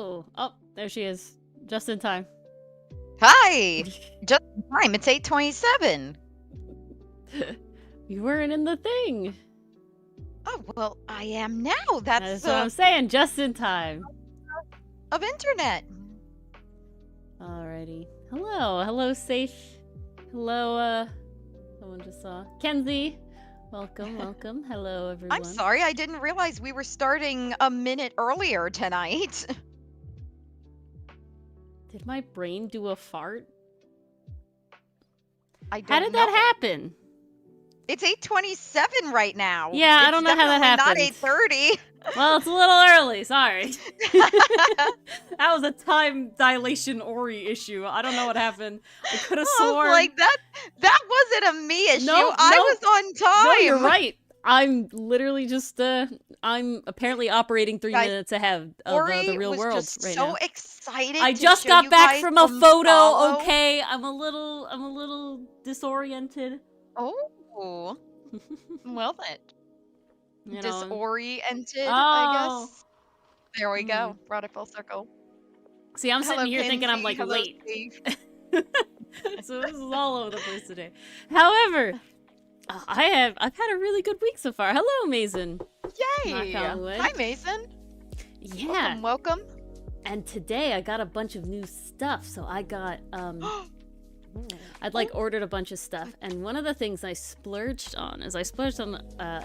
Hello. Oh, there she is. Just in time. Hi! Just in time, it's 8:27. You weren't in the thing. Oh, well, I am now. That's what I'm saying. Just in time. Of internet. Alrighty. Hello. Hello, Safe. Hello, someone just saw. Kenzie. Welcome, welcome. Hello, everyone. I'm sorry, I didn't realize we were starting a minute earlier tonight. Did my brain do a fart? I don't How did know. that happen? It's 8:27 right now. Yeah, I don't know how that happened. Not 8:30. Well, it's a little early. Sorry. That was a time dilation Ori issue. I don't know what happened. I could have sworn. Like that wasn't a me issue. No, I was on time. No, you're right. I'm literally just I'm apparently operating 3 minutes ahead of the real world just right so now. Excited. I to just show got you back guys from a Omphalo. photo. Okay, I'm a little disoriented. Oh. Well then. You know. Disoriented, Oh. I guess. There we go. Brought it full circle. See, I'm sitting here thinking I'm like Hello, late. Steve. So this is all over the place today. However, I've had a really good week so far. Hello, Mason. Yay! Knock-on-wood. Hi, Mason. Yeah. Welcome. And today I got a bunch of new stuff. So I got I'd like ordered a bunch of stuff, and one of the things I splurged on is a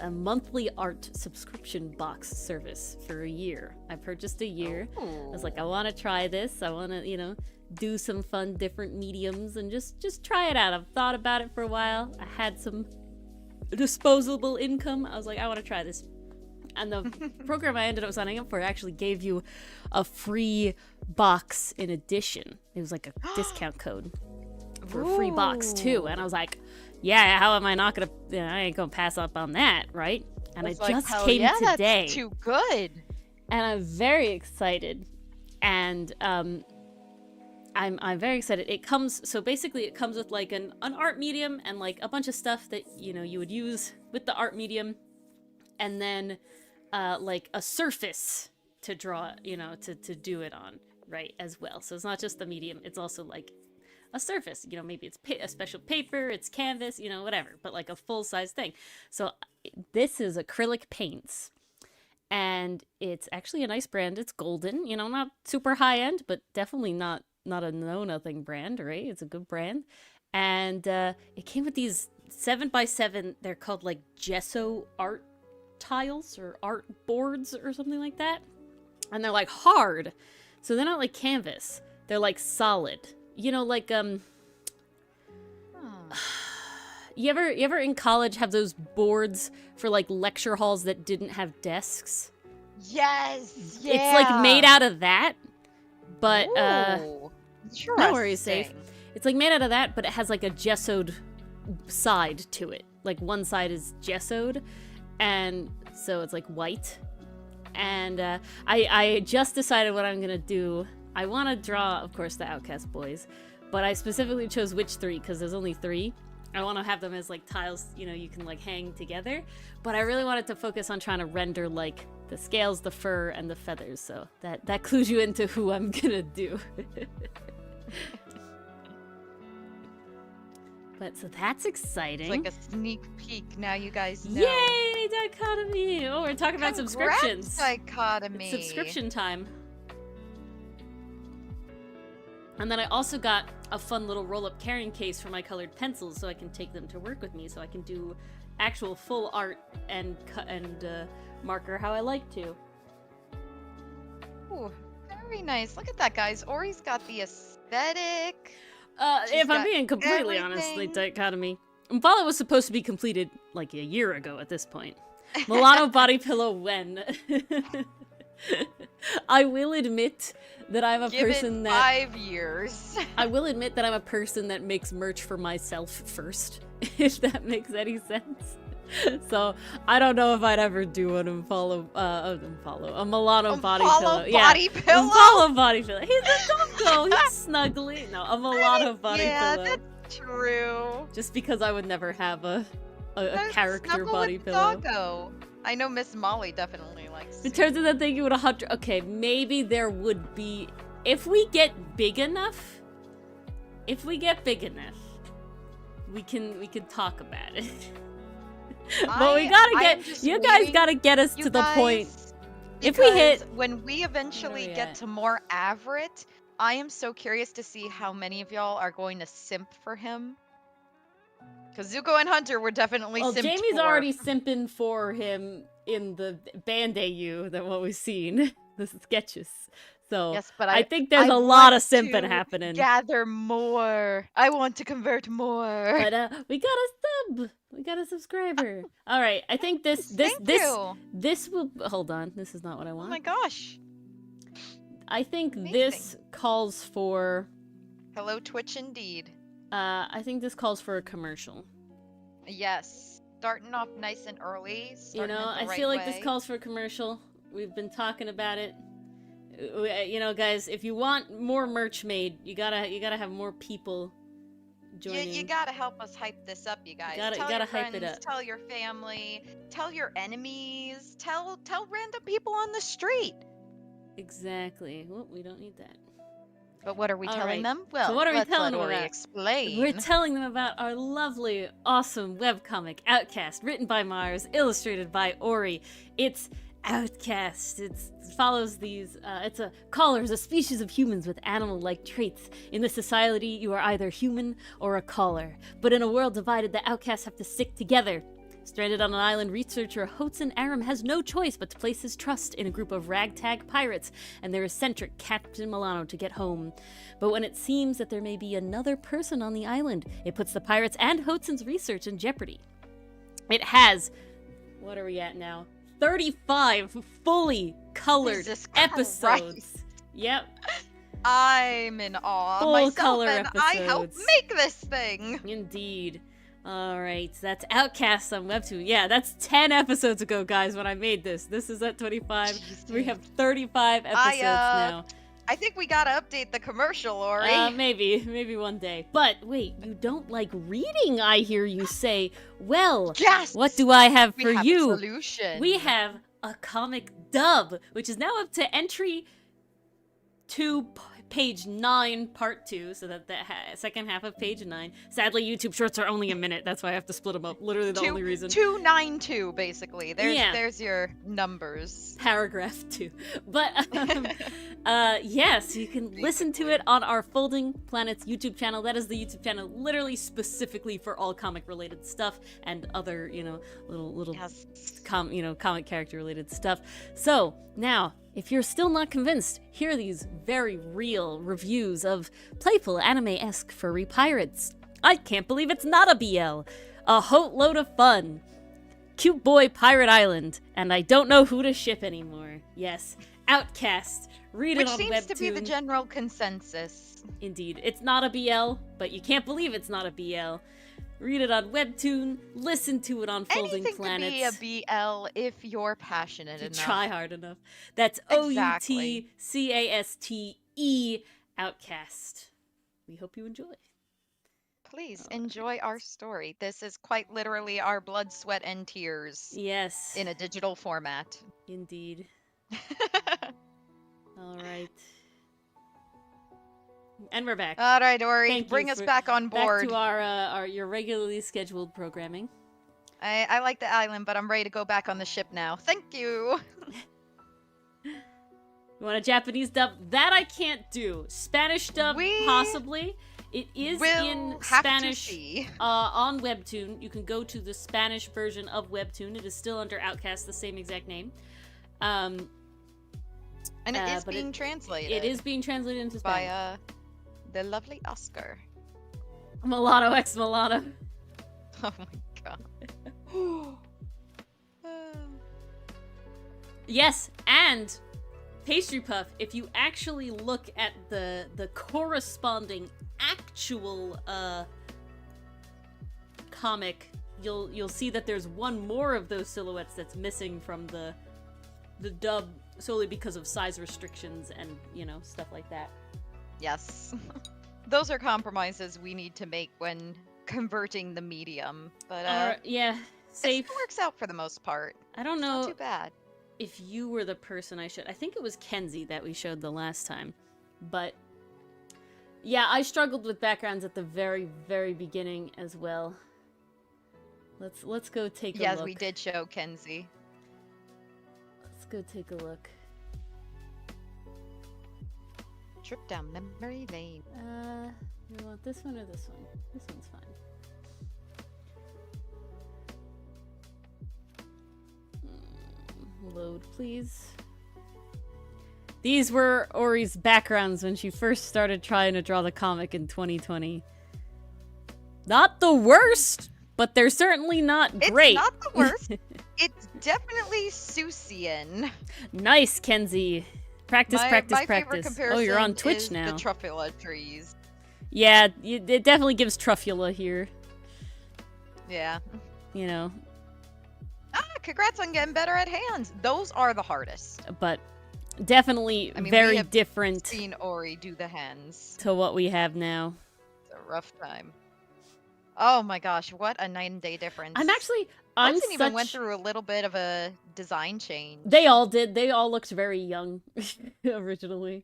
monthly art subscription box service for a year. I purchased a year. I was like, I want to try this. I want to, do some fun different mediums and just try it out. I've thought about it for a while. I had some disposable income. I was like, I want to try this. And the program I ended up signing up for actually gave you a free box in addition. It was like a discount code for a free box too. And I was like, yeah, how am I not gonna, I ain't gonna pass up on that, right? And it just came today. That's too good. And I'm very excited. And I'm very excited. It comes with like an art medium and like a bunch of stuff that you would use with the art medium, and then like a surface to draw, to do it on, right, as well. So it's not just the medium, it's also like a surface, maybe it's a special paper, it's canvas, whatever, but like a full-size thing. So this is acrylic paints, and it's actually a nice brand. It's golden, not super high-end, but definitely not a know-nothing brand, right? It's a good brand. And it came with these 7x7, they're called like gesso art tiles or art boards or something like that. And they're like hard. So they're not like canvas. They're like solid. Like you ever in college have those boards for like lecture halls that didn't have desks? Yes. Yeah. It's like made out of that. But no worries, Safe. It's like made out of that, but it has like a gessoed side to it. Like one side is gessoed, and so it's like white. And I just decided what I'm gonna do. I want to draw, of course, the Outcast Boys, but I specifically chose which 3 because there's only 3. I want to have them as like tiles, you can like hang together. But I really wanted to focus on trying to render like the scales, the fur, and the feathers. So that clues you into who I'm gonna do. But so that's exciting. It's like a sneak peek. Now you guys know. Yay, dichotomy! Oh, we're talking about subscriptions. Dichotomy. It's subscription time. And then I also got a fun little roll-up carrying case for my colored pencils, so I can take them to work with me, so I can do actual full art and marker how I like to. Ooh, very nice. Look at that, guys. Ori's got the aesthetic. If I'm being completely honest, like dichotomy, Omphalo was supposed to be completed like a year ago at this point. Milano body pillow when. I will admit that I'm a person that 5 years. I will admit that I'm a person that makes merch for myself first, if that makes any sense. So I don't know if I'd ever do an a Milano body pillow. Omphalo body pillow. He's a doggo. He's snuggly. No, a Milano body pillow. Yeah, that's true. Just because I would never have a character body pillow. Doggo. I know Miss Molly definitely likes In terms of that thing, you would 100. Okay, maybe there would be if we get big enough. If we get big enough, we can talk about it. But we gotta get you guys gotta get us to the point. If we hit when we eventually get to more Avrit, I am so curious to see how many of y'all are going to simp for him. Because Zuko and Hunter were definitely simped Jamie's for. already simping for him in the band AU than what we've seen. The sketches. So yes, but I think there's a lot of simping happening. Gather more. I want to convert more. But we got a sub. We got a subscriber. All right, I think this will hold on. This is not what I want. Oh my gosh. I think this calls for hello Twitch indeed. I think this calls for a commercial. Yes. Starting off nice and early. You know, I feel like this calls for a commercial. We've been talking about it. You know, guys, if you want more merch made, you gotta have more people joining. You gotta help us hype this up, you guys. Tell your hype friends, it up. Tell your family, tell your enemies, tell random people on the street. Exactly. Well, we don't need that. But what are we telling them? Well, so what are we telling them about? Explain. We're telling them about our lovely, awesome webcomic, Outcast, written by Mars, illustrated by Ori. It's Outcast. It follows these. It's a callers, a species of humans with animal-like traits. In this society, you are either human or a caller. But in a world divided, the outcasts have to stick together. Stranded on an island, researcher Hotson Aram has no choice but to place his trust in a group of ragtag pirates and their eccentric Captain Milano to get home. But when it seems that there may be another person on the island, it puts the pirates and Hotson's research in jeopardy. It has, what are we at now? 35 fully colored episodes. Yep. I'm in awe Full myself, color and episodes. I helped make this thing. Indeed. All right, that's Outcast on Webtoon. Yeah, that's 10 episodes ago, guys, when I made this. This is at 25. Jeez, we have 35 episodes now. I think we gotta update the commercial, Ori. Maybe one day. But wait, you don't like reading, I hear you say. Well, yes! What do I have for you? A solution. We have a comic dub, which is now up to entry 2, page 9, part 2, so that the second half of page 9. Sadly, YouTube shorts are only a minute. That's why I have to split them up. Literally the only reason. 292, basically. There's your numbers. Paragraph 2. But, yes, you can listen to it on our Folding Planets YouTube channel. That is the YouTube channel literally specifically for all comic-related stuff and other, little yes. Comic character-related stuff. So, now, if you're still not convinced, here are these very real reviews of playful anime-esque furry pirates. I can't believe it's not a BL. A hot load of fun. Cute boy pirate island. And I don't know who to ship anymore. Yes, Outcast. Read it on Webtoon. Which seems to be the general consensus. Indeed. It's not a BL, but you can't believe it's not a BL. Read it on Webtoon, listen to it on Folding Planets. Anything can be a BL if you're passionate enough. Try hard enough. That's Outcaste, Outcast. We hope you enjoy. Please enjoy our story. This is quite literally our blood, sweat, and tears. Yes. In a digital format. Indeed. All right. And we're back. All right, Ori, bring us back on board. Back to your regularly scheduled programming. I like the island, but I'm ready to go back on the ship now. Thank you. You want a Japanese dub? That I can't do. Spanish dub, possibly. It is in Spanish on Webtoon. You can go to the Spanish version of Webtoon. It is still under Outcast, the same exact name. And it is being translated. It is being translated into Spanish. By the lovely Oscar. Mulatto x Mulatto. Oh my god. Yes, and Pastry Puff, if you actually look at the corresponding actual comic, you'll see that there's one more of those silhouettes that's missing from the dub solely because of size restrictions and stuff like that. Yes. Those are compromises we need to make when converting the medium. But yeah. Safe. It works out for the most part. I don't It's know not too bad. if you were the person I should. I think it was Kenzie that we showed the last time. But yeah, I struggled with backgrounds at the very, very beginning as well. Let's go take a look. Yes, we did show Kenzie. Let's go take a look. Trip down memory lane. You want this one or this one? This one's fine. Load, please. These were Ori's backgrounds when she first started trying to draw the comic in 2020. Not the worst, but they're certainly not great. It's not the worst. It's definitely Seussian. Nice, Kenzie. Practice, practice, my practice. Favorite comparison Oh, you're on Twitch is now. The truffula trees. Yeah, it definitely gives truffula here. Yeah. You know. Congrats on getting better at hands. Those are the hardest. But definitely very different. Seen Ori do the hands to what we have now. It's a rough time. Oh my gosh, what a night and day difference. I'm even went through a little bit of a design change. They all did. They all looked very young originally.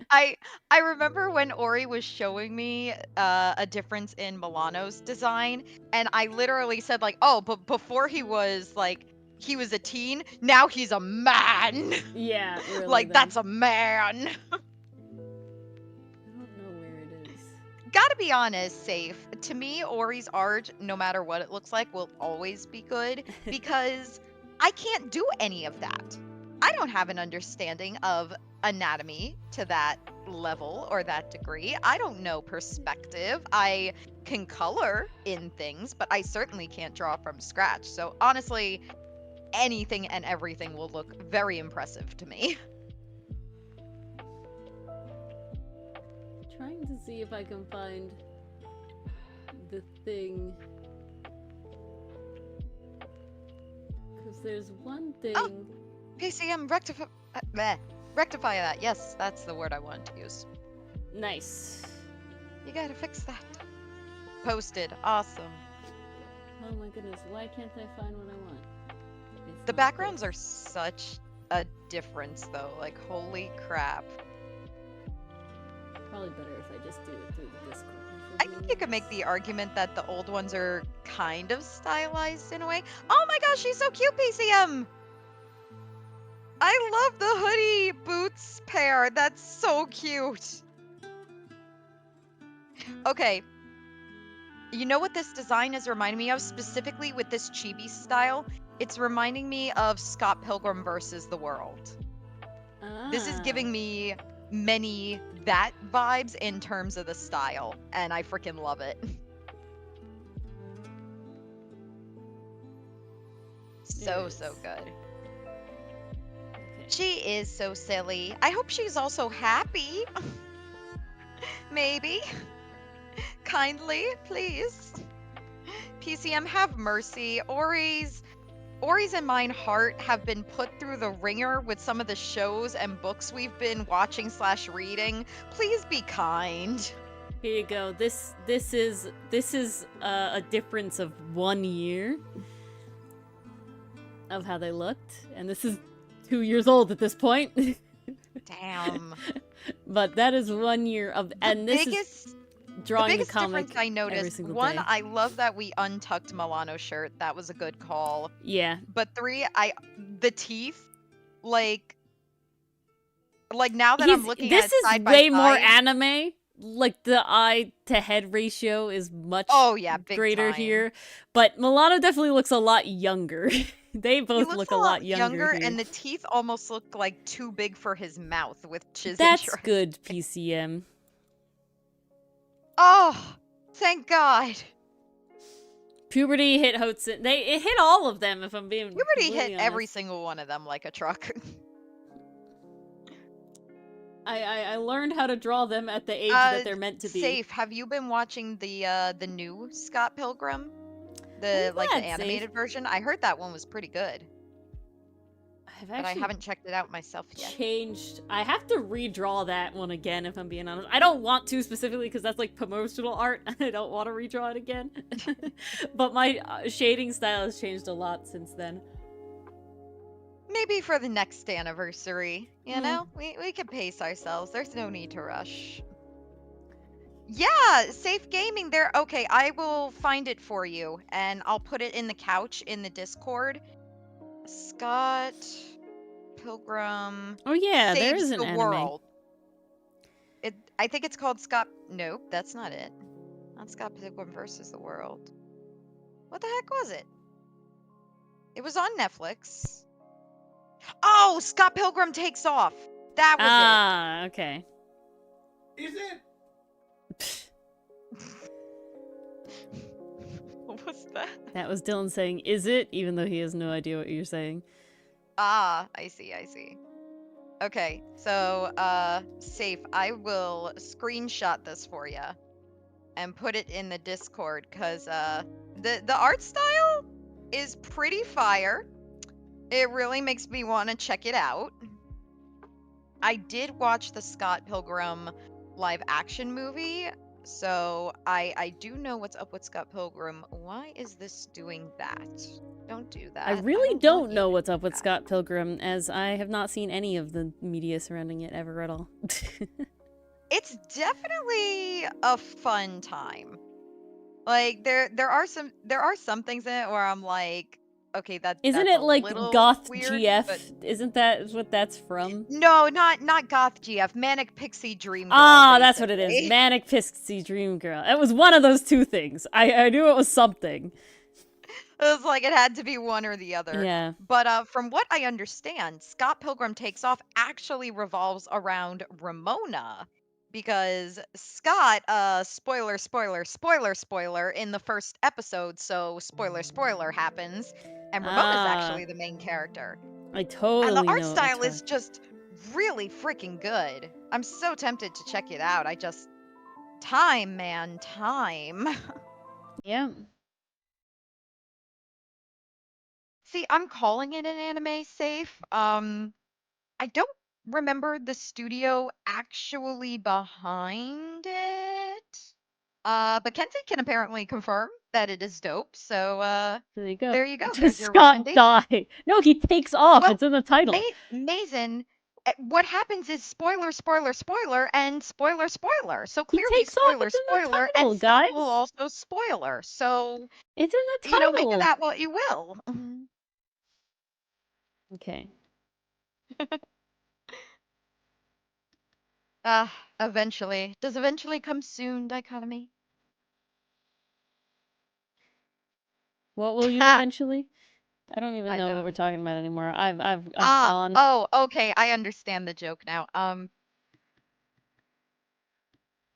I remember when Ori was showing me a difference in Milano's design, and I literally said like, "Oh, but before he was a teen, now he's a man." Yeah, really, like that's a man. Gotta be honest, Safe. To me, Ori's art, no matter what it looks like, will always be good because I can't do any of that. I don't have an understanding of anatomy to that level or that degree. I don't know perspective. I can color in things, but I certainly can't draw from scratch. So honestly, anything and everything will look very impressive to me. Trying to see if I can find the thing, because there's one thing. Oh, PCM rectify that. Yes, that's the word I wanted to use. Nice. You gotta fix that. Posted. Awesome. Oh my goodness, why can't I find what I want? The backgrounds are such a difference though. Like, holy crap. Probably better if I just do it through the Discord. I think you could make the argument that the old ones are kind of stylized in a way. Oh my gosh, she's so cute, PCM! I love the hoodie boots pair. That's so cute. Okay. You know what this design is reminding me of, specifically with this chibi style? It's reminding me of Scott Pilgrim versus the World. This is giving me many that vibes in terms of the style, and I freaking love it. So good. Okay. She is so silly. I hope she's also happy. Maybe. Kindly, please. PCM, have mercy. Ori's and mine heart have been put through the ringer with some of the shows and books we've been watching / reading. Please be kind. Here you go. This is a difference of 1 year of how they looked, and this is 2 years old at this point. Damn. But that is 1 year of, and this is drawing the comic difference I noticed, one, day. I love that we untucked Milano's shirt. That was a good call. Yeah. But 3, the teeth, like now that I'm looking at it side by side. This is way more anime. Like, the eye to head ratio is much greater here. But Milano definitely looks a lot younger. They both look a lot younger here. And the teeth almost look like too big for his mouth, which is That's interesting. good, PCM. Oh, thank God. Puberty hit Hotsun. It hit all of them, if I'm being Puberty hit honest. every single one of them like a truck. I learned how to draw them at the age that they're meant to be. Safe, have you been watching the new Scott Pilgrim? The animated version? I heard that one was pretty good. I I've but I actually haven't checked it out myself yet. changed. I have to redraw that one again if I'm being honest. I don't want to specifically because that's like promotional art and I don't want to redraw it again. But my shading style has changed a lot since then. Maybe for the next anniversary, you Hmm. know? We can pace ourselves. There's no need to rush. Yeah, safe gaming there. Okay, I will find it for you and I'll put it in the couch in the Discord. Scott Pilgrim Oh yeah, there is saves an the anime. world. I think it's called Scott. Nope, that's not it. Not Scott Pilgrim versus the World. What the heck was it? It was on Netflix. Oh, Scott Pilgrim Takes Off. That was it. Ah, okay. Is it? What was that? That was Dylan saying, "Is it?" Even though he has no idea what you're saying. Ah, I see, I see. Okay, so, safe. I will screenshot this for you and put it in the Discord, because, the art style is pretty fire. It really makes me want to check it out. I did watch the Scott Pilgrim live action movie, so I do know what's up with Scott Pilgrim. Why is this doing that? Don't do that. I really don't want don't you know to what's do up with that. Scott Pilgrim, as I have not seen any of the media surrounding it ever at all. It's definitely a fun time. Like there are some things in it where I'm like, okay, Isn't that's it a like little Goth weird, GF? but Isn't that what that's from? no, not Goth GF, Manic Pixie Dream Girl, Ah, that's what it is. basically. Manic Pixie Dream Girl. It was one of those two things. I knew it was something. It was like it had to be one or the other. Yeah. But from what I understand, Scott Pilgrim Takes Off actually revolves around Ramona. Because Scott, spoiler, in the first episode, so spoiler happens, and Ramona's Ah, actually the main character. I And the totally art know what you're style is talking. just really freaking good. I'm so tempted to check it out. Time, man, time. Yeah. See, I'm calling it an anime safe. I don't remember the studio actually behind it. But Kenzie can apparently confirm that it is dope. So, There you go. there you go. Does There's your Scott recommendation. die? No, he takes off. Well, It's in the title. Mason, what happens is spoiler, and spoiler. So He clearly, takes off. It's in the spoiler, and title, Scott will guys. also spoiler. So, It's in you the know, make of title. that what you will. Okay. Eventually. Does eventually come soon, dichotomy? What will you Ha! eventually? I don't even I know what we're don't. talking about anymore. I've Ah, gone. oh, okay, I understand the joke now.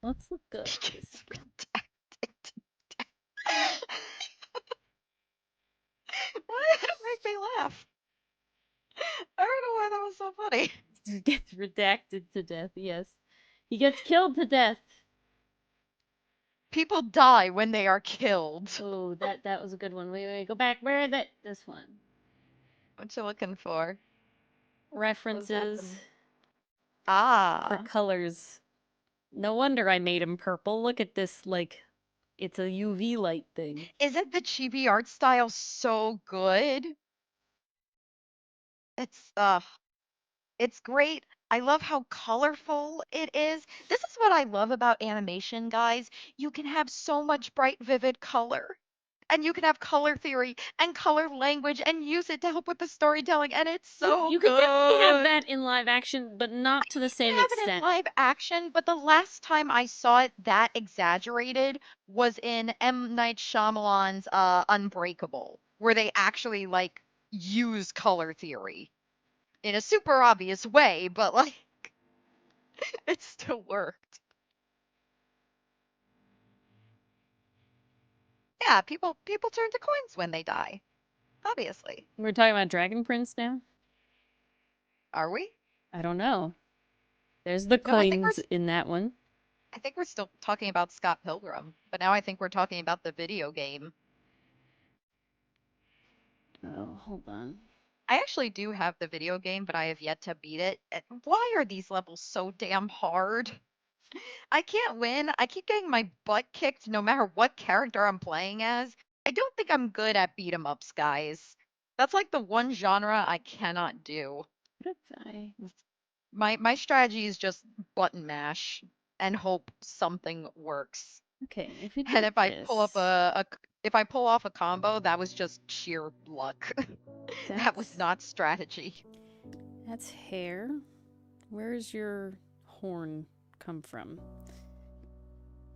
Let's look up He this gets again. redacted. Why did it make me laugh? I don't know why that was so funny. He gets redacted to death. Yes, he gets killed to death. People die when they are killed. Oh, that was a good one. Wait, go back. Where that? This one. What you looking for? What's References. happening? Art Ah. colors. No wonder I made him purple. Look at this, like, it's a UV light thing. Isn't the chibi art style so good? It's It's great. I love how colorful it is. This is what I love about animation, guys. You can have so much bright, vivid color. And you can have color theory and color language and use it to help with the storytelling, and it's so You could definitely have good. that in live action, but not to the You same can have it in extent. live action, but the last time I saw it that exaggerated was in M. Night Shyamalan's Unbreakable, where they actually like use color theory in a super obvious way, but like it still worked. Yeah, people turn to coins when they die. Obviously. We're talking about Dragon Prince now? Are we? I don't know. There's the No, coins in that one. I think we're still talking about Scott Pilgrim, but now I think we're talking about the video game. Oh, hold on. I actually do have the video game, but I have yet to beat it. Why are these levels so damn hard? I can't win. I keep getting my butt kicked no matter what character I'm playing as. I don't think I'm good at beat 'em ups, guys. That's like the one genre I cannot do. What if I... My strategy is just button mash and hope something works. Okay, if we do And if I pull up this... if I pull off a combo, that was just sheer luck. That was not strategy. That's hair. Where's your horn come from?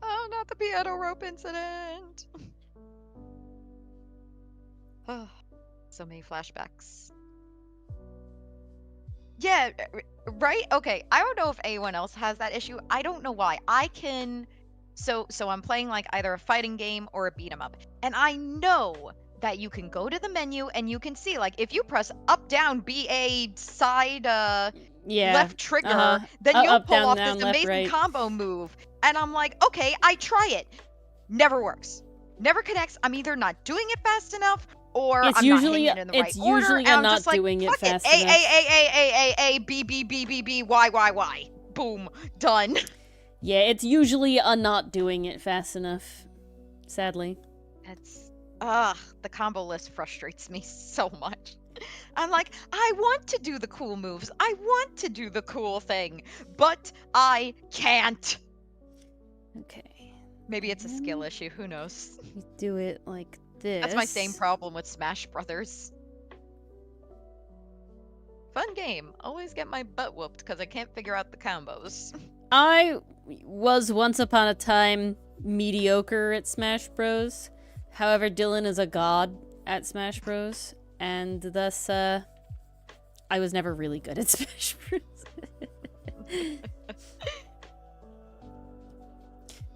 Oh, not the piano rope incident. Oh, so many flashbacks. Yeah, right? Okay, I don't know if anyone else has that issue. I don't know why. I can so I'm playing like either a fighting game or a beat 'em up. And I know that you can go to the menu and you can see like if you press up down B A side Yeah. left trigger, then you'll up, pull down, off down, this left, amazing right. combo move. And I'm like, okay, I try it. Never works. Never connects. I'm either not doing it fast enough or It's I'm usually not hitting it in the right it's order. usually And I'm not just like, doing it fuck fast it. enough. A B B B B B Y Y Y. Boom. Done. Yeah, it's usually a not doing it fast enough. Sadly. It's the combo list frustrates me so much. I'm like, I want to do the cool moves. I want to do the cool thing, but I can't. Okay. Maybe it's a skill issue. Who knows? We do it like this. That's my same problem with Smash Brothers. Fun game. Always get my butt whooped because I can't figure out the combos. I was once upon a time mediocre at Smash Bros. However, Dylan is a god at Smash Bros. And thus, I was never really good at Smash Bros.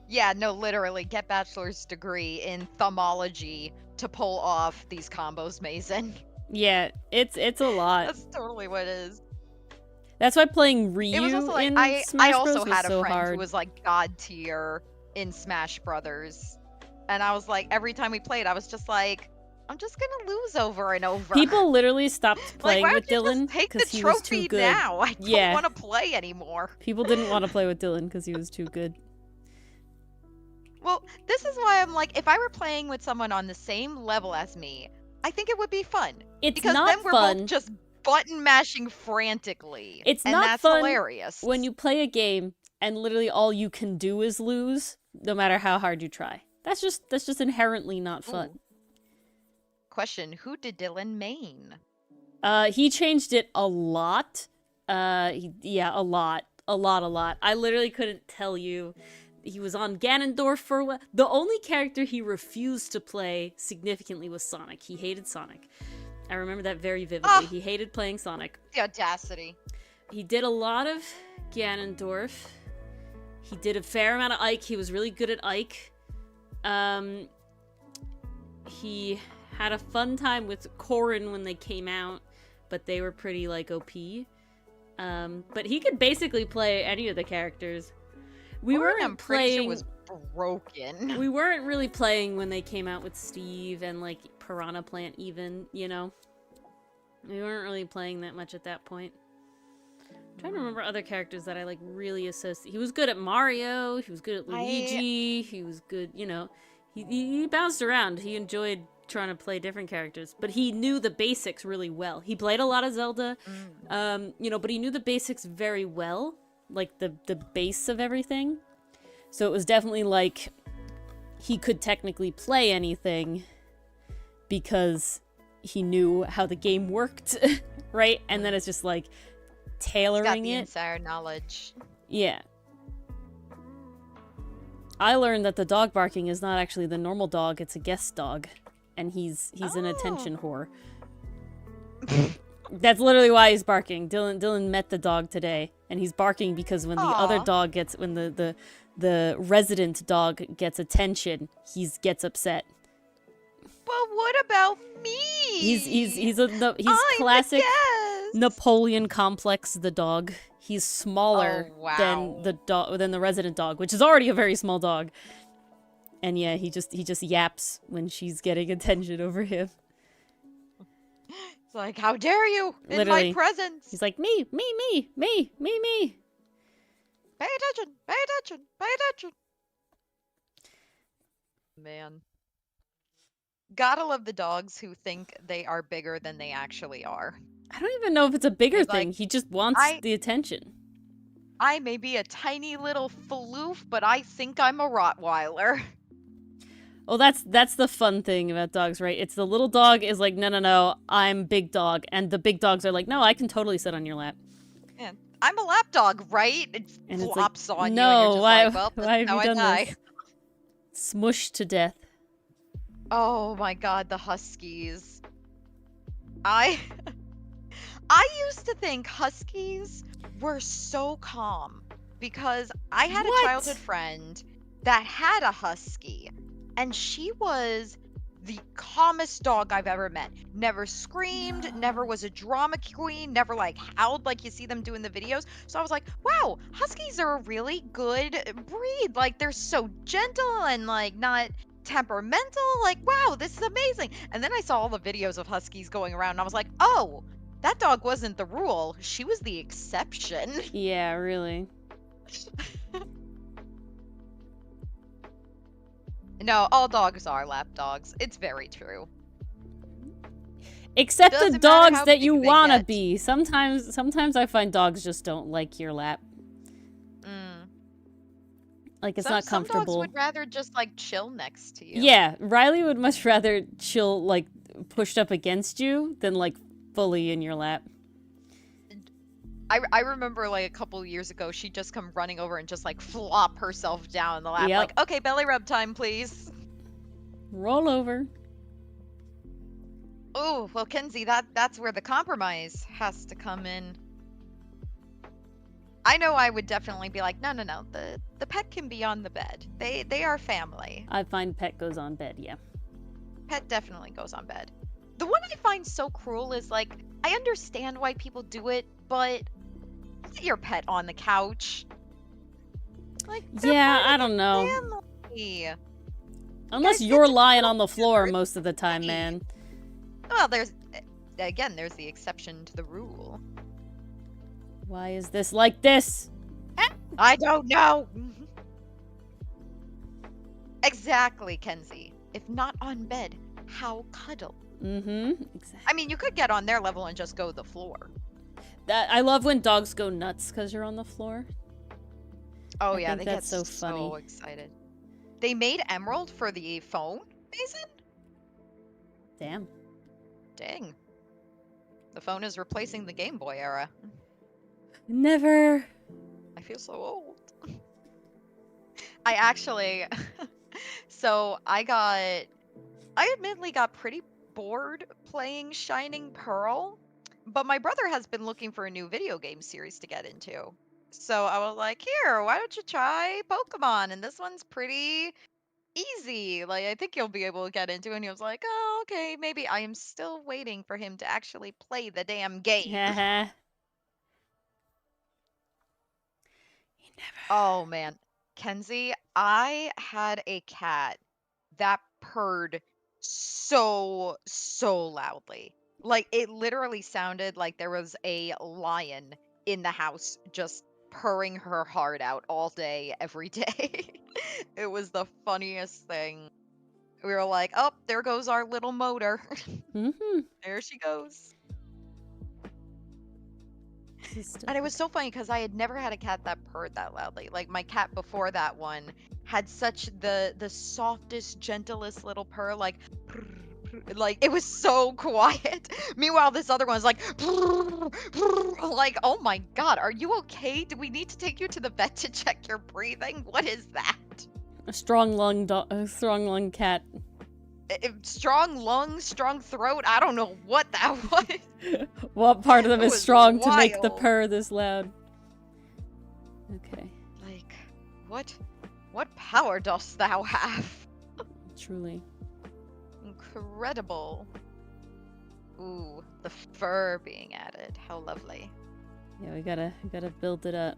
Yeah, no, literally, get bachelor's degree in thumology to pull off these combos, Mason. Yeah, it's a lot. That's totally what it is. That's why playing Ryu It was also like in I Smash also Bros was had a so friend hard. who was like god tier in Smash Brothers, and I was like, every time we played, I was just like, I'm just gonna lose over and over. People literally stopped playing like, why with don't you Dylan just take the because he was too trophy good. now? I don't Yeah. want to play anymore. People didn't want to play with Dylan because he was too good. Well, this is why I'm like, if I were playing with someone on the same level as me, I think it would be fun. It's Because not then we're fun. both just button mashing frantically. It's and not that's fun hilarious. when you play a game and literally all you can do is lose, no matter how hard you try. That's just inherently not fun. Ooh. Question, who did Dylan main? He changed it a lot. Yeah, a lot. I literally couldn't tell you. He was on Ganondorf for a while. The only character he refused to play significantly was Sonic. He hated Sonic. I remember that very vividly. He hated playing Sonic. The audacity. He did a lot of Ganondorf. He did a fair amount of Ike. He was really good at Ike. He had a fun time with Corrin when they came out, but they were pretty, like, OP. But he could basically play any of the characters. We weren't I'm pretty playing... sure was broken. We weren't really playing when they came out with Steve and, like, Piranha Plant even, you know? We weren't really playing that much at that point. I'm trying to remember other characters that I, like, really associate. He was good at Mario, he was good at Luigi, he was good, you know. He bounced around. He enjoyed trying to play different characters, but he knew the basics really well. He played a lot of Zelda, you know, but he knew the basics very well. Like, the base of everything. So it was definitely like he could technically play anything because he knew how the game worked, right? And then it's just like tailoring He's got the it. insider knowledge. Yeah. I learned that the dog barking is not actually the normal dog, it's a guest dog. And he's an attention whore. That's literally why he's barking. Dylan met the dog today, and he's barking because when the other dog gets, when the resident dog gets attention, he gets upset. But what about me? He's I'm classic the guest. Napoleon complex. The dog. He's smaller than the resident dog, which is already a very small dog. And yeah, he just yaps when she's getting attention over him. It's like, how dare you in my Literally. presence? He's like, me. Pay attention, pay attention, pay attention. Man. Gotta love the dogs who think they are bigger than they actually are. I don't even know if it's a bigger He's thing. like, He just wants the attention. I may be a tiny little floof, but I think I'm a Rottweiler. Oh, that's the fun thing about dogs, right? It's the little dog is like, no, I'm big dog. And the big dogs are like, no, I can totally sit on your lap. Man, I'm a lap dog, right? It And it's flops like, on no, you and you're just why, like, well, why that's have how you I done die. this? Smushed to death. Oh my god, the huskies. I used to think huskies were so calm because I had What? a childhood friend that had a husky and she was the calmest dog I've ever met. Never screamed, never was a drama queen, never like howled like you see them do in the videos. So I was like, wow, huskies are a really good breed. Like they're so gentle and like not temperamental. Like, wow, this is amazing. And then I saw all the videos of huskies going around and I was like, oh, that dog wasn't the rule. She was the exception. Yeah, really. No, all dogs are lap dogs. It's very true. Except the Doesn't matter dogs how that you big they wanna get. be. Sometimes I find dogs just don't like your lap. Mm. Like it's Some not comfortable. dogs would rather just like chill next to you. Yeah, Riley would much rather chill like pushed up against you than like fully in your lap. I remember like a couple years ago, she'd just come running over and just like flop herself down in the lap. Yep. Like, okay, belly rub time, please. Roll over. Oh, well, Kenzie, that's where the compromise has to come in. I know I would definitely be like, no, the pet can be on the bed. They are family. I find pet goes on bed, yeah. Pet definitely goes on bed. The one I find so cruel is like, I understand why people do it, but put your pet on the couch. Like, they're Yeah, part of I don't the know. family. Unless guys you're get to lying cuddle on the floor together, most of the time, great. man. Well, there's the exception to the rule. Why is this like this? I don't know. Exactly, Kenzie. If not on bed, how cuddle? Mm-hmm. Exactly. I mean, you could get on their level and just go to the floor. I love when dogs go nuts because you're on the floor. Oh I yeah, think they that's get so funny. excited. They made Emerald for the phone, Mason? Damn. Dang. The phone is replacing the Game Boy era. Never. I feel so old. I actually so I admittedly got pretty bored playing Shining Pearl, but my brother has been looking for a new video game series to get into. So I was like, here, why don't you try Pokemon? And this one's pretty easy. Like, I think you'll be able to get into it. And he was like, oh, okay, maybe. I am still waiting for him to actually play the damn game. Haha. Oh, man. Kenzie, I had a cat that purred so loudly. Like, it literally sounded like there was a lion in the house just purring her heart out all day, every day. It was the funniest thing. We were like, oh, there goes our little motor. Mm-hmm. There she goes. And it was so funny because I had never had a cat that purred that loudly. Like, my cat before that one had such the softest, gentlest little purr, like, purr, purr, like it was so quiet. Meanwhile, this other one's like, purr, purr, like, oh my god, are you okay? Do we need to take you to the vet to check your breathing? What is that? A strong lung cat. Strong lungs, strong throat. I don't know what that was. What part of them It is was strong to make the wild. purr this loud? Okay. Like, what power dost thou have? Truly. Incredible. Ooh, the fur being added. How lovely. Yeah, we gotta build it up.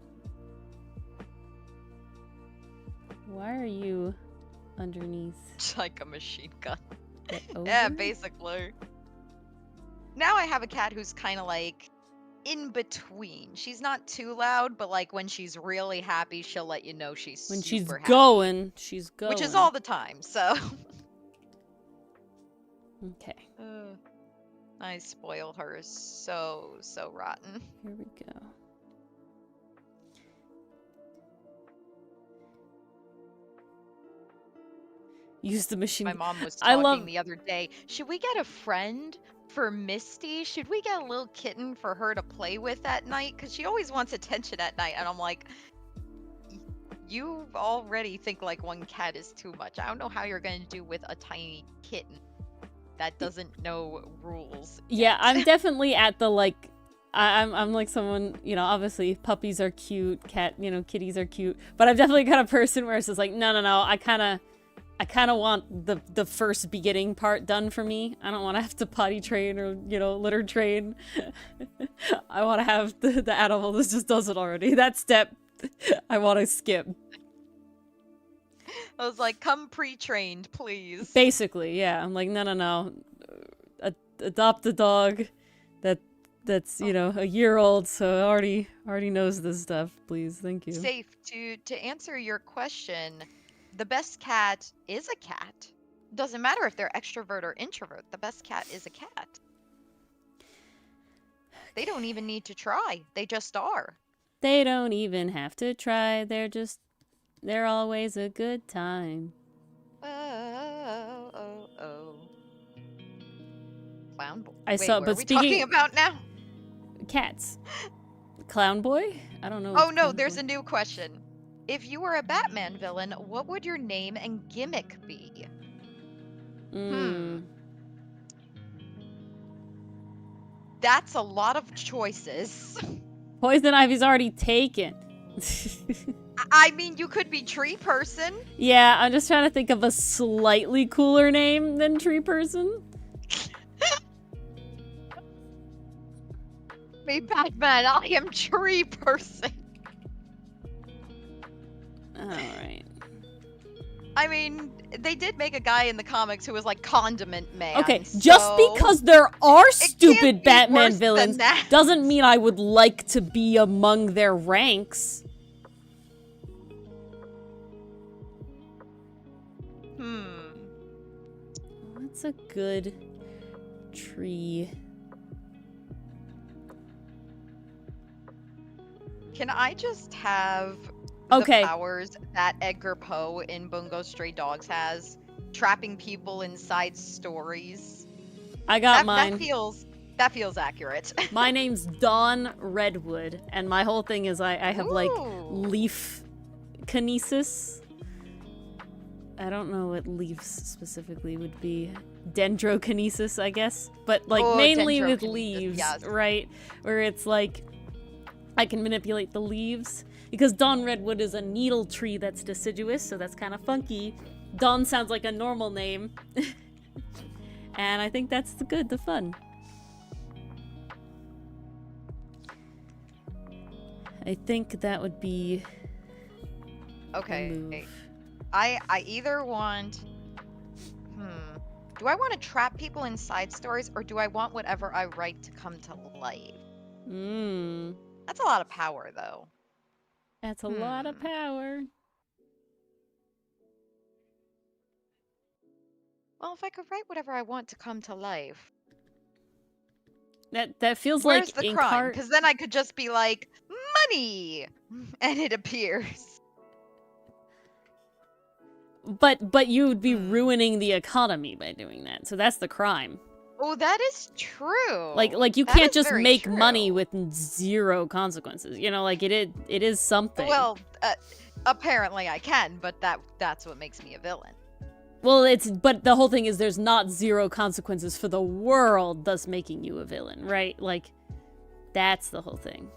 Why are you underneath? It's like a machine gun. Get Yeah, over? basically. Now I have a cat who's kind of like in between. She's not too loud, but like when she's really happy, she'll let you know she's When super she's happy. going, she's going. Which is all the time, so. Okay. I spoil her so rotten. Here we go. Use the machine. My mom was I talking love- the other day. Should we get a friend for Misty? Should we get a little kitten for her to play with at night? Because she always wants attention at night. And I'm like, you already think like one cat is too much. I don't know how you're going to do with a tiny kitten that doesn't know rules. Yeah, I'm definitely at the like, I'm like someone, you know, obviously puppies are cute, kitties are cute, but I'm definitely kind of person where it's just like, no, I kind of want the first beginning part done for me. I don't want to have to potty train or, you know, litter train. I want to have the animal that just does it already. That step, I want to skip. I was like, come pre-trained, please. Basically, yeah. I'm like, no. Adopt a dog that's, you know, a year old, so already knows this stuff, please. Thank you. Safe. To answer your question, the best cat is a cat. Doesn't matter if they're extrovert or introvert. The best cat is a cat. They don't even need to try. They just are. They don't even have to try. They're always a good time. Oh. Clown boy. I saw, what but are we speaking talking about now? cats. Clown boy? I don't know. Oh no, there's a new question. If you were a Batman villain, what would your name and gimmick be? That's a lot of choices. Poison Ivy's already taken. I mean, you could be Tree Person. Yeah, I'm just trying to think of a slightly cooler name than Tree Person. Me, Batman, I am Tree Person. Alright. I mean, they did make a guy in the comics who was like Condiment Man. Okay, so just because there are stupid be Batman worse than villains that. doesn't mean I would like to be among their ranks. What's a good tree? Can I just have Okay. the powers that Edgar Poe in Bungo Stray Dogs has? Trapping people inside stories. I got mine. That feels accurate. My name's Dawn Redwood, and my whole thing is I have like Ooh. leaf kinesis. I don't know what leaves specifically would be. Dendrokinesis, I guess. But like mainly with dendrokinesis, leaves, yes. right? Where it's like I can manipulate the leaves. Because Dawn Redwood is a needle tree that's deciduous, so that's kind of funky. Dawn sounds like a normal name. And I think that's the fun. I think that would be a Okay. move. I either want... Do I want to trap people inside stories, or do I want whatever I write to come to life? That's a lot of power, though. That's a lot of power. Well, if I could write whatever I want to come to life... That feels Where's like the ink crime? art. Because then I could just be like, money! And it appears. But you would be ruining the economy by doing that. So that's the crime. Oh, that is true. Like you That can't is just very make true. money with zero consequences. You know, like it is something. Well, apparently I can, but that's what makes me a villain. Well, but the whole thing is there's not zero consequences for the world, thus making you a villain, right? Like that's the whole thing.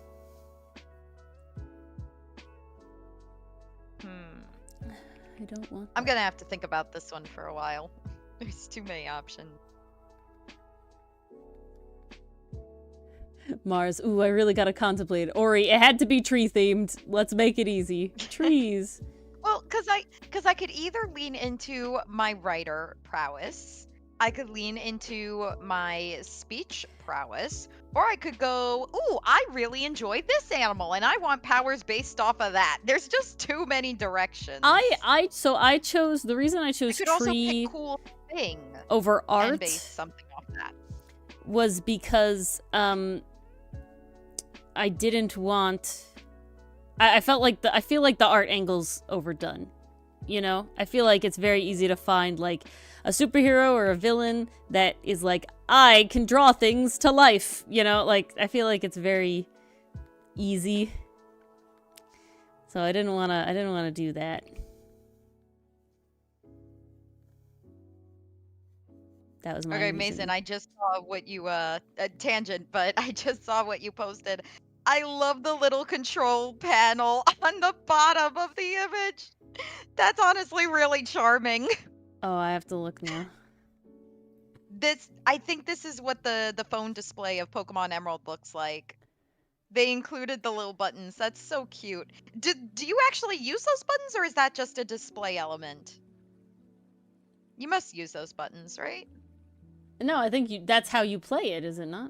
I don't want I'm gonna have to think about this one for a while. There's too many options. Mars. Ooh, I really gotta contemplate. Ori, it had to be tree themed. Let's make it easy. Trees. Well, cause I could either lean into my writer prowess, I could lean into my speech prowess, or I could go, ooh, I really enjoy this animal, and I want powers based off of that. There's just too many directions. So I chose, the reason I I chose could also tree pick cool thing over and art base something off that. was because I didn't want. I felt like I feel like the art angle's overdone. You know, I feel like it's very easy to find like a superhero or a villain that is like, I can draw things to life. You know, like I feel like it's very easy. So I didn't wanna do that. That was my Okay, reason. Mason, I just saw what you, a tangent, but I just saw what you posted. I love the little control panel on the bottom of the image. That's honestly really charming. Oh, I have to look now. I think this is what the phone display of Pokemon Emerald looks like. They included the little buttons. That's so cute. Do you actually use those buttons, or is that just a display element? You must use those buttons, right? No, I think that's how you play it, is it not?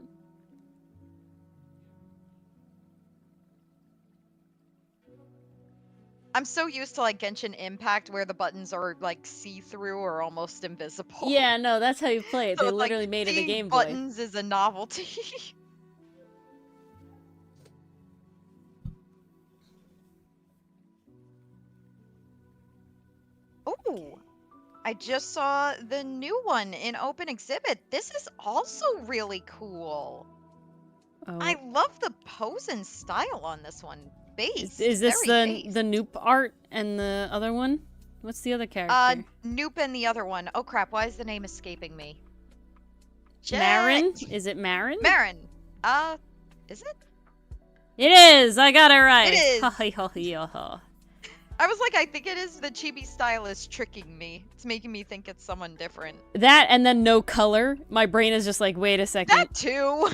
I'm so used to like Genshin Impact where the buttons are like see-through or almost invisible. Yeah, no, that's how you play it. So They it's like literally made it a seeing Game Boy. buttons is a novelty. Oh, I just saw the new one in open exhibit. This is also really cool. Oh. I love the pose and style on this one. Base. Is this very the Noop art and the other one? What's the other character? Noop and the other one. Oh crap, why is the name escaping me? Marin? Is it Marin? Marin. Is it? It is! I got it right! It is! I was like, I think it is. The chibi style is tricking me. It's making me think it's someone different. That and then no color. My brain is just like, wait a second. That too!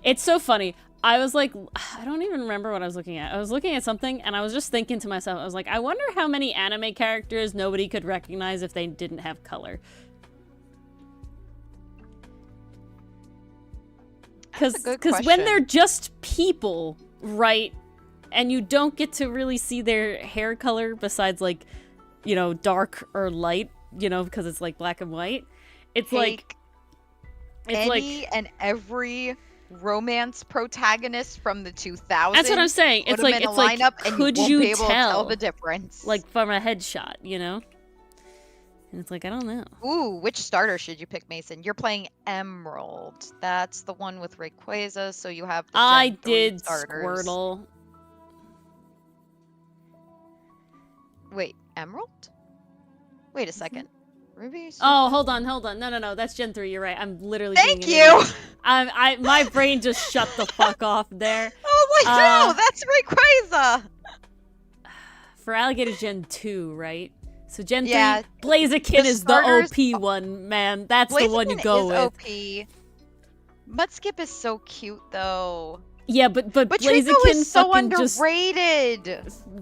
It's so funny. I was like, I don't even remember what I was looking at. I was looking at something and I was just thinking to myself, I was like, I wonder how many anime characters nobody could recognize if they didn't have color. Because when they're just people, right, and you don't get to really see their hair color besides like, you know, dark or light, you know, because it's like black and white, it's like any and every romance protagonist from the 2000s. That's what I'm saying. It's like could you tell the difference? Like from a headshot, you know? And it's like, I don't know. Ooh, which starter should you pick, Mason? You're playing Emerald. That's the one with Rayquaza, so you have the I Gen 3 did starters. Squirtle. Wait, Emerald? Wait a second. Ruby? Oh, hold on. No, that's Gen 3. You're right. I'm literally. Thank you. My brain just shut the fuck off there. Oh my no, that's Rayquaza. For Alligator Gen 2, right? So Gen 3, yeah, Blaziken is the OP one, man. That's the one you go with. OP. Mudskip is so cute though. Yeah, but Blaziken is so underrated.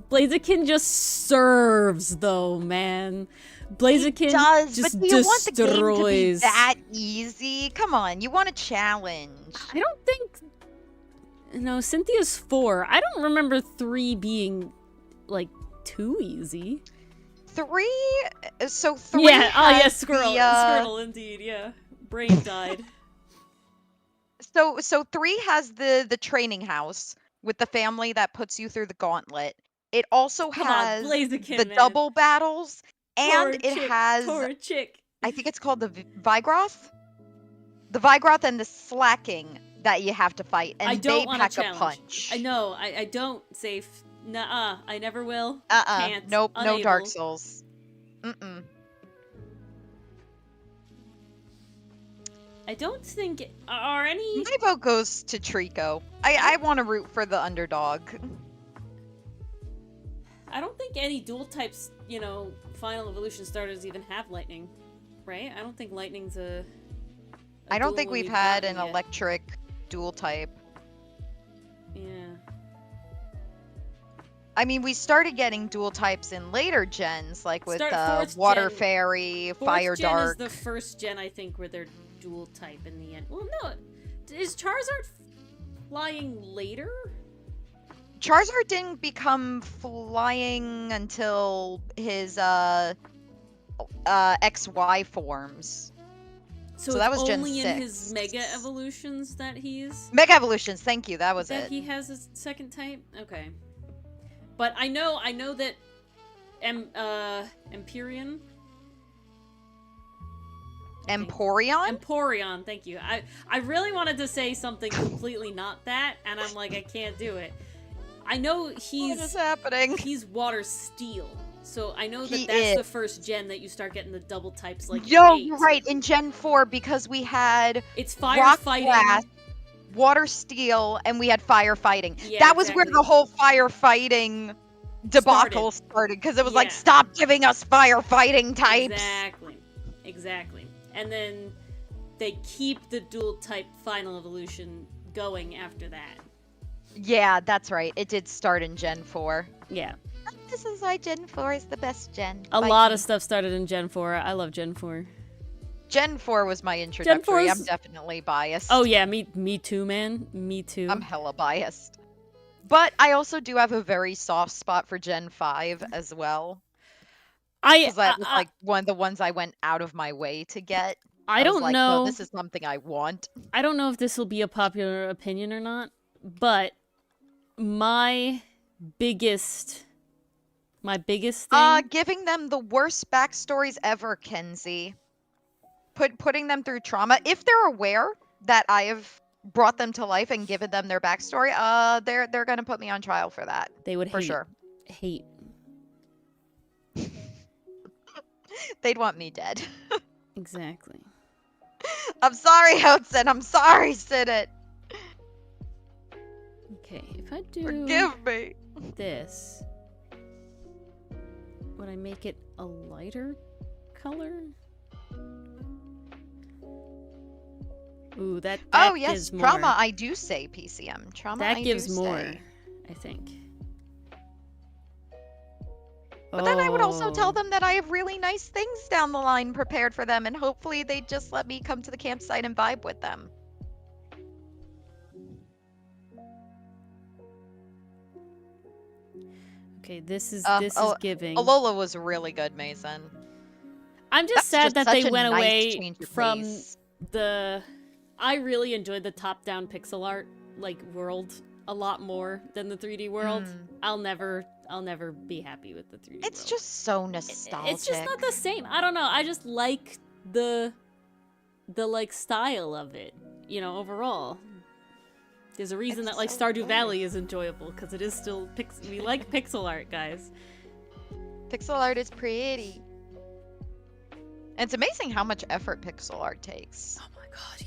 Blaziken just serves though, man. Blaziken just but do you want the destroys. game to be that easy? Come on, you want a challenge. I don't think. No, Cynthia's 4. I don't remember 3 being like too easy. 3? So 3. Yeah. Oh yeah, Squirtle indeed. Yeah, brain died. So 3 has the training house with the family that puts you through the gauntlet. It also has the double battles, and it has I think it's called the Vigroth. The Vigroth and the Slacking that you have to fight, and they pack a punch. I know. I don't. Safe. Nuh-uh. I never will. Can't. Nope. Unable. No Dark Souls. Mm-mm. I don't think are any. My vote goes to Trico. I want to root for the underdog. I don't think any dual types, you know, final evolution starters even have lightning, right? I don't think lightning's a I don't think we've had an electric dual type. Yeah. I mean, we started getting dual types in later gens, like with Fourth Water gen- Fairy, Fourth Fire gen Dark. is the first gen, I think, where they're dual type in the end. Well, no, is Charizard flying later? Charizard didn't become flying until his XY forms. So that it's was Gen only in 6. his Mega Evolutions that he's Mega Evolutions, thank you, that was that it. he has a second type. Okay, but I know that Empyrean. Emporion? Thank you. I really wanted to say something completely not that, and I'm like, I can't do it. I know What is happening? he's Water Steel, so I know He that's is. the first gen that you start getting the double types like Yo, in 8. you're right, in Gen 4, because we had It's fire Rock fighting. Blast, Water Steel, and we had firefighting. Yeah, that was where exactly. the whole firefighting debacle started, because it was like, Yeah. stop giving us firefighting types. Exactly. And then they keep the dual type final evolution going after that. Yeah, that's right. It did start in Gen 4. Yeah. This is why Gen 4 is the best gen. A lot of stuff started in Gen 4. I love Gen 4. Gen 4 was my introductory. 4's I'm definitely biased. Oh yeah, me too, man. Me too. I'm hella biased. But I also do have a very soft spot for Gen 5 as well. Because that was like one of the ones I went out of my way to get. I don't was like, know. No, this is something I want. I don't know if this will be a popular opinion or not, but my biggest thing. Giving them the worst backstories ever, Kenzie. Putting them through trauma. If they're aware that I have brought them to life and given them their backstory, they're gonna put me on trial for that. They would for sure. Hate. They'd want me dead. Exactly. I'm sorry, Hudson. I'm sorry, Sidit. Okay, if I do Forgive me. this, would I make it a lighter color? Ooh, that oh yes, gives more. trauma. I do say PCM. Trauma. That I gives do more, say. I think. But then I would also tell them that I have really nice things down the line prepared for them, and hopefully they just let me come to the campsite and vibe with them. Okay, this is giving. Alola was really good, Mason. I'm just That's sad that such they a went nice away change of from pace. the. I really enjoyed the top-down pixel art world a lot more than the 3D world. I'll never be happy with the 3D world. It's just so nostalgic. It's just not the same. I don't know. I just like the style of it, overall. There's a reason that Stardew Valley is enjoyable, because it is still we like pixel art, guys. Pixel art is pretty. And it's amazing how much effort pixel art takes. Oh my god, yeah.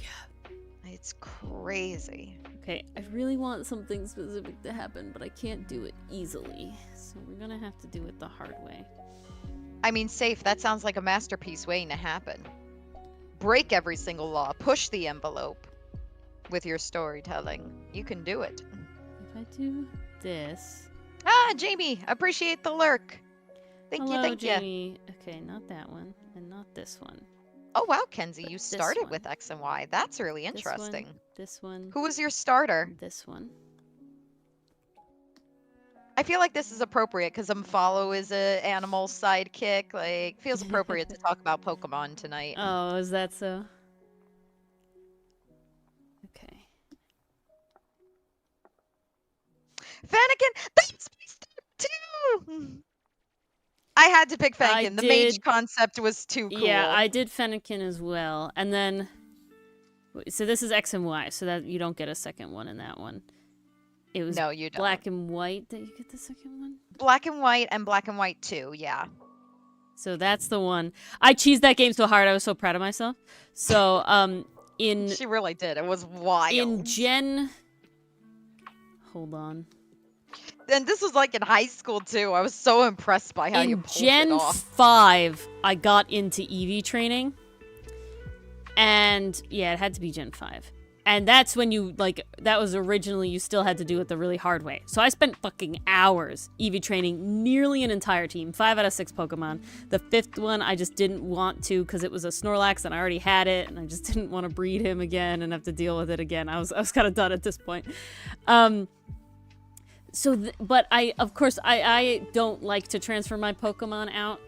It's crazy. Okay, I really want something specific to happen, but I can't do it easily. So we're gonna have to do it the hard way. I mean, safe, that sounds like a masterpiece waiting to happen. Break every single law. Push the envelope with your storytelling. You can do it. If I do this... Ah, Jamie, appreciate the lurk. Thank Hello, you. Jamie. Okay, not that one, and not this one. Oh wow, Kenzie, you This started one. with X and Y. That's really interesting. This one. Who was your starter? This one. I feel like this is appropriate because Omphalo is a animal sidekick. Like, feels appropriate to talk about Pokemon tonight. Oh, is that so? Okay. Fennekin! That's my starter too! I had to pick Fennekin. The mage concept was too cool. Yeah, I did Fennekin as well. And then... So this is X and Y, so that you don't get a second one in that one. It was no, you don't. Black and White that you get the second one? Black and White 2, yeah. So that's the one. I cheesed that game so hard, I was so proud of myself. So, She really did. It was wild. In Gen... Hold on. And this was like in high school too. I was so impressed by how you pulled it off. In Gen 5, I got into EV training. And, yeah, it had to be Gen 5. And that's when you, like, that was originally, you still had to do it the really hard way. So I spent fucking hours EV training nearly an entire team, 5 out of 6 Pokemon. The 5th one, I just didn't want to because it was a Snorlax and I already had it, and I just didn't want to breed him again and have to deal with it again. I was kind of done at this point. But of course, I don't like to transfer my Pokemon out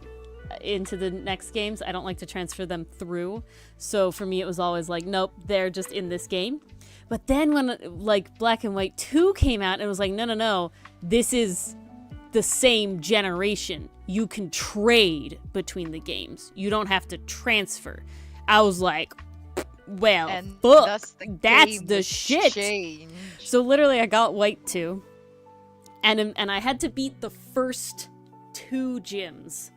into the next games. I don't like to transfer them through. So for me, it was always like, nope, they're just in this game. But then when like Black and White 2 came out, it was like, no, this is the same generation. You can trade between the games. You don't have to transfer. I was like, well, And fuck, thus the that's game the was shit. changed. So literally, I got White 2, and I had to beat the first 2 gyms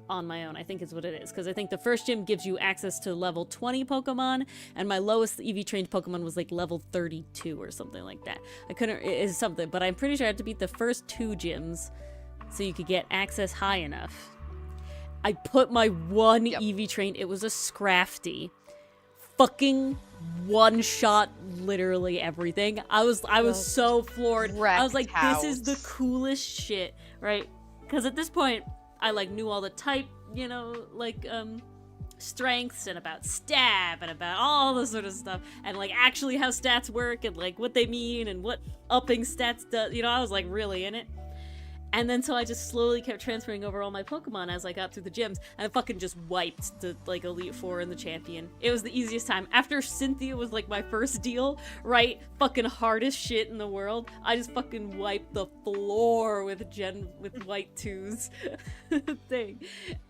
on my own, I think is what it is, because I think the first gym gives you access to level 20 Pokemon, and my lowest EV trained Pokemon was like level 32 or something like that. I couldn't, it is something, but I'm pretty sure I had to beat the first 2 gyms so you could get access high enough. I put my one EV trained, it was a Scrafty, fucking one shot literally everything. I was so floored. I was like, this is the coolest shit, right? Because at this point, I like knew all the type, you know, like strengths and about stab and about all this sort of stuff, and like actually how stats work and like what they mean and what upping stats does. You know, I was like really in it. And then so I just slowly kept transferring over all my Pokemon as I got through the gyms, and I fucking just wiped the like Elite Four and the Champion. It was the easiest time. After Cynthia was like my first deal, right? Fucking hardest shit in the world. I just fucking wiped the floor with White 2's thing.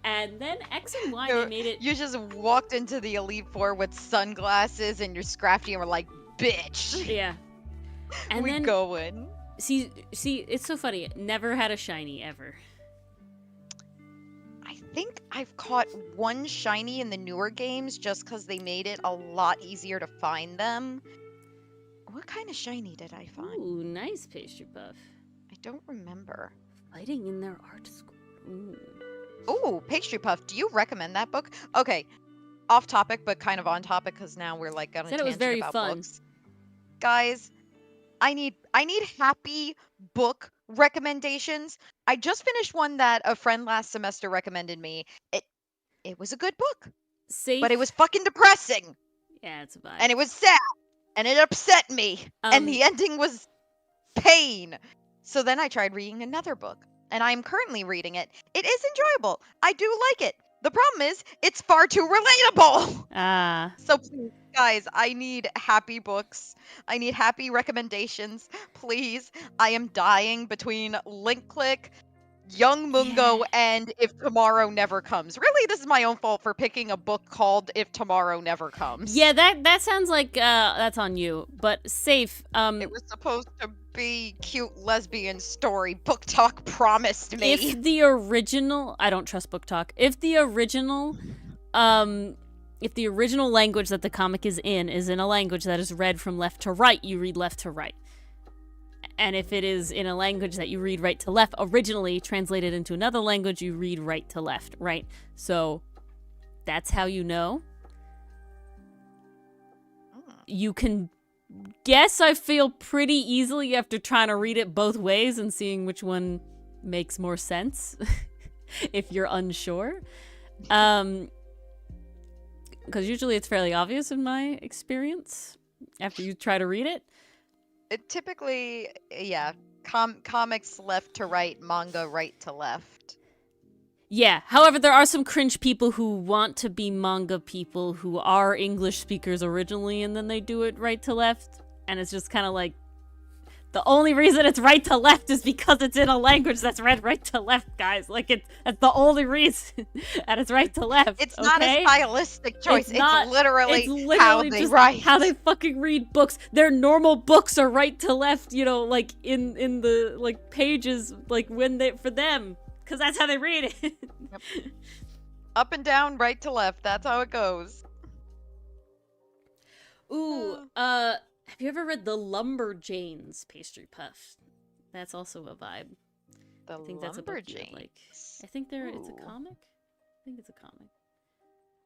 And then X and Y, they made it. You just walked into the Elite Four with sunglasses and your Scrafty and were like, bitch. Yeah. And we then going. See, it's so funny. Never had a shiny ever. I think I've caught one shiny in the newer games just because they made it a lot easier to find them. What kind of shiny did I find? Ooh, nice Pastry Puff. I don't remember. Fighting in their art school. Ooh. Ooh, Pastry Puff. Do you recommend that book? Okay, off topic, but kind of on topic because now we're like on a Said it was tangent very about fun. books. Guys, I need happy book recommendations. I just finished one that a friend last semester recommended me. It was a good book, Safe. but it was fucking depressing. Yeah, it's a vibe. And it was sad, and it upset me, and the ending was pain. So then I tried reading another book, and I am currently reading it. It is enjoyable. I do like it. The problem is, it's far too relatable. Ah. So please, guys, I need happy books. I need happy recommendations. Please. I am dying between Link Click, Young Mungo, and If Tomorrow Never Comes. Really, this is my own fault for picking a book called If Tomorrow Never Comes. Yeah, that sounds like that's on you. But Safe. It was supposed to be cute lesbian story. Book Talk promised me. If the original, I don't trust Book Talk. If the original language that the comic is in a language that is read from left to right, you read left to right. And if it is in a language that you read right to left, originally translated into another language, you read right to left, right? So that's how you know. You can guess, I feel, pretty easily after trying to read it both ways and seeing which one makes more sense if you're unsure. Because usually it's fairly obvious in my experience after you try to read it. It typically, yeah, comics left to right, manga right to left. Yeah, however, there are some cringe people who want to be manga people who are English speakers originally, and then they do it right to left, and it's just kind of like, the only reason it's right to left is because it's in a language that's read right to left, guys. Like, that's the only reason, and it's right to left. It's not a stylistic choice. It's literally how they just write. How they fucking read books. Their normal books are right to left, you know, like in the like pages, like when they for them, because that's how they read it. Yep. Up and down, right to left. That's how it goes. Ooh, have you ever read The Lumberjanes Pastry Puff? That's also a vibe. The I think that's a book you would like. I think it's a comic. I think it's a comic.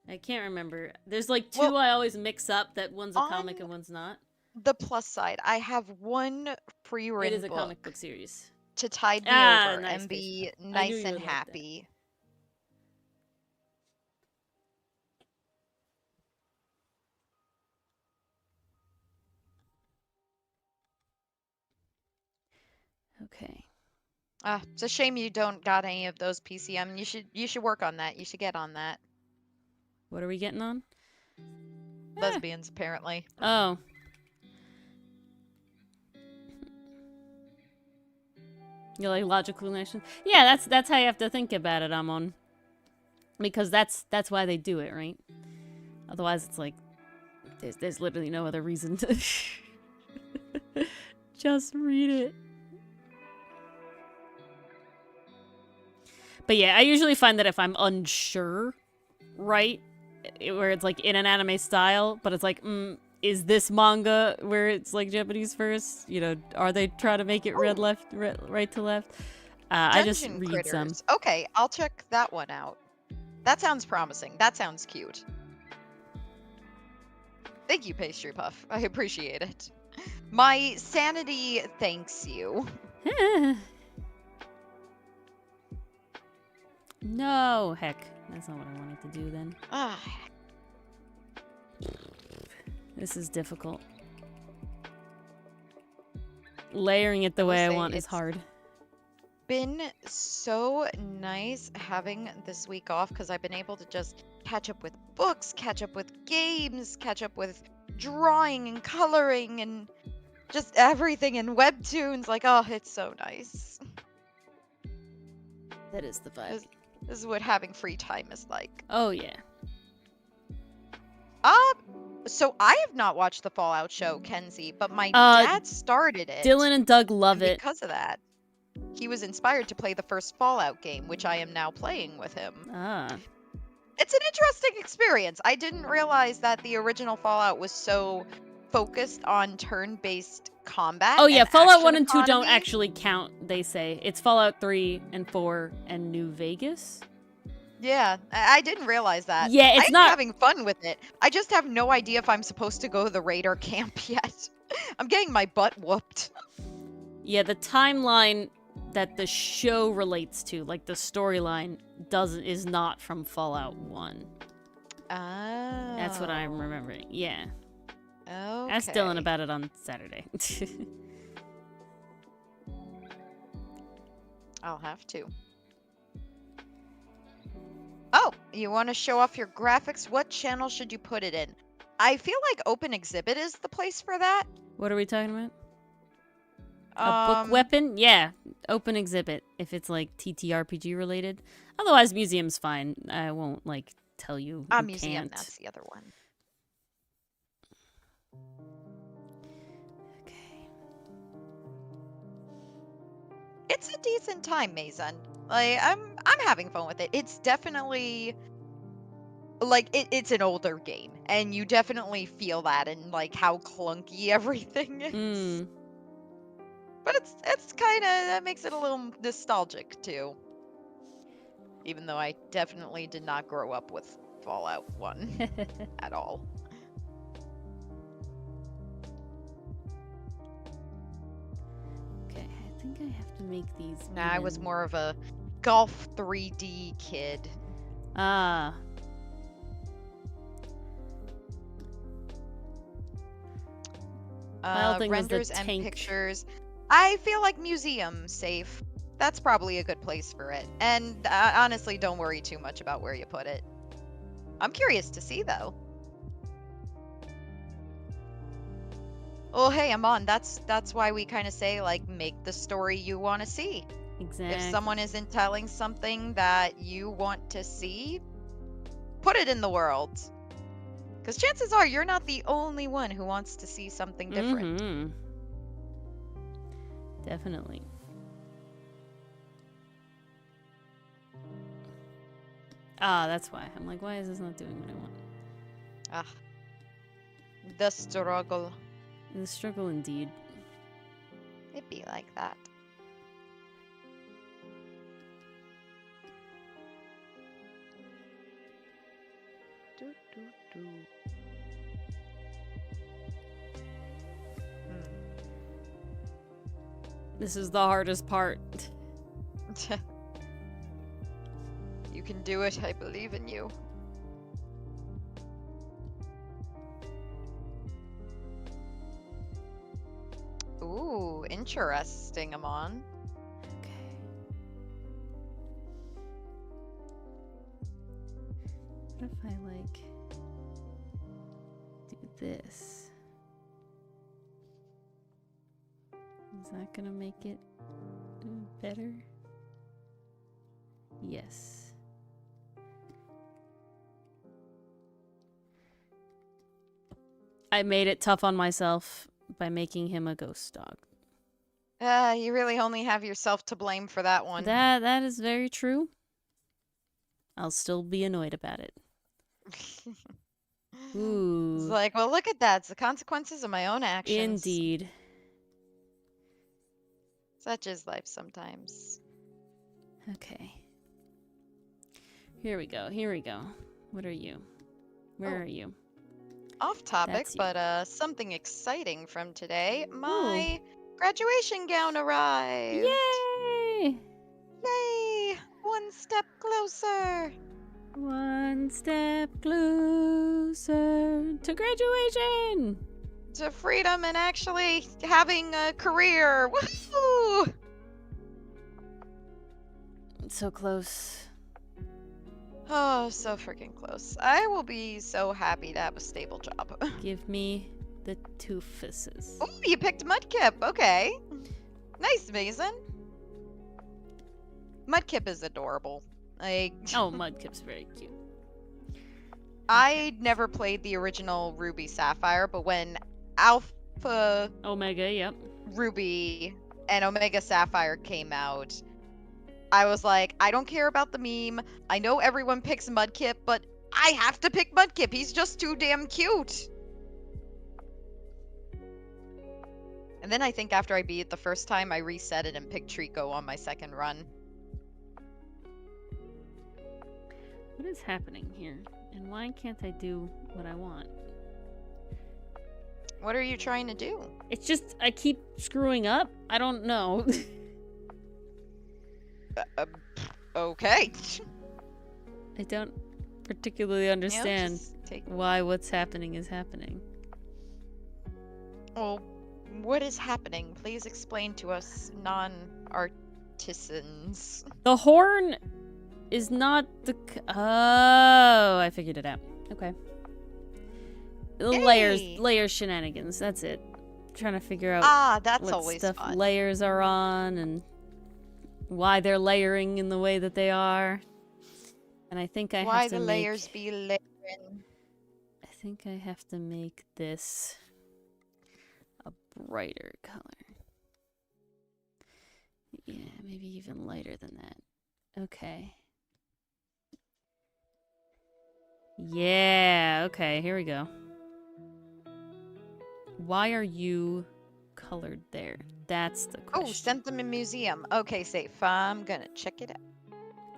I can't remember. There's like two I always mix up that one's a comic and one's not. the plus side, I have one It pre-written is a comic book book series. to tide me Ah, over nice and face be puff. I knew nice you and would like that. happy. Okay. It's a shame you don't got any of those PCM. You should work on that. You should get on that. What are we getting on? Lesbians, apparently. Oh. You like logical connections? Yeah, that's how you have to think about it, Amon. Because that's why they do it, right? Otherwise, it's like there's literally no other reason to just read it. But yeah, I usually find that if I'm unsure, right, where it's like in an anime style, but it's like, is this manga where it's like Japanese first? You know, are they trying to make it right to left? I just Dungeon read Critters. some. Okay, I'll check that one out. That sounds promising. That sounds cute. Thank you, Pastry Puff. I appreciate it. My sanity thanks you. No, heck, that's not what I wanted to do then. Ah, This is difficult. Layering it the way I want is hard. been so nice having this week off because I've been able to just catch up with books, catch up with games, catch up with drawing and coloring and just everything in webtoons. Like, oh, it's so nice. That is the vibe. This is what having free time is like. Oh yeah. So I have not watched the Fallout show, Kenzie, but my Uh, dad started it. Dylan and Doug love and it. because of that, he was inspired to play the first Fallout game, which I am now playing with him. Ah. It's an interesting experience. I didn't realize that the original Fallout was so focused on turn-based combat. Oh yeah, and Fallout action 1 and 2 don't economy. actually count, they say. It's Fallout 3 and 4 and New Vegas. Yeah, I didn't realize that. Yeah, it's I'm not having fun with it. I just have no idea if I'm supposed to go to the raider camp yet. I'm getting my butt whooped. Yeah, the timeline that the show relates to, like the storyline, is not from Fallout 1. Oh. That's what I'm remembering. Yeah. Okay. Ask Dylan about it on Saturday. I'll have to. Oh, you want to show off your graphics? What channel should you put it in? I feel like Open Exhibit is the place for that. What are we talking about? A book weapon? Yeah, Open Exhibit, if it's like TTRPG related. Otherwise, Museum's fine. I won't, like, tell you. Museum, can't. that's the other one. Okay. It's a decent time, Mason. Like, I'm having fun with it. It's definitely like it's an older game, and you definitely feel that in like how clunky everything is. But it's kind of, that makes it a little nostalgic too. Even though I definitely did not grow up with Fallout 1 at all. Okay, I think I have to make these. Nah, I was even. more of a Golf 3D kid. Ah. My whole thing was the Renders and tank. pictures. I feel like museum safe. That's probably a good place for it. And honestly, don't worry too much about where you put it. I'm curious to see though. Oh, hey, Amon, that's why we kind of say like make the story you want to see. Exactly. If someone isn't telling something that you want to see, put it in the world. Because chances are you're not the only one who wants to see something different. Mm-hmm. Definitely. Ah, that's why. I'm like, why is this not doing what I want? Ah. The struggle. The struggle indeed. It'd be like that. This is the hardest part. You can do it. I believe in you. Ooh, interesting, Amon. Okay. What if I, like, do this? Is that gonna make it better? Yes. I made it tough on myself by making him a ghost dog. You really only have yourself to blame for that one. That is very true. I'll still be annoyed about it. Ooh. It's like, well, look at that. It's the consequences of my own actions. Indeed. Such is life sometimes. Okay. Here we go. Here we go. What are you? Where are you? Off topic, That's you. but something exciting from today. My graduation gown arrived. Yay! Yay! One step closer. One step closer to graduation. To freedom and actually having a career. Woohoo! So close. Oh, so freaking close. I will be so happy to have a stable job. Give me the toofuses. Oh, you picked Mudkip. Okay. Nice, Mason. Mudkip is adorable. Like, Oh, Mudkip's very cute. I never played the original Ruby Sapphire, but when Alpha Omega, yep. Ruby and Omega Sapphire came out, I was like, I don't care about the meme. I know everyone picks Mudkip, but I have to pick Mudkip. He's just too damn cute. And then I think after I beat it the first time, I reset it and picked Trico on my second run. What is happening here? And why can't I do what I want? What are you trying to do? It's just, I keep screwing up. I don't know. Okay. I don't particularly understand why what's happening is happening. Well, what is happening? Please explain to us non-artisans. The horn is not the... Oh, I figured it out. Okay. Yay! Layers shenanigans. That's it. Trying to figure out That's what always stuff fun. layers are on and why they're layering in the way that they are. And I think I Why have to the make... layers be layering? I think I have to make this a brighter color. Yeah, maybe even lighter than that. Okay. Yeah, okay, here we go. Why are you colored there? That's the question. Oh, sent them in museum. Okay, safe. I'm gonna check it out.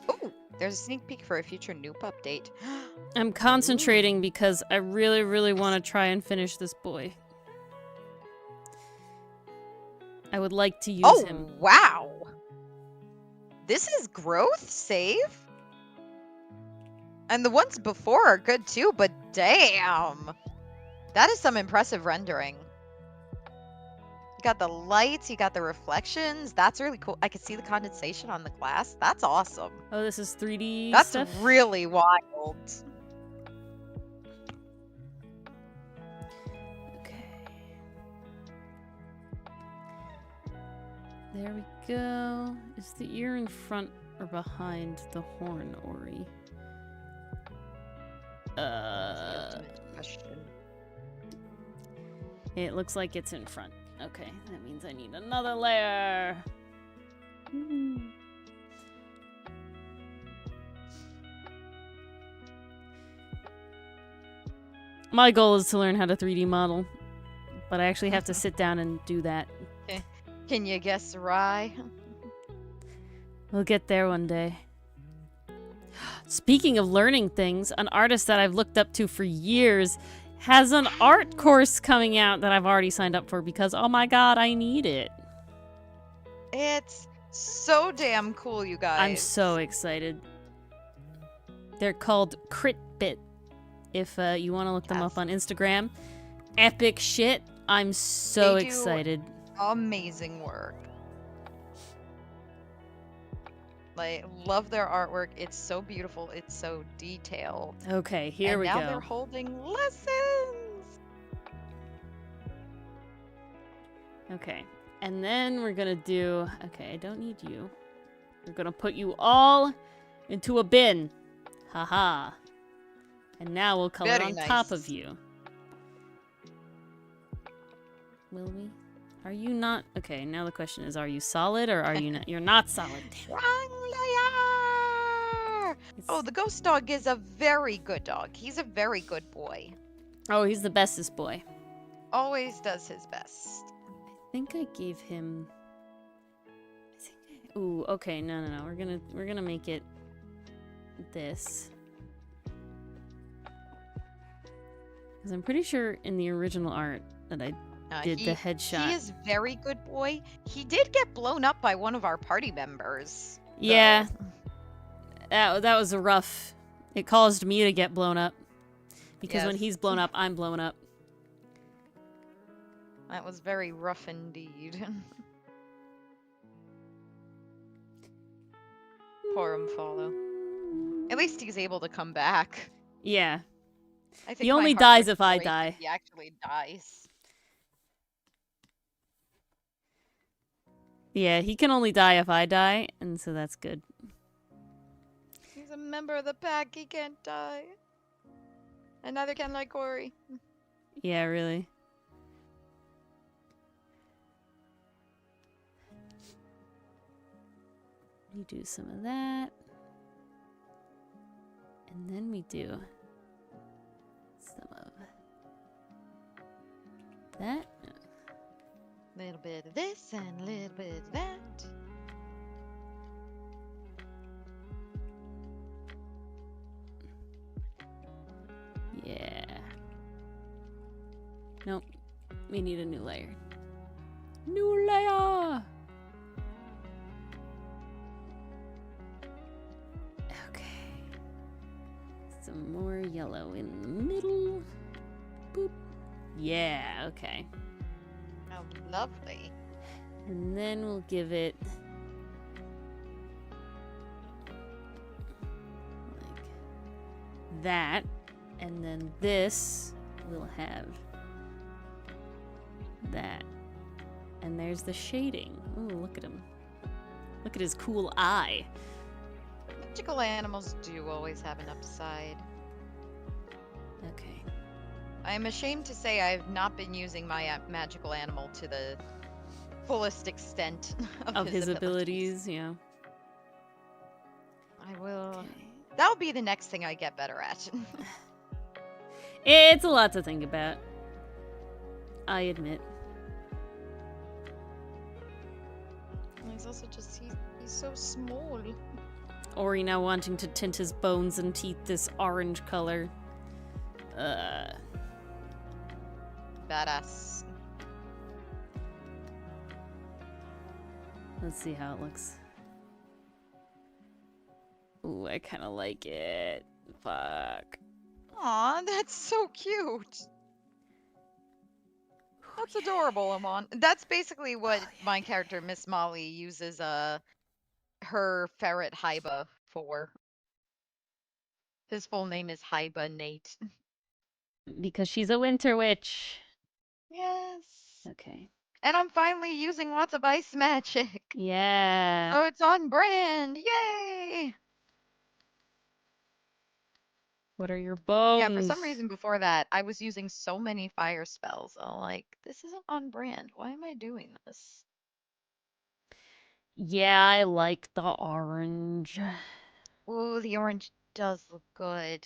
Oh, there's a sneak peek for a future Noop update. I'm concentrating because I really, really want to try and finish this boy. I would like to use him. Oh, wow. This is growth, safe. And the ones before are good too, but damn. That is some impressive rendering. You got the lights, you got the reflections. That's really cool. I can see the condensation on the glass. That's awesome. Oh, this is 3D That's stuff? really wild. Okay. There we go. Is the ear in front or behind the horn, Ori? Question. It looks like it's in front. Okay, that means I need another layer. My goal is to learn how to 3D model, but I actually have to sit down and do that. Can you guess why? We'll get there one day. Speaking of learning things, an artist that I've looked up to for years has an art course coming out that I've already signed up for because, oh my god, I need it. It's so damn cool, you guys. I'm so excited. They're called Crit Bit. If you want to look them up on Instagram. Epic shit. I'm so They do excited. amazing work. Like, love their artwork. It's so beautiful. It's so detailed. Okay, here and we now go. they're holding lessons. Okay, and then we're gonna do... Okay, I don't need you. We're gonna put you all into a bin. Haha. And now we'll color Very on nice. top of you. Will we? Are you not... Okay, now the question is, are you solid or are you not? You're not solid. Damn it. Wrong layer! It's- Oh, the ghost dog is a very good dog. He's a very good boy. Oh, he's the bestest boy. Always does his best. I think I gave him... Ooh, okay, no. We're gonna make it this. Because I'm pretty sure in the original art that I did the headshot. He is very good boy. He did get blown up by one of our party members. Yeah. though. That was a rough... It caused me to get blown up. Because when Yes. he's blown up, I'm blown up. That was very rough indeed. Poor Omphalo. At least he's able to come back. Yeah. I think He my only heart dies would if I break die. He actually dies. Yeah, he can only die if I die, and so that's good. He's a member of the pack. He can't die. And neither can like Corey. Yeah, really. We do some of that. And then we do some of that. A little bit of this and a little bit of that. Yeah. Nope. We need a new layer. New layer! Okay. Some more yellow in the middle. Boop. Yeah, okay. Oh, lovely. And then we'll give it like that. And then this will have that. And there's the shading. Ooh, look at him. Look at his cool eye. Magical animals do always have an upside. Okay. I am ashamed to say I have not been using my magical animal to the fullest extent Of his abilities, yeah. I will. Okay. That'll be the next thing I get better at. It's a lot to think about. I admit. He's also just he's so small. Ori now wanting to tint his bones and teeth this orange color. Badass. Let's see how it looks. Ooh, I kind of like it. Fuck. Aw, that's so cute. That's adorable, Amon. That's basically what my character, Miss Molly, uses her ferret Hyba for. His full name is Hibernate. Because she's a winter witch. Yes. Okay. And I'm finally using lots of ice magic. Yeah. So it's on brand. Yay! What are your bones? Yeah, for some reason before that, I was using so many fire spells. I'm like, this isn't on brand. Why am I doing this? Yeah, I like the orange. Ooh, the orange does look good.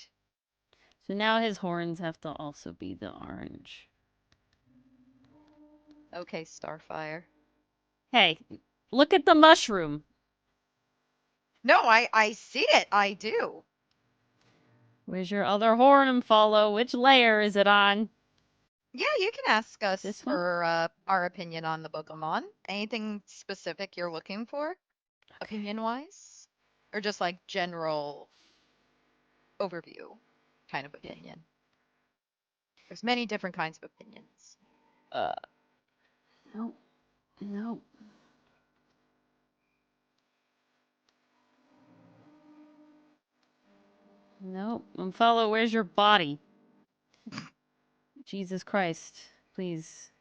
So now his horns have to also be the orange. Okay, Starfire. Hey, look at the mushroom. No, I see it. I do. Where's your other horn, Omphalo? Which layer is it on? Yeah, you can ask us This one? for our opinion on the Pokemon. Anything specific you're looking for, Okay. opinion-wise? Or just like general overview kind of Okay. opinion? There's many different kinds of opinions. Uh, nope. Nope. Nope. Omphalo, where's your body? Jesus Christ. Please.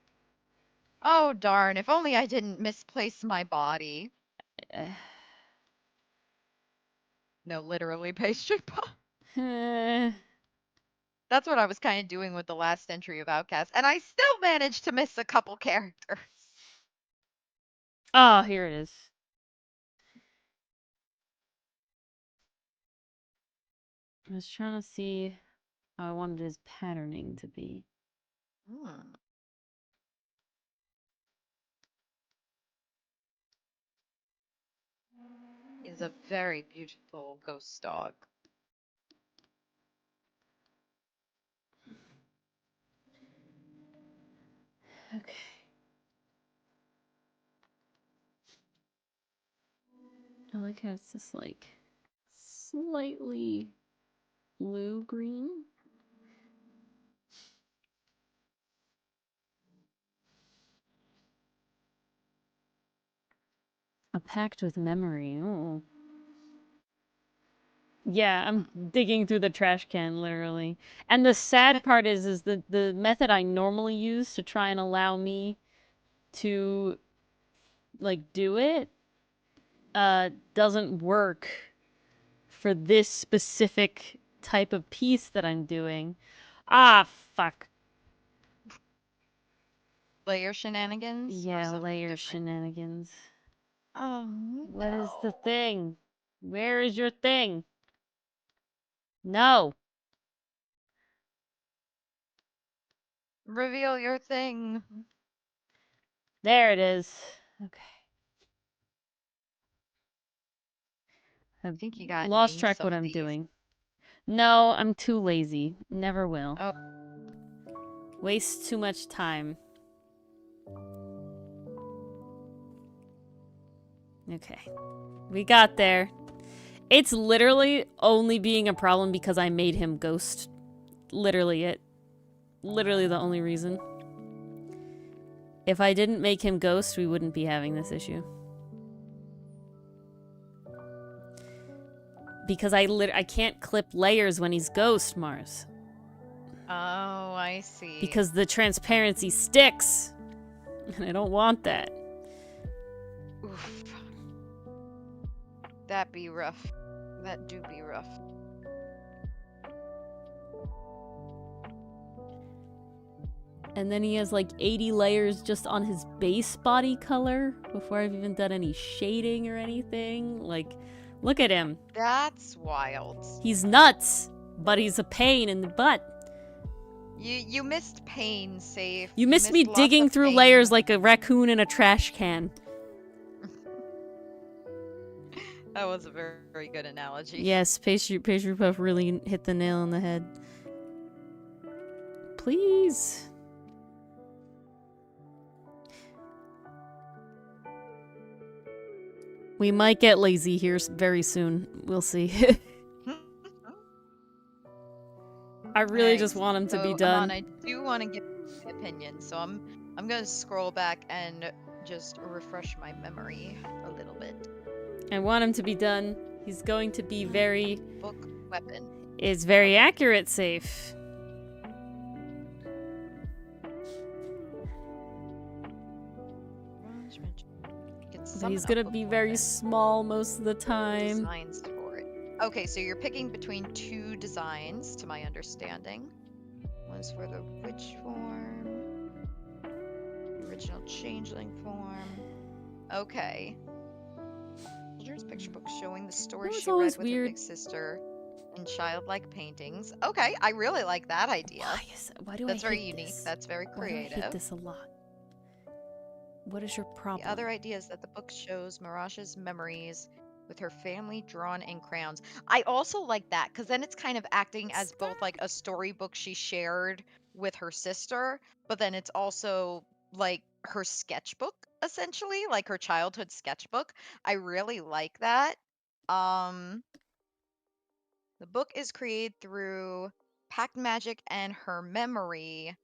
Oh, darn. If only I didn't misplace my body. Uh, No, literally pastry pop. eh. That's what I was kind of doing with the last entry of Outcast, and I still managed to miss a couple characters. Oh, here it is. I was trying to see how I wanted his patterning to be. Hmm. He's a very beautiful ghost dog. Okay. I like how it's just like slightly blue-green. A pact with memory. Oh. Yeah, I'm digging through the trash can, literally. And the sad part is the method I normally use to try and allow me to, like, do it, doesn't work for this specific type of piece that I'm doing. Ah, fuck. Layer shenanigans or Yeah, something layer different? shenanigans. Oh, What is the no. thing? Where is your thing? No. Reveal your thing. There it is. Okay. I I've think you gotta lost name track some what of I'm these. doing. No, I'm too lazy. Never will. Oh, Waste too much time. Okay. We got there. It's literally only being a problem because I made him ghost. Literally it. Literally the only reason. If I didn't make him ghost, we wouldn't be having this issue. Because I can't clip layers when he's ghost, Mars. oh, I see. Because the transparency sticks. And I don't want that. Oof. That be rough. That do be rough. And then he has like 80 layers just on his base body color before I've even done any shading or anything. Like, look at him. That's wild. He's nuts, but he's a pain in the butt. You missed pain, Safe. You missed me lots digging of through pain. layers like a raccoon in a trash can. That was a very, very good analogy. Yes, Pastry Puff really hit the nail on the head. Please. We might get lazy here very soon. We'll see. I really just want him to be done. Amon, I do want to give my opinion, so I'm gonna scroll back and just refresh my memory a little bit. I want him to be done. He's going to be very... Book weapon. It's very accurate, Safe. But he's gonna be very small most of the time. Designs for it. Okay, so you're picking between two designs, to my understanding. One's for the witch form, the original changeling form. Okay. Children's picture book showing the story That was she always read with her big sister in childlike paintings. Okay, I really like that idea. Why do That's I hate very unique. this? That's very creative. Why do I hate this a lot? What is your problem? The other idea is that the book shows Mirash's memories with her family drawn in crayons. I also like that because then it's kind of acting as both like a storybook she shared with her sister, but then it's also like her sketchbook, essentially, like her childhood sketchbook. I really like that. Um, the book is created through packed magic and her memory.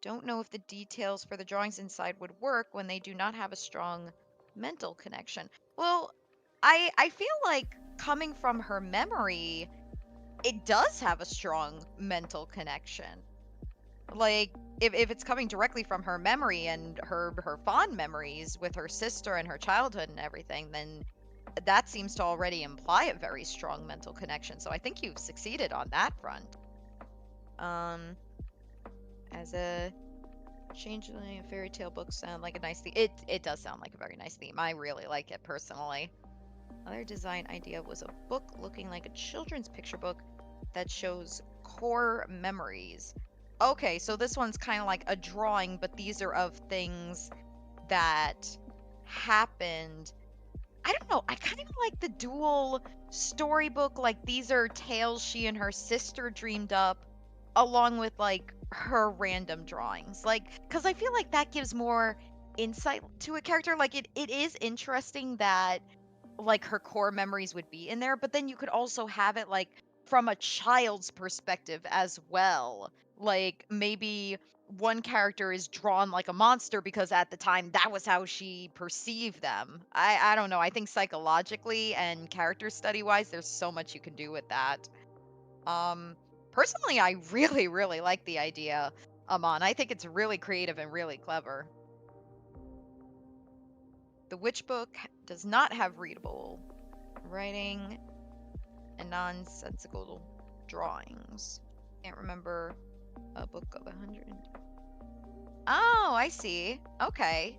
Don't know if the details for the drawings inside would work when they do not have a strong mental connection. Well, I feel like coming from her memory, it does have a strong mental connection. Like if it's coming directly from her memory and her fond memories with her sister and her childhood and everything, then that seems to already imply a very strong mental connection. So I think you've succeeded on that front. As a changeling, fairy tale books sound like a nice theme. It does sound like a very nice theme. I really like it personally. Another design idea was a book looking like a children's picture book that shows core memories. Okay, so this one's kind of like a drawing, but these are of things that happened. I don't know. I kind of like the dual storybook. Like these are tales she and her sister dreamed up, along with like her random drawings. Like, because I feel like that gives more insight to a character. Like it is interesting that like her core memories would be in there, but then you could also have it like from a child's perspective as well. Like maybe one character is drawn like a monster because at the time that was how she perceived them. I don't know. I think psychologically and character study wise, there's so much you can do with that. Personally, I really like the idea, Amon. I think it's really creative and really clever. The Witch Book does not have readable writing and nonsensical drawings. Can't remember a book of 100. Oh, I see. Okay.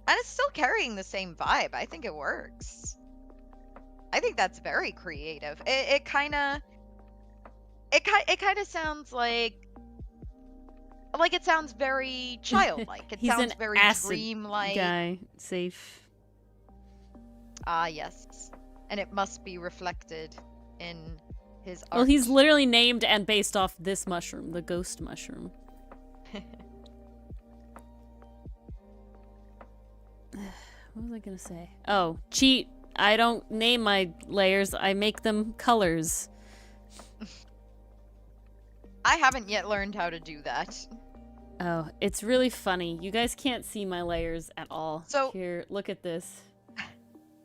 And it's still carrying the same vibe. I think it works. I think that's very creative. It kind of sounds like it sounds very childlike. It He's sounds an very acid dreamlike. guy. Safe. Ah, yes. And it must be reflected in his art. Well, he's literally named and based off this mushroom, the ghost mushroom. What was I gonna say? Oh, cheat. I don't name my layers, I make them colors. I haven't yet learned how to do that. Oh, it's really funny. You guys can't see my layers at all. So- here, look at this.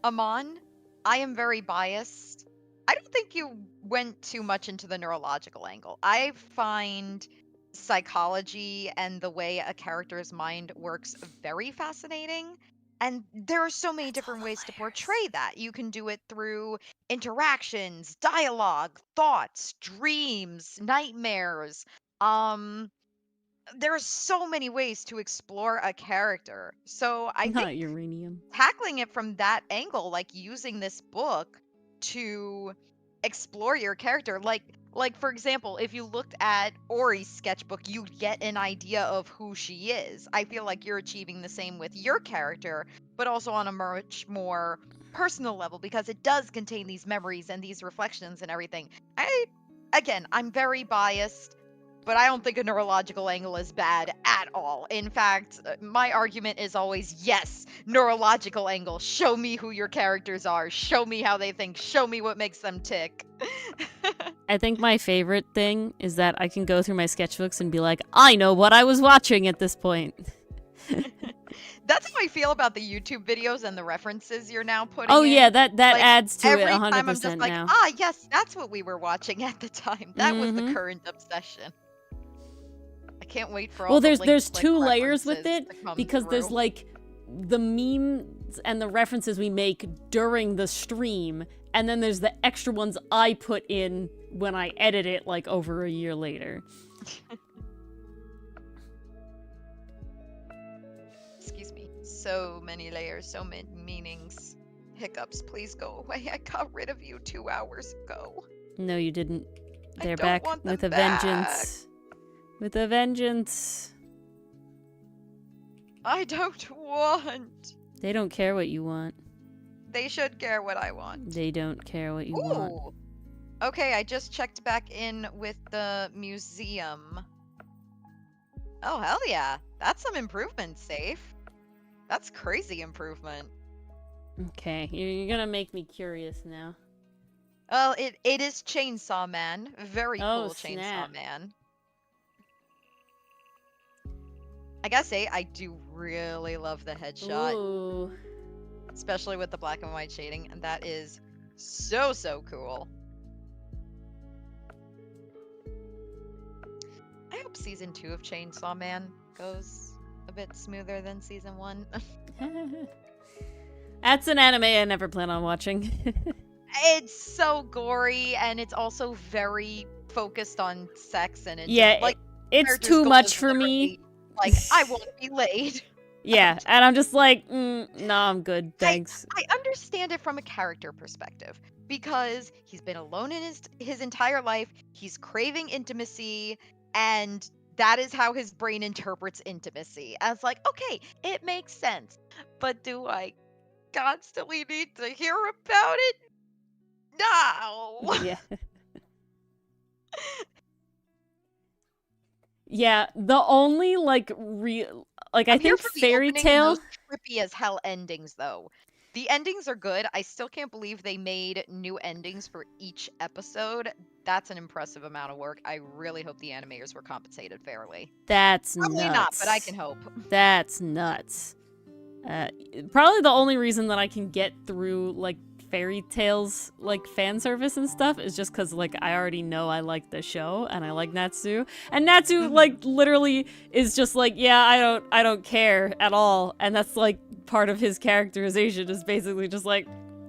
Amon, I am very biased. I don't think you went too much into the neurological angle. I find psychology and the way a character's mind works very fascinating. And there are so many different ways to portray that. You can do it through interactions, dialogue, thoughts, dreams, nightmares. There are so many ways to explore a character. So I Not think uranium. tackling it from that angle, like using this book to explore your character, like for example, if you looked at Ori's sketchbook, you'd get an idea of who she is. I feel like you're achieving the same with your character, but also on a much more personal level because it does contain these memories and these reflections and everything. I'm very biased, but I don't think a neurological angle is bad at all. In fact, my argument is always yes, neurological angle. Show me who your characters are. Show me how they think. Show me what makes them tick. I think my favorite thing is that I can go through my sketchbooks and be like, I know what I was watching at this point. That's how I feel about the YouTube videos and the references you're now putting Oh in. yeah, that Like, adds to it every 100% time I'm just like, now. ah, yes, that's what we were watching at the time. That was the Mhm. current obsession. I can't wait for all Well, the there's link-click two layers with references it to come because there's through. like the memes and the references we make during the stream, and then there's the extra ones I put in when I edit it like over a year later. Excuse me. So many layers, so many meanings. Hiccups, please go away. I got rid of you 2 hours ago. No, you didn't. I They're don't back want them with a back. vengeance. With a vengeance. I don't want. They don't care what you want. They should care what I want. They don't care what you want. Ooh. Okay, I just checked back in with the museum. Oh, hell yeah. That's some improvement, Safe. That's crazy improvement. Okay, you're gonna make me curious now. Well, it is Chainsaw Man. Very Oh, cool snap. Chainsaw Man. I gotta say, I do really love the headshot, Ooh. especially with the black and white shading, and that is so, so cool. I hope season 2 of Chainsaw Man goes a bit smoother than season 1. That's an anime I never plan on watching. It's so gory, and it's also very focused on sex and Yeah, like it's character's too goal much is for me. literally, like, I want to be laid. Yeah, and I'm just like, no, I'm good, thanks. I understand it from a character perspective because he's been alone in his entire life. He's craving intimacy, and that is how his brain interprets intimacy. As like, okay, it makes sense, but do I constantly need to hear about it? No. Yeah. Yeah, the only like real like I I'm here think for the fairy opening and tale. those trippy as hell endings, though. The endings are good. I still can't believe they made new endings for each episode. That's an impressive amount of work. I really hope the animators were compensated fairly. That's Probably nuts. not, but I can hope. That's nuts. Probably the only reason that I can get through like fairy tales like fan service and stuff is just because like I already know I like the show and I like Natsu, and Natsu like literally is just like, yeah, I don't care at all, and that's like part of his characterization is basically just like,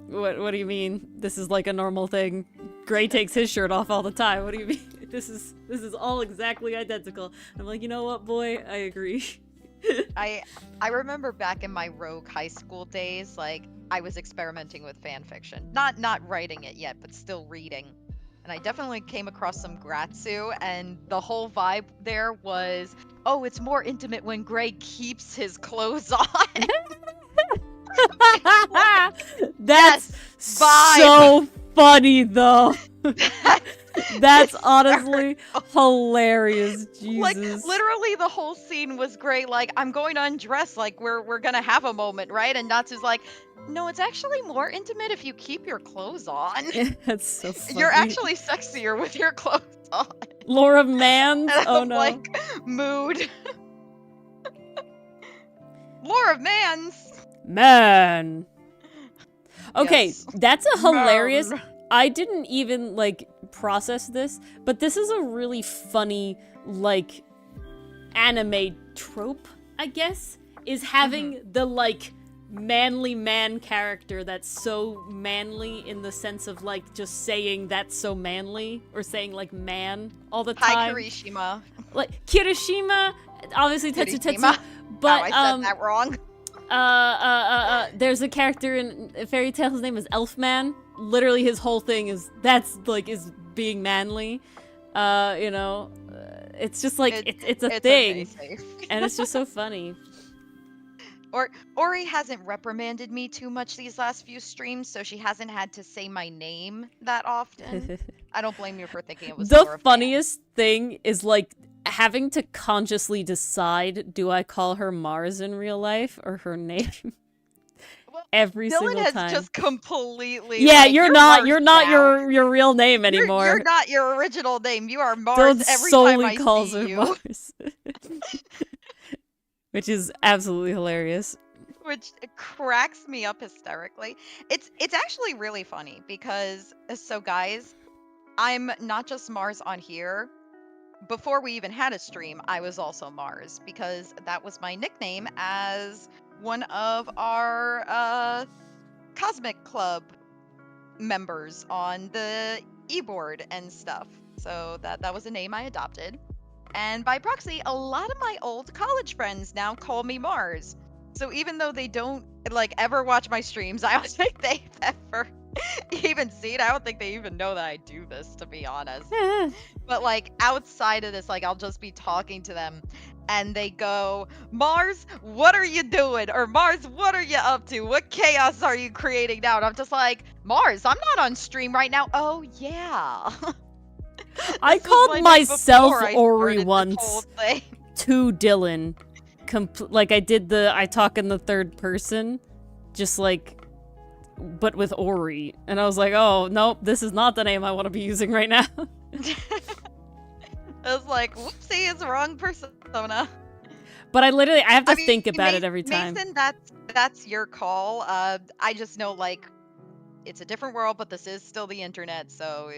what do you mean this is like a normal thing? Gray takes his shirt off all the time. What do you mean? This is all exactly identical. I'm like, you know what, boy, I agree. I remember back in my rogue high school days, like I was experimenting with fan fiction. Not writing it yet, but still reading. And I definitely came across some Gratsu, and the whole vibe there was, oh, it's more intimate when Gray keeps his clothes on. That's vibe. so funny though. That's honestly hilarious. Jesus. Like literally the whole scene was great. Like, I'm going to undress, like we're gonna have a moment, right? And Natsu's like, no, it's actually more intimate if you keep your clothes on. That's so funny. You're actually sexier with your clothes on. Laura Mans? And Oh I'm no. like, mood. Laura Mans. Man. Okay, Yes. that's a hilarious. Man. I didn't even like process this, but this is a really funny like anime trope, I guess, is having the like manly man character that's so manly in the sense of like just saying that's so manly or saying like man all the Hi, time. Kirishima. Like Kirishima, obviously Tetsu Kirishima. Tetsu, but I said that wrong. there's a character in Fairy Tail, his name is Elfman. Literally his whole thing is is being manly. You know, it's just like it's a thing. Okay, And it's just so funny. Ori hasn't reprimanded me too much these last few streams, so she hasn't had to say my name that often. I don't blame you for thinking it was The Laura funniest thing is like having to consciously decide, do I call her Mars in real life or her name? Well, Every Dylan single has time. just completely. Yeah, like, you're Mars not now. your real name anymore. You're not your original name. You are Mars Dylan every solely time I calls see her you. Mars. Which is absolutely hilarious. Which cracks me up hysterically. It's actually really funny because so guys, I'm not just Mars on here. Before we even had a stream, I was also Mars because that was my nickname as one of our Cosmic Club members on the e-board and stuff. So that was a name I adopted. And by proxy, a lot of my old college friends now call me Mars. So even though they don't like ever watch my streams, I don't think they've ever even seen. I don't think they even know that I do this, to be honest. But like outside of this, like I'll just be talking to them and they go, Mars, what are you doing? Or Mars, what are you up to? What chaos are you creating now? And I'm just like, Mars, I'm not on stream right now. Oh yeah. I This was called my name myself before I Ori started this once. whole thing. to Dylan, like I talk in the third person, just like, but with Ori, and I was like, oh nope, this is not the name I want to be using right now. I was like, whoopsie, it's the wrong persona. But I have to think about it every time. Mason, that's your call. I just know, like, it's a different world, but this is still the internet, so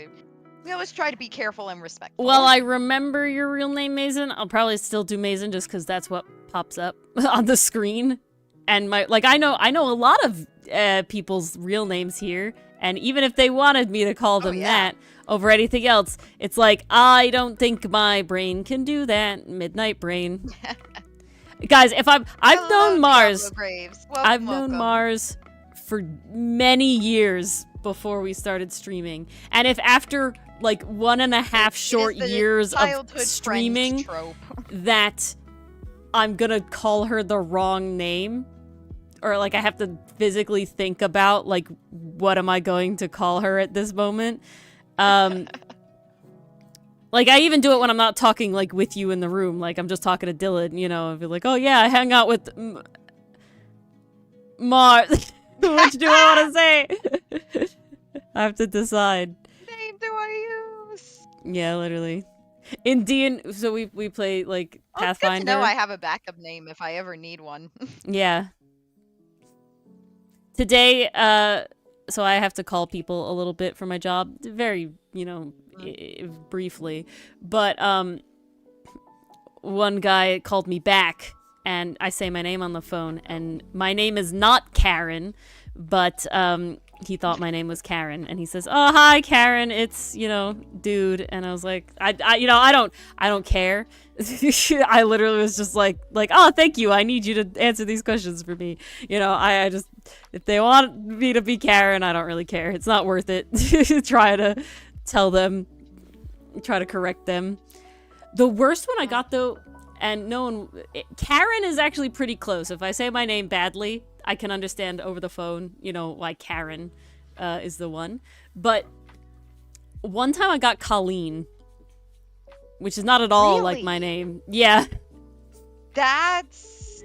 we always try to be careful and respectful. Well, I remember your real name, Mason. I'll probably still do Mason just because that's what pops up on the screen. And I know a lot of people's real names here, and even if they wanted me to call them that over anything else, it's like, I don't think my brain can do that. Midnight brain. Guys, if I've known Mars. I've known Mars for many years before we started streaming. And if after like 1.5 short years of streaming that I'm gonna call her the wrong name, or like I have to physically think about like what am I going to call her at this moment, like I even do it when I'm not talking like with you in the room, like I'm just talking to Dylan, you know, I'd be like, oh yeah, I hang out with Mars. Which do I want to say? I have to decide. Name do I use? Yeah, literally. In so we play like Pathfinder. It's good to know I have a backup name if I ever need one. Yeah. Today, so I have to call people a little bit for my job, very, you know, briefly. But one guy called me back, and I say my name on the phone, and my name is not Karen, but he thought my name was Karen, and he says, "Oh, hi, Karen. It's, you know, dude." And I was like, I don't care. I literally was just like, "Oh, thank you. I need you to answer these questions for me." You know, I just, if they want me to be Karen, I don't really care. It's not worth it. Try to tell them, try to correct them. The worst one I got though, and Karen is actually pretty close. If I say my name badly, I can understand over the phone, you know, why Karen is the one. But one time I got Colleen, which is not at all like my name. Yeah. That's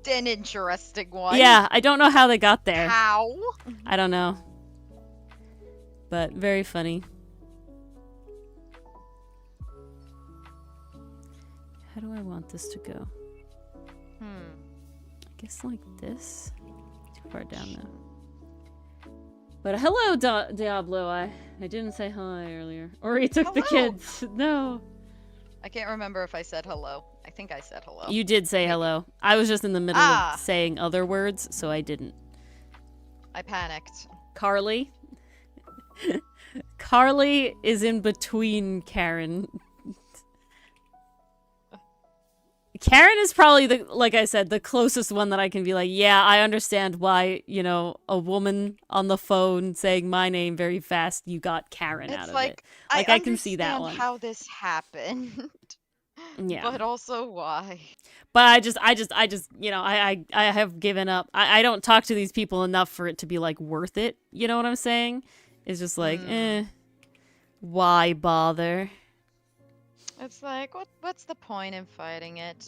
an interesting one. Yeah, I don't know how they got there. How? I don't know. But very funny. How do I want this to go? I guess like this. Too far down now. But hello, Diablo. I didn't say hi earlier. Or he took the kids. No. I can't remember if I said hello. I think I said hello. You did say hello. I was just in the middle of saying other words, so I didn't. I panicked. Carly? Carly is in between Karen. Karen is probably like I said, the closest one that I can be like, yeah, I understand why, you know, a woman on the phone saying my name very fast, you got Karen out of it. Like I can see that one. How this happened. Yeah. But also why. But I just, you know, I have given up. I don't talk to these people enough for it to be like worth it. You know what I'm saying? It's just like, why bother? It's like, what's the point in fighting it?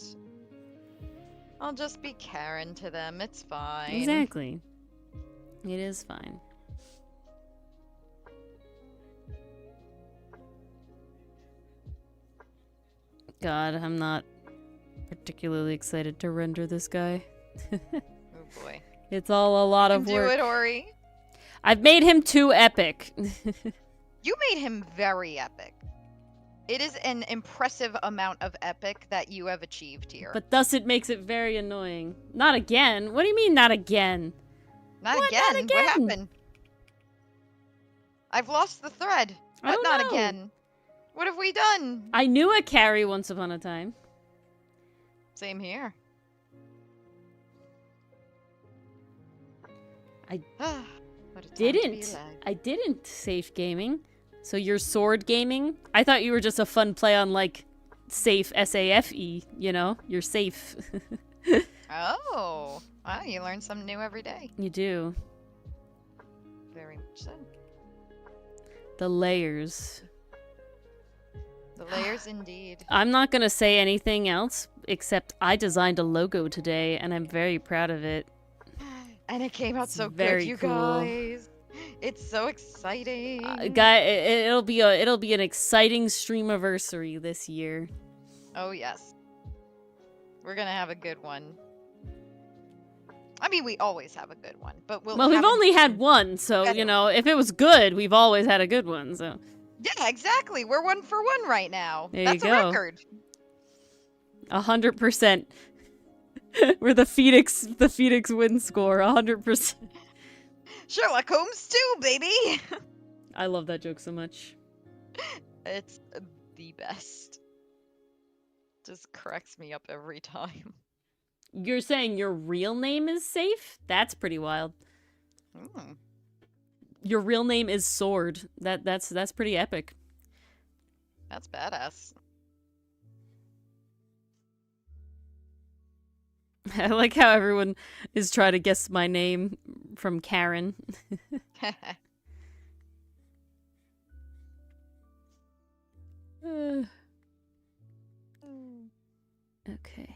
I'll just be Karen to them. It's fine. Exactly. It is fine. God, I'm not particularly excited to render this guy. Oh boy. It's all a lot of work. Do it, Ori. I've made him too epic. You made him very epic. It is an impressive amount of epic that you have achieved here. But thus it makes it very annoying. Not again. What do you mean, not again? Not again? What happened? I've lost the thread. But not again. What have we done? I knew a carry once upon a time. Same here. I didn't safe gaming. So you're sword gaming? I thought you were just a fun play on like safe S-A-F-E, you know? You're safe. Oh. Wow, you learn something new every day. You do. Very much so. The layers. The layers indeed. I'm not gonna say anything else except I designed a logo today, and I'm very proud of it. And it came out It's so good, very you cool. guys. It's so exciting. It'll be an exciting streamiversary this year. Oh yes. We're gonna have a good one. I mean, we always have a good one, but we've only had one, so better. you know, if it was good, we've always had a good one. So Yeah, exactly. We're 1 for 1 right now. There That's you a go. record. 100%. We're the Phoenix win score. 100%. Sherlock Holmes too, baby. I love that joke so much. It's the best. Just cracks me up every time. You're saying your real name is safe? That's pretty wild. Mm. Your real name is Sword. That's pretty epic. That's badass. I like how everyone is trying to guess my name from Karen. Okay.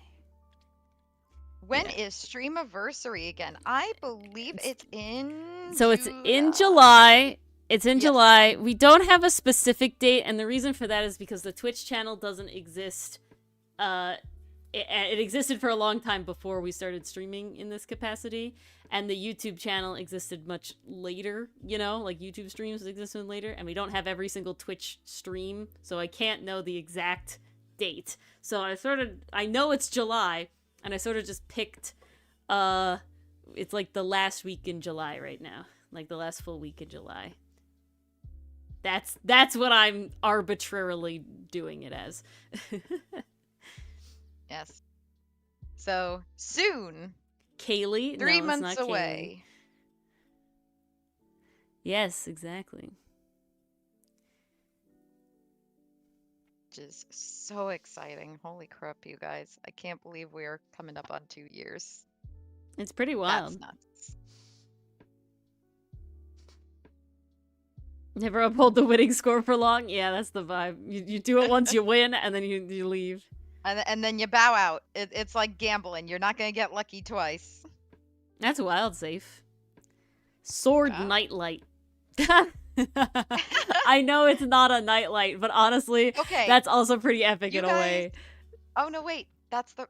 When is Streamiversary again? I believe it's in So it's in July. It's in Yes. July. We don't have a specific date, and the reason for that is because the Twitch channel doesn't exist. It existed for a long time before we started streaming in this capacity, and the YouTube channel existed much later, you know, like YouTube streams existed later, and we don't have every single Twitch stream, so I can't know the exact date. So I know it's July, and I sort of just picked, it's like the last week in July right now, like the last full week in July. That's what I'm arbitrarily doing it as. Yes. So soon. Kaylee? 3 No, it's months not away. Kaylee. Yes, exactly. Which is so exciting. Holy crap, you guys. I can't believe we are coming up on 2 years. It's pretty wild. That's nuts. Never uphold the winning score for long? Yeah, that's the vibe. You do it once, you win, and then you leave. And then you bow out. It's like gambling. You're not going to get lucky twice. That's wild, safe. Sword Wow. Nightlight. I know it's not a nightlight, but honestly, Okay. that's also pretty epic You in a way. Oh no, wait. That's the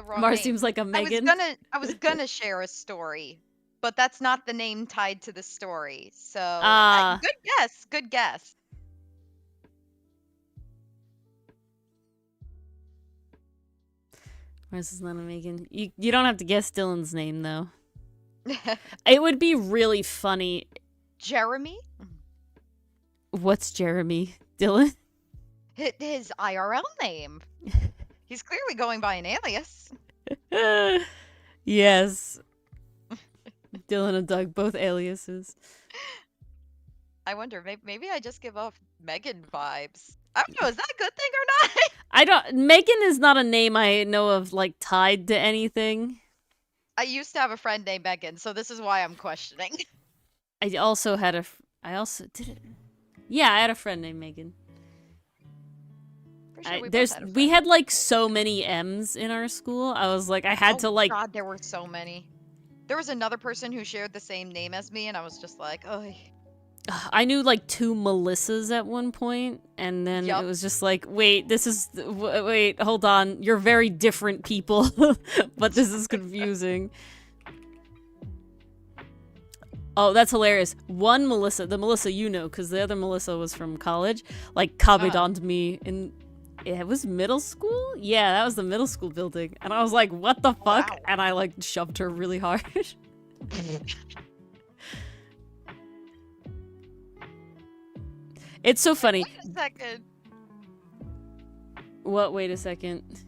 wrong Mars name. seems like a Megan. I was gonna share a story, but that's not the name tied to the story. So good guess. Good guess. Mars is not a Megan. You don't have to guess Dylan's name though. It would be really funny. Jeremy? What's Jeremy? Dylan? His IRL name. He's clearly going by an alias. Yes. Dylan and Doug, both aliases. I wonder, maybe I just give off Megan vibes. I don't know, is that a good thing or not? Megan is not a name I know of, like, tied to anything. I used to have a friend named Megan, so this is why I'm questioning. I also had a, yeah, I had a friend named Megan. Pretty sure we both had a We friend. had, like, so many M's in our school. I was like, I had to, like... God, there were so many. There was another person who shared the same name as me, and I was just like, oh. I knew, like, 2 Melissas at one point, and then Yup. it was just like, wait, wait, hold on. You're very different people, but this is confusing. Oh, that's hilarious. One Melissa, the Melissa you know, because the other Melissa was from college, like, kabedoned me in... It was middle school? Yeah, that was the middle school building. And I was like, what the fuck? Wow. And I, like, shoved her really hard. It's so funny. Wait a second. What? Wait a second.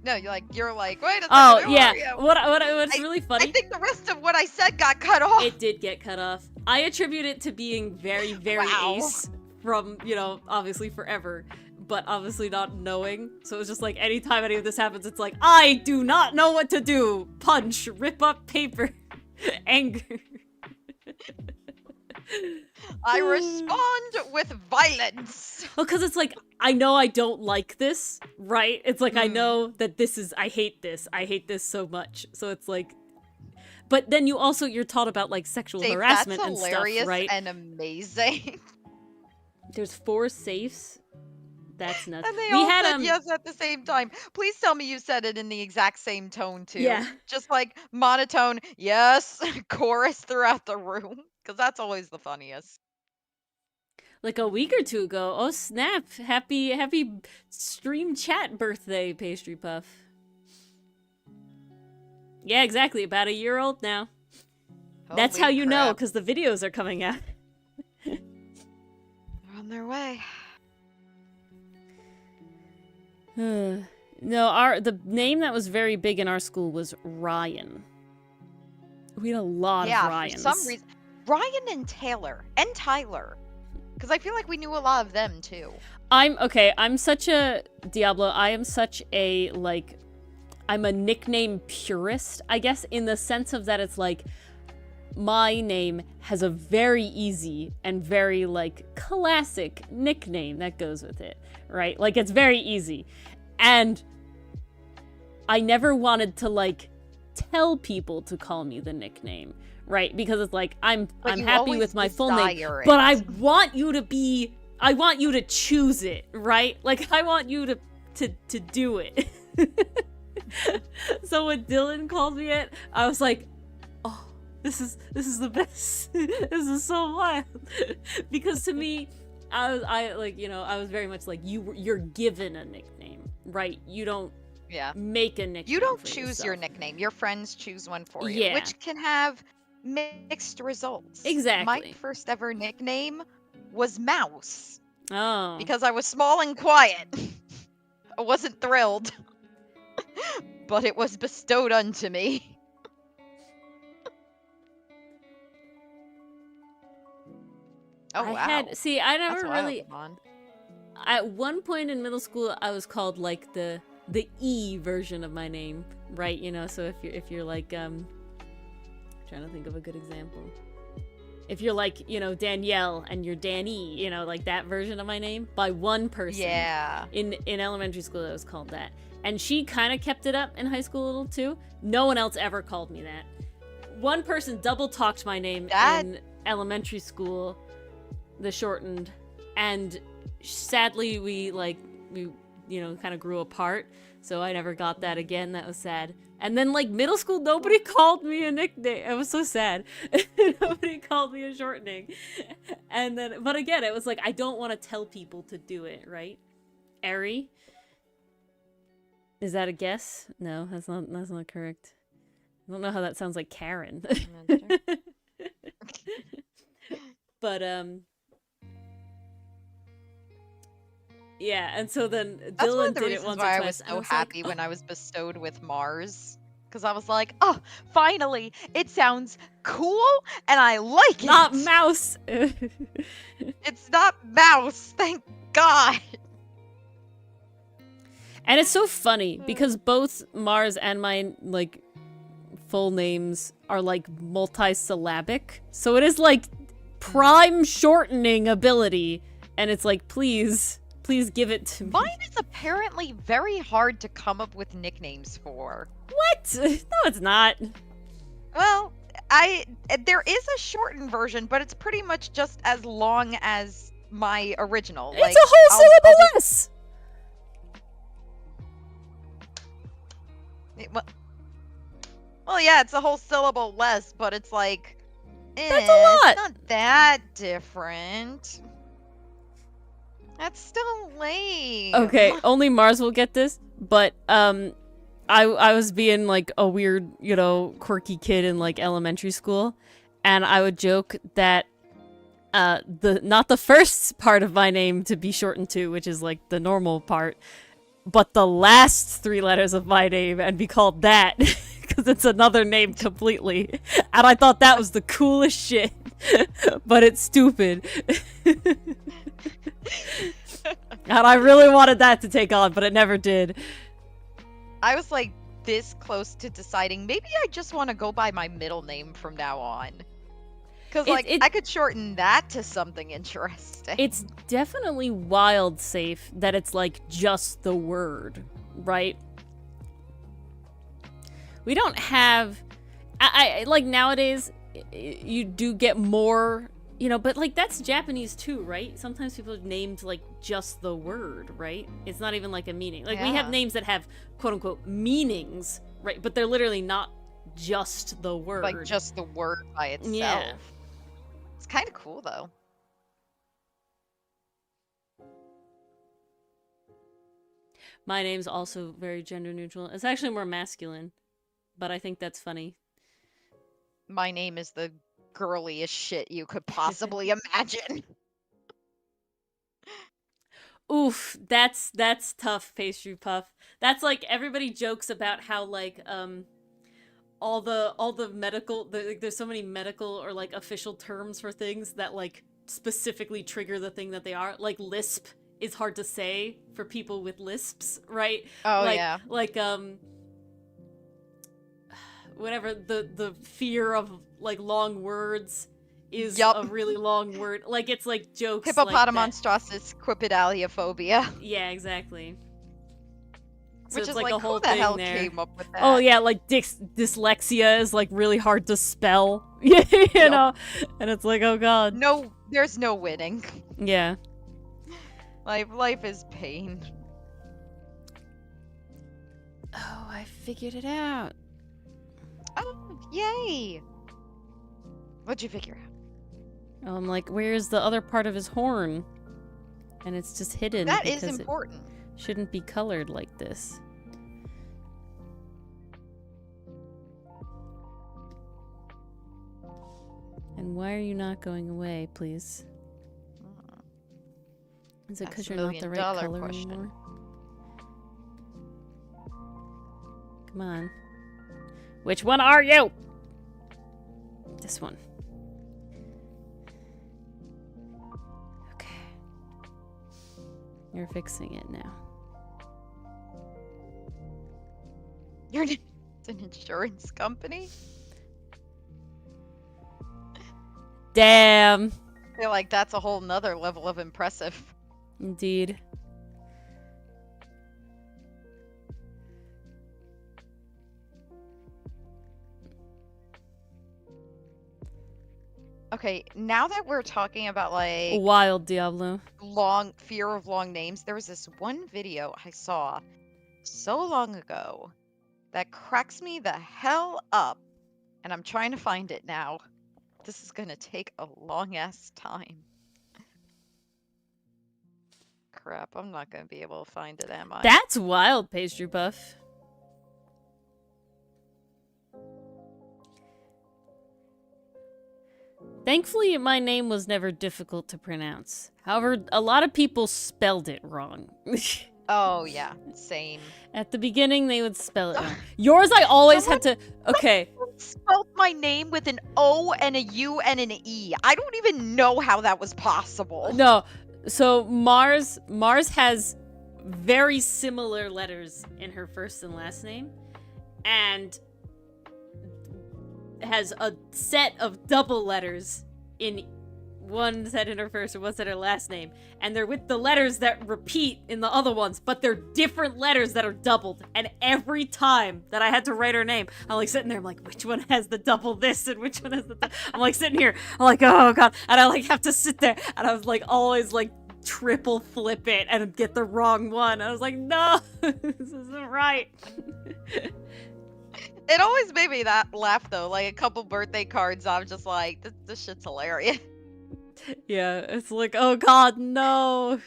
No, you're like, wait a second. Oh, who yeah. are you? What's really funny? I think the rest of what I said got cut off. It did get cut off. I attribute it to being very, very Wow. ace from, you know, obviously forever, but obviously not knowing. So it's just like, anytime any of this happens, it's like, I do not know what to do. Punch, rip up paper, anger. I respond with violence. Well, because it's like, I know I don't like this right? It's like, I know that I hate this so much. So it's like, but then you're taught about like sexual Safe, harassment that's and stuff, hilarious right? and amazing. There's 4 safes. That's nuts. And they We all had said yes at the same time. Please tell me you said it in the exact same tone too. Yeah. Just like monotone, yes, chorus throughout the room. Because that's always the funniest. like a week or 2 ago. Oh snap! Happy stream chat birthday, Pastry Puff. Yeah, exactly. About a year old now. That's how Holy you know, crap. because the videos are coming out. They're on their way. No, the name that was very big in our school was Ryan. We had a lot of Ryans. For some reason. Ryan and Taylor. And Tyler. Because I feel like we knew a lot of them too. I'm such a Diablo. I am such a like I'm a nickname purist, I guess, in the sense of that it's like my name has a very easy and very like classic nickname that goes with it, right? Like it's very easy. And I never wanted to like tell people to call me the nickname, right? Because it's like I'm happy with my full name, but I want you to choose it, right? Like I want you to do it. So when Dylan called me it, I was like, oh, this is the best. This is so wild. Because to me, I was very much like you're given a nickname, right? You don't make a nickname. You don't for choose yourself. your nickname. Your friends choose one for you, Yeah. which can have mixed results. Exactly. My first ever nickname was Mouse Oh. because I was small and quiet. I wasn't thrilled, but it was bestowed unto me. Oh, wow. I never That's really. wild, At one point in middle school, I was called like the E version of my name, right? You know, so if you're like trying to think of a good example. If you're like, you know, Danielle and you're Danny, you know, like that version of my name by one person. Yeah. In elementary school, it was called that. And she kind of kept it up in high school a little too. No one else ever called me that. One person double talked my name in elementary school, the shortened, and sadly we kind of grew apart, so I never got that again. That was sad. And then like middle school, nobody called me a nickname. It was so sad. Nobody called me a shortening. And then, but again, it was like I don't want to tell people to do it, right? Eri? Is that a guess? No, that's not correct. I don't know how that sounds like Karen. But yeah, and so then That's one Dylan of the did it reasons once or why I twice. was so like, happy when I was bestowed with Mars. Because I was like, oh, finally, it sounds cool and I like it. Not Mouse. It's not Mouse, thank God. And it's so funny because both Mars and my like full names are like multi-syllabic. So it is like prime shortening ability, and it's like please give it to me. Mine is apparently very hard to come up with nicknames for. What? No, it's not. Well, there is a shortened version, but it's pretty much just as long as my original. It's a whole syllable less. Well, yeah, it's a whole syllable less, but it's like, that's a lot. It's not that different. That's still lame. Okay, only Mars will get this, but I was being like a weird, you know, quirky kid in like elementary school, and I would joke that not the first part of my name to be shortened to, which is like the normal part, but the last 3 letters of my name and be called that because it's another name completely. And I thought that was the coolest shit, but it's stupid. And I really wanted that to take on, but it never did. I was like this close to deciding maybe I just want to go by my middle name from now on. Because, like, I could shorten that to something interesting. It's definitely wild safe that it's, like, just the word, right? We don't have... I like, nowadays, you do get more, you know, but, like, that's Japanese, too, right? Sometimes people have named, like, just the word, right? It's not even, like, a meaning. Like, we have names that have, quote-unquote, meanings, right? But they're literally not just the word. Like, just the word by itself. Yeah. It's kind of cool, though. My name's also very gender neutral. It's actually more masculine, but I think that's funny. My name is the girliest shit you could possibly imagine. Oof, that's tough, pastry puff. That's like, everybody jokes about how, like, all the medical, like, there's so many medical or, like, official terms for things that, like, specifically trigger the thing that they are. Like, lisp is hard to say for people with lisps, right? Oh, like, yeah. Like, whatever, the fear of, like, long words is a really long word. Like, it's like jokes Hippopotamonstrossus quipedaliophobia. Yeah, exactly. So Which it's is like a whole who the thing hell there. came up with that? Oh yeah, like dyslexia is, like, really hard to spell. you know? And it's like, oh god. No, there's no winning. Yeah. Life is pain. Oh, I figured it out. Oh, yay! What'd you figure out? Oh, I'm like, where's the other part of his horn? And it's just hidden. That is important. It shouldn't be colored like this. And why are you not going away, please? Is it because you're not the right color anymore? Come on. Which one are you? This one. Okay. You're fixing it now. You're an insurance company? Damn. I feel like that's a whole nother level of impressive. Indeed. Okay, now that we're talking about, like, Wild Diablo. Fear of long names, there was this one video I saw so long ago that cracks me the hell up, and I'm trying to find it now. This is gonna take a long-ass time. Crap, I'm not gonna be able to find it, am I? That's wild, Pastry Puff. Thankfully, my name was never difficult to pronounce. However, a lot of people spelled it wrong. Oh, yeah, same. At the beginning, they would spell it wrong. Yours, I always had to... Okay. Spelled my name with an O and a U and an E. I don't even know how that was possible. No. So, Mars has very similar letters in her first and last name. And has a set of double letters in one set in her first and one set in her last name, and they're with the letters that repeat in the other ones, but they're different letters that are doubled. And every time that I had to write her name, I'm like sitting there, I'm like, which one has the double this and which one has the I'm like sitting here, I'm like, oh god, and I like have to sit there, and I was like always like triple flip it and get the wrong one. I was like, no, this isn't right. It always made me laugh though. Like a couple birthday cards, I was just like, this shit's hilarious. Yeah, it's like, oh god, no.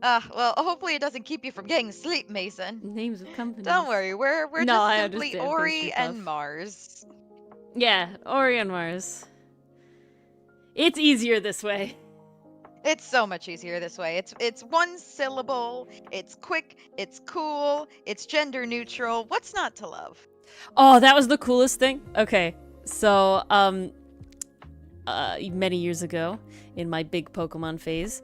Well, hopefully it doesn't keep you from getting sleep, Mason. Names of companies. Don't worry, we're No, just simply Ori and Mars. Yeah, Ori and Mars. It's easier this way. It's so much easier this way. It's one syllable, it's quick, it's cool, it's gender neutral. What's not to love? Oh, that was the coolest thing? Okay, so, many years ago, in my big Pokemon phase,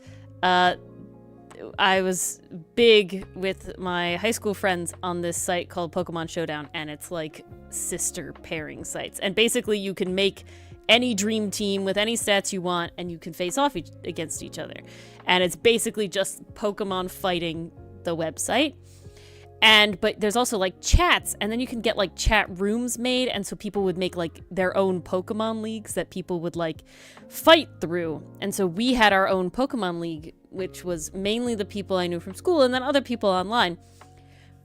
I was big with my high school friends on this site called Pokemon Showdown, and it's like sister pairing sites. And basically you can make any dream team with any stats you want, and you can face off against each other. And it's basically just Pokemon fighting the website. But there's also like chats, and then you can get like chat rooms made, and so people would make like their own Pokemon leagues that people would like fight through. And so we had our own Pokemon league, which was mainly the people I knew from school and then other people online.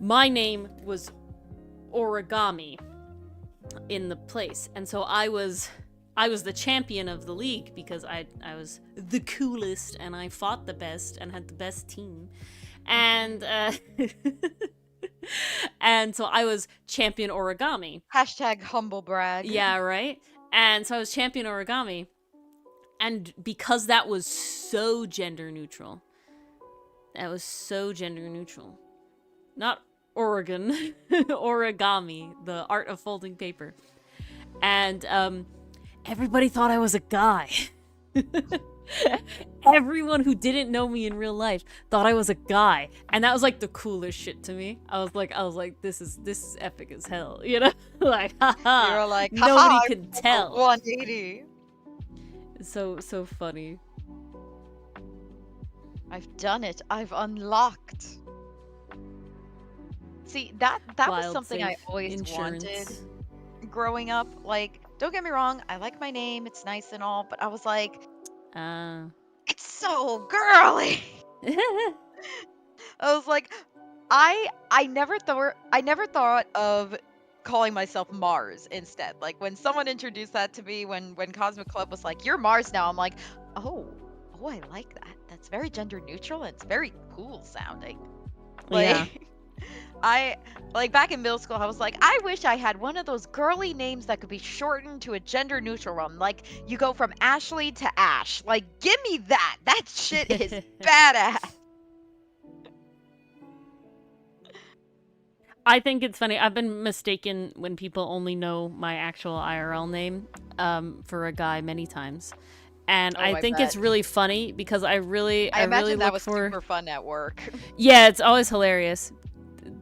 My name was Origami in the place, and so I was the champion of the league because I was the coolest and I fought the best and had the best team. And and so I was champion Origami. Hashtag humble brag. Yeah, right? And so I was champion Origami. And because that was so gender neutral. Not Oregon. Origami, the art of folding paper. And everybody thought I was a guy. Everyone who didn't know me in real life thought I was a guy, and that was like the coolest shit to me. I was like, this is epic as hell, you know? Like, haha. You were like, nobody can tell. 180. So funny. I've done it. I've unlocked. See, that was Wild something I safe always insurance. wanted growing up. Like, don't get me wrong, I like my name, it's nice and all, but I was like, it's so girly. I was like, I never thought of calling myself Mars instead. Like when someone introduced that to me, when Cosmic Club was like, "You're Mars now," I'm like, oh, I like that. That's very gender neutral and it's very cool sounding. Like, Yeah. I like back in middle school, I was like, I wish I had one of those girly names that could be shortened to a gender neutral one. Like you go from Ashley to Ash. Like, give me that. That shit is badass. I think it's funny. I've been mistaken when people only know my actual IRL name for a guy many times. And I think it's really funny because I really imagine that look was for... super fun at work. Yeah, it's always hilarious.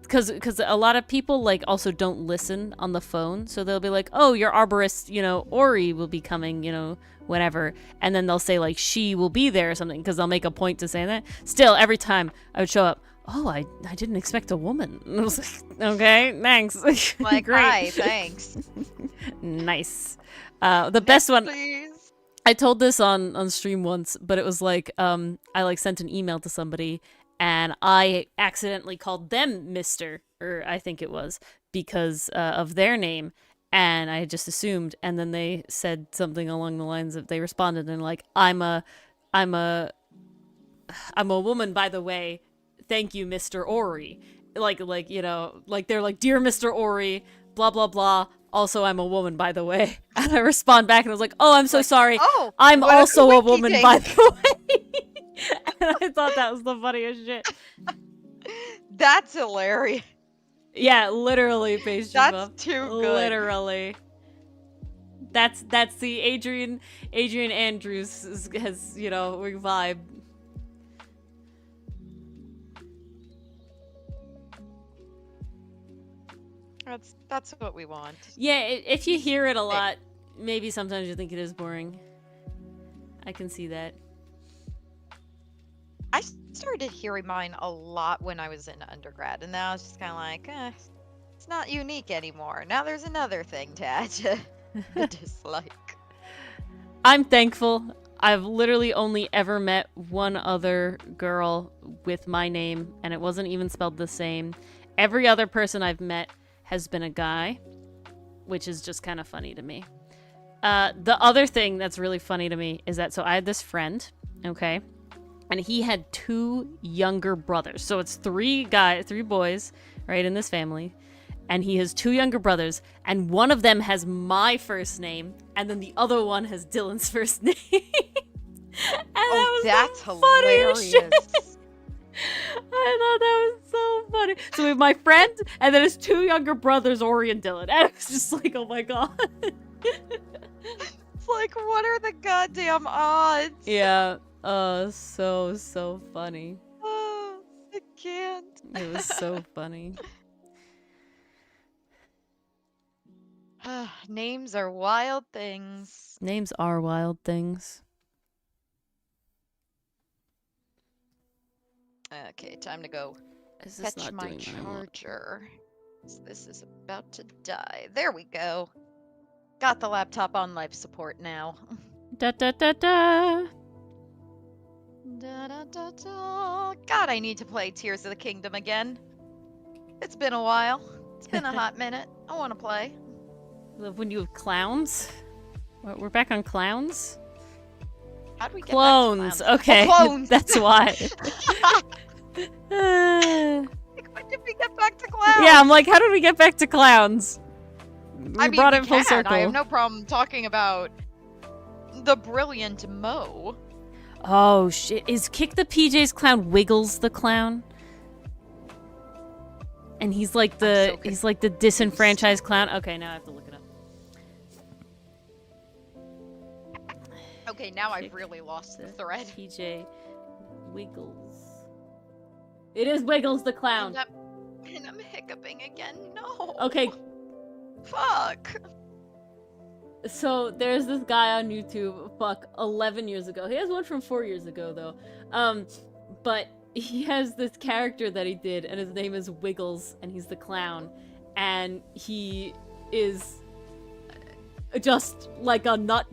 Because a lot of people like also don't listen on the phone, so they'll be like, "Oh, your arborist, Ori will be coming, whenever," and then they'll say like she will be there or something because they'll make a point to say that. Still, every time I would show up, oh, I didn't expect a woman. And I was like, okay, thanks. Like, great, hi, thanks. nice. The best one. Please. I told this on stream once, but it was like I like sent an email to somebody. And I accidentally called them Mr., or I think it was, because of their name. And I just assumed. And then they said something along the lines of, they responded and like, I'm a woman, by the way. Thank you, Mr. Ori. Like they're like, dear Mr. Ori, blah, blah, blah. Also, I'm a woman, by the way. And I respond back and I was like, oh, I'm so sorry. Oh, I'm also a wiki woman, thing. by the way. And I thought that was the funniest shit. That's hilarious. Yeah, literally, Paige. That's too good. Literally. That's the Adrian Andrews has we vibe. That's what we want. Yeah, if you hear it a lot, maybe sometimes you think it is boring. I can see that. I started hearing mine a lot when I was in undergrad, and now I was just kind of like, it's not unique anymore. Now there's another thing to add to the dislike. I'm thankful. I've literally only ever met one other girl with my name, and it wasn't even spelled the same. Every other person I've met has been a guy, which is just kind of funny to me. The other thing that's really funny to me is that, so I had this friend, okay? And he had 2 younger brothers. So it's 3 boys, right, in this family. And he has 2 younger brothers. And one of them has my first name. And then the other one has Dylan's first name. And that's hilarious. Shit. I thought that was so funny. So we have my friend, and then his 2 younger brothers, Ori and Dylan. And it was just like, oh my god. It's like, what are the goddamn odds? Yeah. So funny. can't. It was so funny. Names are wild things. Names are wild things. Okay, time to go Is this fetch not my doing what I want? charger. This is about to die. There we go. Got the laptop on life support now. Da da da da. Da, da, da, da. God, I need to play Tears of the Kingdom again. It's been a while. It's been a hot minute. I want to play. Love when you have clowns. What, we're back on clowns? How do we get Clones. back to clowns? Okay. Oh, clones. That's why. When did we get back to clowns? Yeah, I'm like, how did we get back to clowns? We brought it full can. circle. I have no problem talking about the brilliant Mo. Oh shit! Is Kick the PJ's clown Wiggles the clown? And he's like the disenfranchised clown. Okay, now I have to look it up. Okay, now I've really lost the thread. PJ Wiggles. It is Wiggles the clown. And I'm hiccuping again. No. Okay. Fuck. So there's this guy on YouTube, 11 years ago. He has one from 4 years ago though. But he has this character that he did, and his name is Wiggles, and he's the clown, and he is just like a nut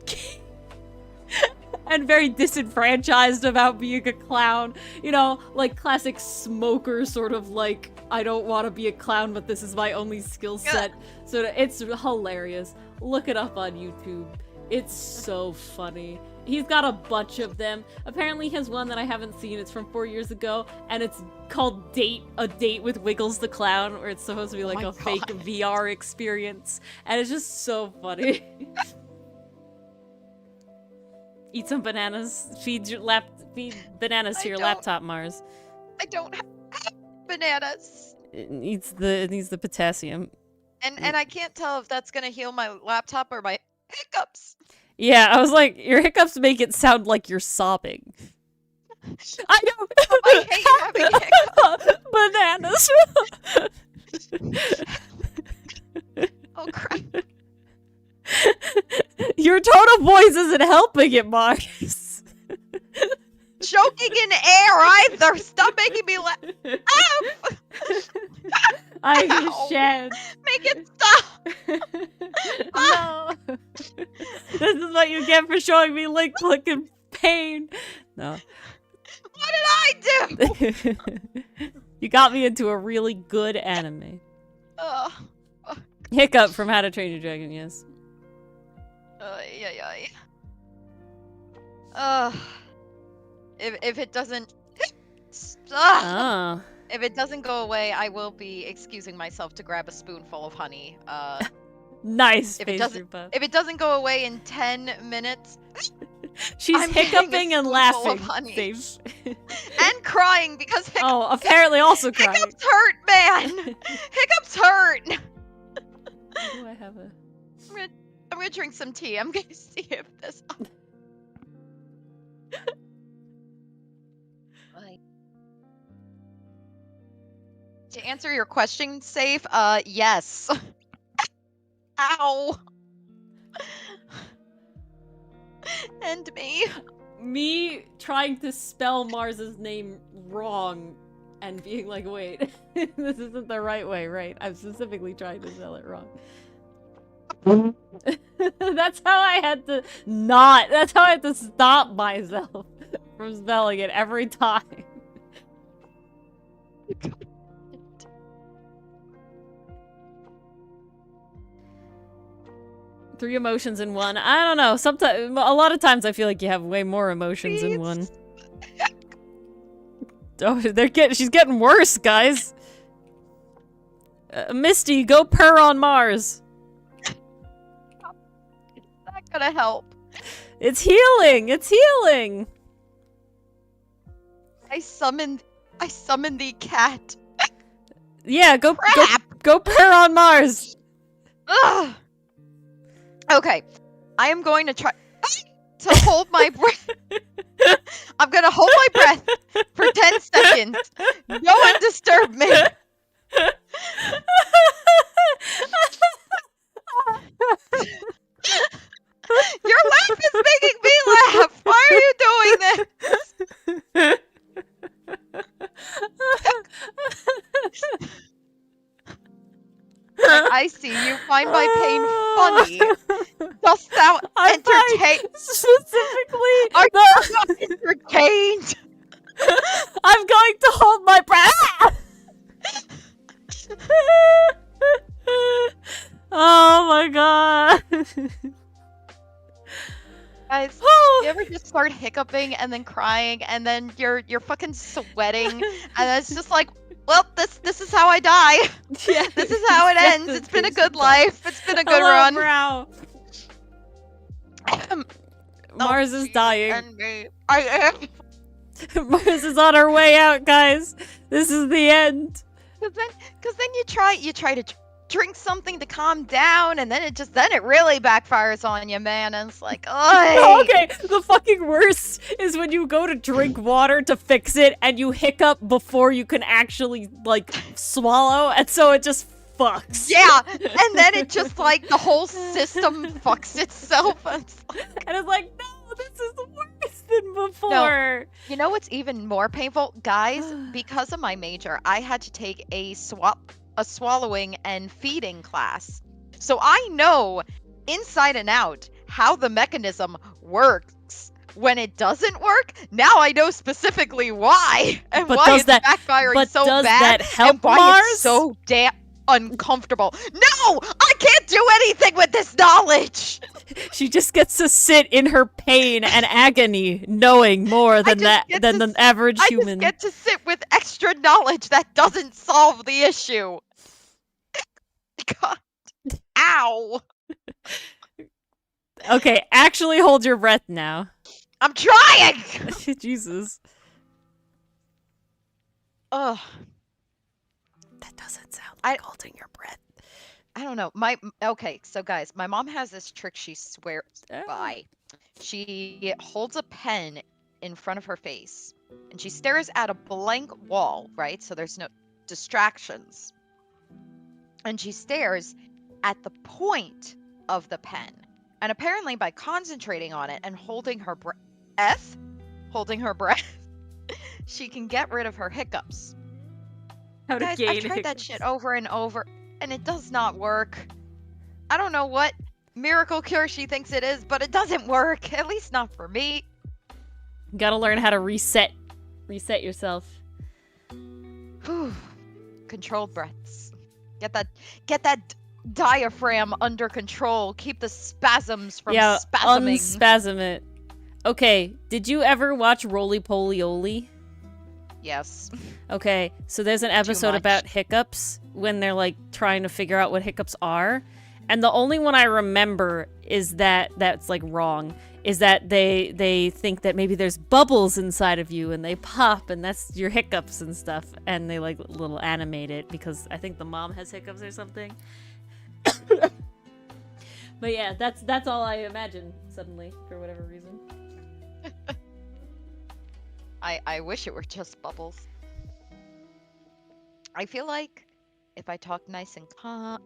and very disenfranchised about being a clown. You know, like classic smoker sort of like, I don't want to be a clown, but this is my only skill set. So it's hilarious. Look it up on YouTube. It's so funny. He's got a bunch of them. Apparently he has one that I haven't seen. It's from 4 years ago, and it's called A Date with Wiggles the Clown, where it's supposed to be like fake VR experience. And it's just so funny. Eat some bananas. Feed bananas to your laptop, Mars. I don't have bananas. It needs the potassium. And I can't tell if that's gonna heal my laptop or my hiccups. Yeah, I was like, your hiccups make it sound like you're sobbing. I know. I hate having hiccups. Bananas. Oh crap. Your tone of voice isn't helping it, Mars. Choking in air either. Stop making me laugh. I shan't. Make it stop. No. This is what you get for showing me link click in pain. No. What did I do? You got me into a really good anime. Fuck. Hiccup from How to Train Your Dragon, yes. If it doesn't Oh. if it doesn't go away, I will be excusing myself to grab a spoonful of honey. Nice. If it doesn't go away in 10 minutes, she's I'm getting a hiccuping and spoonful laughing. of honey. Safe. and crying because Oh, apparently also crying. hiccups hurt, man. Hiccups hurt. Do I have a? I'm gonna drink some tea. I'm gonna see if this. To answer your question, Safe, yes. Ow. And me. Me trying to spell Mars's name wrong and being like, wait, this isn't the right way, right? I'm specifically trying to spell it wrong. That's how I had to stop myself from spelling it every time. Three emotions in one. I don't know. Sometimes, a lot of times, I feel like you have way more emotions in one. Oh, she's getting worse, guys. Misty, go purr on Mars. It's not gonna help. It's healing. It's healing. I summoned the cat. Yeah, go purr on Mars. Ugh. Okay, I am going to try to hold my breath. I'm gonna hold my breath for 10 seconds. No one disturb me. Your laugh is making me laugh. Why are you doing this? Like, I see you find my pain funny. Dost thou entertain? Specifically, Are you not entertained? I'm going to hold my breath. Oh my god. Guys, you ever just start hiccuping and then crying and then you're fucking sweating and it's just like, well, this is how I die. Yeah, This is how it ends. It's been a good life. It's been a good hello, run. Brow. Mars is dying. And me. I am. Mars is on her way out, guys. This is the end. Cause then you try to drink something to calm down, and then it really backfires on you, man. And it's like, oh, Okay, the fucking worst is when you go to drink water to fix it, and you hiccup before you can actually like swallow, and so it just fucks. yeah. And then it just like the whole system fucks itself. And it's like, no, this is worse than before. you know what's even more painful, guys? Because of my major, I had to take a swallowing and feeding class. So I know inside and out how the mechanism works. When it doesn't work, now I know specifically why and But why does it's that- backfiring but so does bad that help, and why Mars? it's so damn uncomfortable. No, I can't do anything with this knowledge. She just gets to sit in her pain and agony, knowing more than the average human. I just get to sit with extra knowledge that doesn't solve the issue. God. Ow. Okay, actually hold your breath now. I'm trying! Jesus. Ugh. That doesn't sound like holding your breath. I don't know. Okay, so guys, my mom has this trick she swears by. She holds a pen in front of her face, and she stares at a blank wall, right? So there's no distractions. And she stares at the point of the pen. And apparently by concentrating on it and holding her breath, she can get rid of her hiccups. Guys, I've tried that shit over and over, and it does not work. I don't know what miracle cure she thinks it is, but it doesn't work. At least not for me. You gotta learn how to reset yourself. Whew. Controlled breaths. Get that diaphragm under control. Keep the spasms from spasming. Unspasm it. Okay, did you ever watch Roly Poly Oly? Yes. Okay, so there's an episode about hiccups when they're like trying to figure out what hiccups are. And the only one I remember is that's like wrong. Is that they think that maybe there's bubbles inside of you and they pop and that's your hiccups and stuff. And they like little animate it because I think the mom has hiccups or something. But yeah, that's all I imagine suddenly for whatever reason. I wish it were just bubbles. I feel like if I talk nice and calm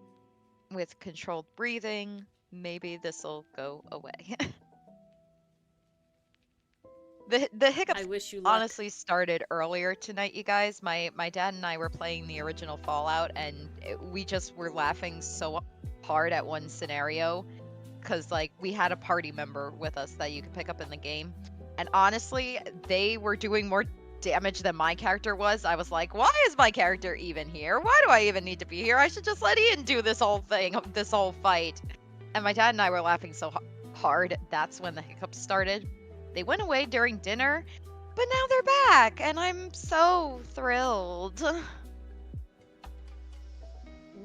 with controlled breathing, maybe this'll go away. The hiccups I wish you luck. honestly started earlier tonight, you guys. My dad and I were playing the original Fallout, and we just were laughing so hard at one scenario because like we had a party member with us that you could pick up in the game, and honestly they were doing more damage than my character was. I was like, why is my character even here? Why do I even need to be here? I should just let Ian do this whole thing, this whole fight. And my dad and I were laughing so hard. That's when the hiccups started. They went away during dinner, but now they're back, and I'm so thrilled.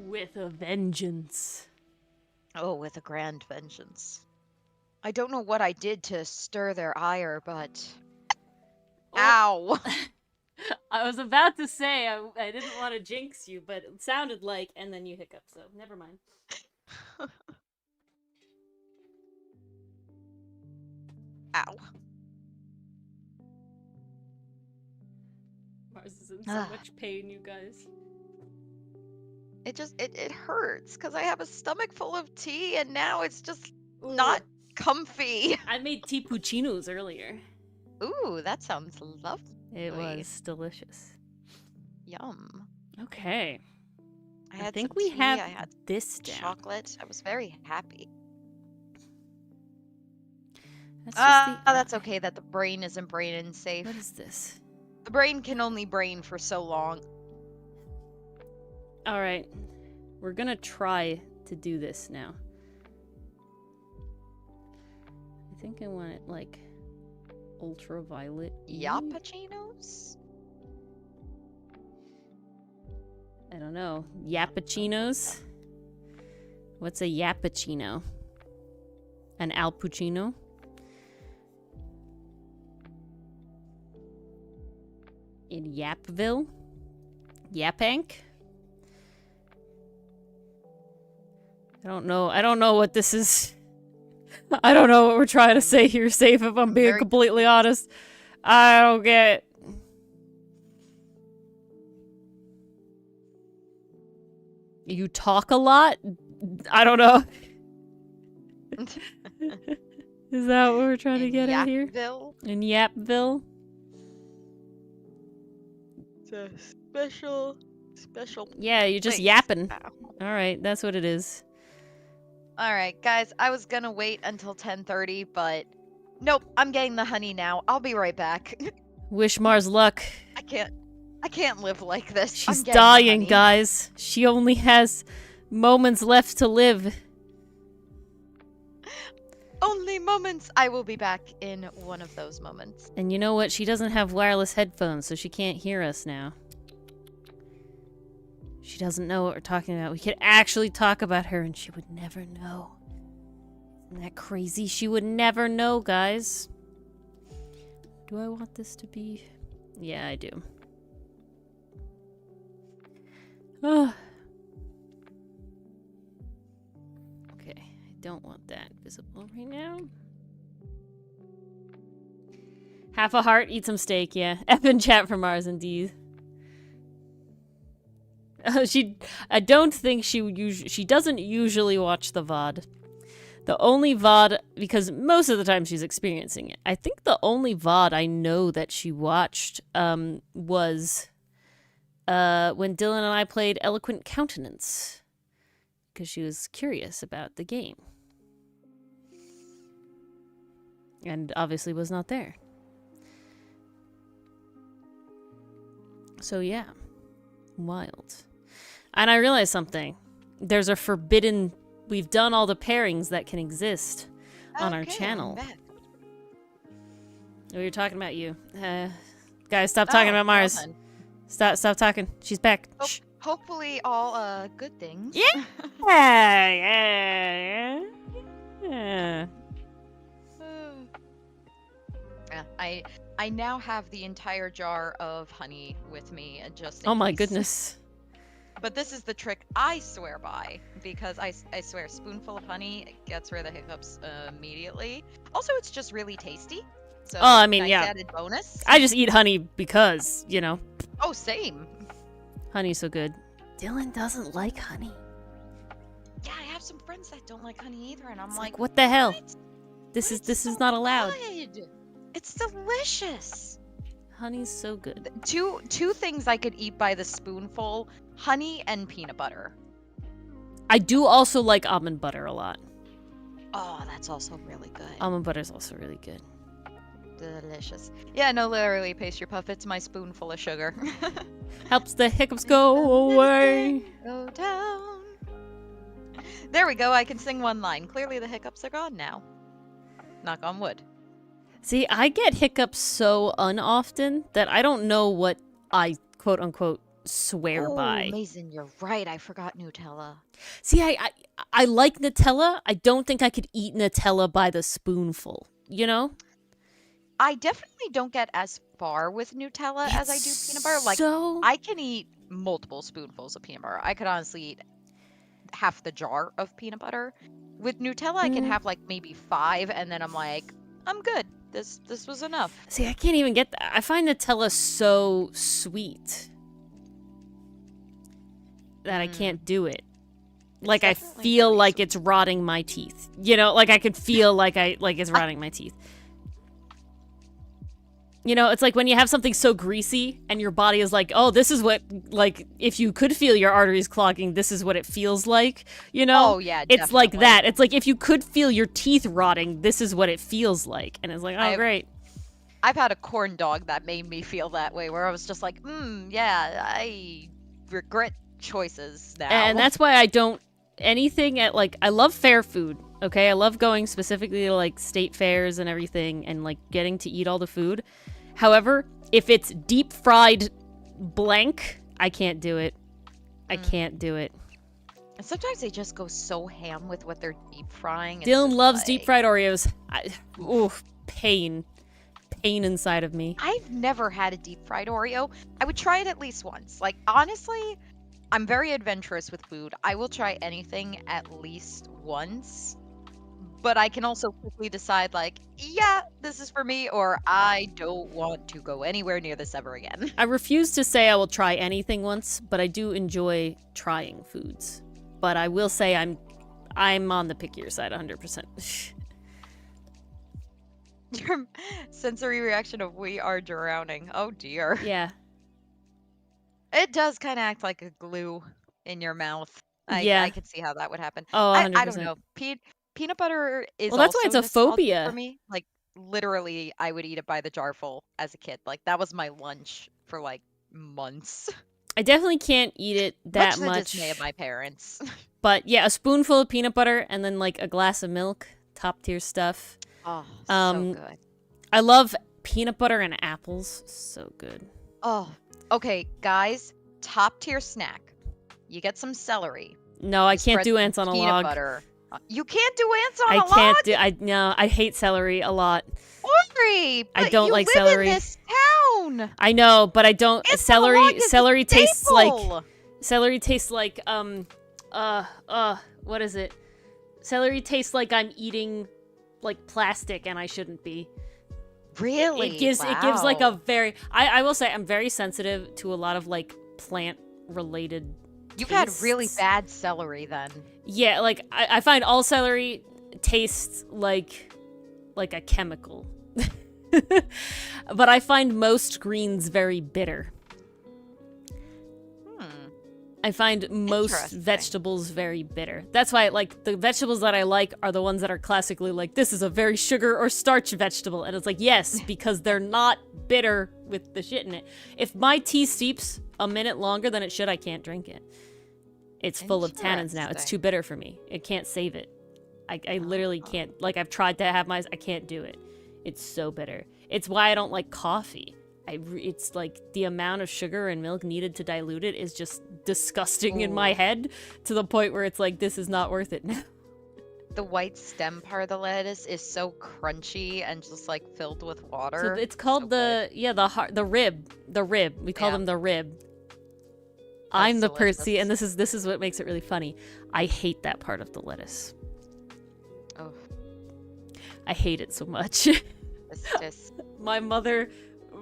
With a vengeance. Oh, with a grand vengeance. I don't know what I did to stir their ire, but... Ow! I was about to say I didn't want to jinx you, but it sounded like, and then you hiccup, so never mind. Ow. Mars is in so Ugh. much pain, you guys. It hurts because I have a stomach full of tea and now it's just Ooh. not comfy. I made tea puccinos earlier. Ooh, that sounds lovely. It was delicious. Yum. Okay. I had think some we tea, have I had this down. chocolate. I was very happy. That's just the That's eye. okay that the brain isn't brain safe. What is this? The brain can only brain for so long. All right. We're going to try to do this now. I think I want it like ultraviolet. Yappuccinos? I don't know. Yappuccinos? What's a yappuccino? An alpuccino? In Yapville? Yapank? I don't know what this is. I don't know what we're trying to say here, Safe, if I'm being completely honest. I don't get it. You talk a lot? I don't know. Is that what we're trying to get at here? Yapville? In Yapville? It's a special Yeah, you're just place. yapping. Ow. Alright, that's what it is. Alright, guys, I was gonna wait until 10:30, but nope, I'm getting the honey now. I'll be right back. Wish Mars luck. I can't live like this. She's I'm getting the dying, honey. guys. She only has moments left to live. Only moments. I will be back in one of those moments. And you know what? She doesn't have wireless headphones, so she can't hear us now. She doesn't know what we're talking about. We could actually talk about her and she would never know. Isn't that crazy? She would never know, guys. Do I want this to be? Yeah, I do. Oh. Okay, I don't want that visible right now. Half a heart, eat some steak, yeah. F in chat from Mars, indeed. I don't think she doesn't usually watch the VOD. The only VOD, because most of the time she's experiencing it. I think the only VOD I know that she watched was when Dylan and I played Eloquent Countenance. Because she was curious about the game. And obviously was not there. So yeah. Wild. And I realized something. There's a forbidden... We've done all the pairings that can exist on our channel. We were talking about you. Guys, stop talking about Mars. Stop talking. She's back. Shh. Hopefully all good things. Yeah. Yeah. Yeah, I now have the entire jar of honey with me, just in Oh my case. goodness. But this is the trick I swear by, because I swear a spoonful of honey gets rid of the hiccups immediately. Also, it's just really tasty. So Oh, I mean, nice yeah. added bonus. I just eat honey because, you know, Oh, same. honey's so good. Dylan doesn't like honey. Yeah, I have some friends that don't like honey either, and I'm It's like, like, what the hell? "What? This But is it's so not allowed. good. It's delicious. Honey's so good. Two things I could eat by the spoonful: honey and peanut butter. I do also like almond butter a lot. Oh, that's also really good. Almond butter's also really good. Delicious. Yeah, no, literally, pastry puff. It's my spoonful of sugar. Helps the hiccups go away. Go down. There we go. I can sing one line. Clearly, the hiccups are gone now. Knock on wood. See, I get hiccups so unoften that I don't know what I quote unquote swear by. Mason, you're right. I forgot Nutella. See, I like Nutella. I don't think I could eat Nutella by the spoonful. You know? I definitely don't get as far with Nutella as I do peanut butter. Like, so... I can eat multiple spoonfuls of peanut butter. I could honestly eat half the jar of peanut butter. With Nutella, I can have like maybe 5, and then I'm like, I'm good. This was enough. See, I can't even get that. I find Nutella so sweet that I can't do it. Like, I definitely feel very like sweet. it's rotting my teeth. You know, like I could feel like it's rotting my teeth. You know, it's like when you have something so greasy and your body is like, oh, this is what, like, if you could feel your arteries clogging, this is what it feels like, you know? Oh, yeah, It's like definitely. that. It's like if you could feel your teeth rotting, this is what it feels like. And it's like, oh, great. I've had a corn dog that made me feel that way, where I was just like, yeah, I regret choices now. And that's why I don't, anything at, like, I love fair food, okay? I love going specifically to, like, state fairs and everything and, like, getting to eat all the food. However, if it's deep fried blank, I can't do it. I can't do it. And sometimes they just go so ham with what they're deep frying. It's Dylan just loves like- deep fried Oreos. Ooh, pain. Pain inside of me. I've never had a deep fried Oreo. I would try it at least once. Like, honestly, I'm very adventurous with food. I will try anything at least once. But I can also quickly decide, like, yeah, this is for me, or I don't want to go anywhere near this ever again. I refuse to say I will try anything once, but I do enjoy trying foods. But I will say I'm on the pickier side 100%. Your sensory reaction of "we are drowning." Oh dear. Yeah. It does kind of act like a glue in your mouth. Yeah. I could see how that would happen. Oh, I 100%. don't know. Peanut butter is Well, that's why also it's a nostalgic phobia. for me. Like, literally, I would eat it by the jarful as a kid. Like, that was my lunch for like months. I definitely can't eat it that Much to the much. dismay of my parents. But yeah, a spoonful of peanut butter and then like a glass of milk. Top tier stuff. Oh, Um, so good. I love peanut butter and apples. So good. Oh, okay, guys. Top tier snack. You get some celery. No, I You can't spread do some ants on a peanut log. butter. You can't do ants on I a log. can't do. No, I hate celery a lot. Sorry, I but don't you like live celery. In this town. I know, but I don't. Ants on a log is a Celery tastes like. staple. Celery tastes like what is it? Celery tastes like I'm eating like plastic and I shouldn't be. Really? It gives like Wow. a very I will say I'm very sensitive to a lot of like plant related You've had really tastes. bad celery then. Yeah, like I find all celery tastes like a chemical. But I find most greens very bitter. I find most Interesting. vegetables very bitter. That's why, like, the vegetables that I like are the ones that are classically like, this is a very sugar or starch vegetable. And it's like, yes, because they're not bitter with the shit in it. If my tea steeps a minute longer than it should, I can't drink it. It's full of tannins now. It's Interesting. too bitter for me. It can't save it. I literally can't. Like, I've tried to have I can't do it. It's so bitter. It's why I don't like coffee. It's like the amount of sugar and milk needed to dilute it is just disgusting in my head to the point where it's like, this is not worth it now. The white stem part of the lettuce is so crunchy and just like filled with water. So it's called So good. the rib. The rib. We call Yeah. them the rib. I'm the delicious. person. See, and this is what makes it really funny. I hate that part of the lettuce. Oh, I hate it so much. this My mother,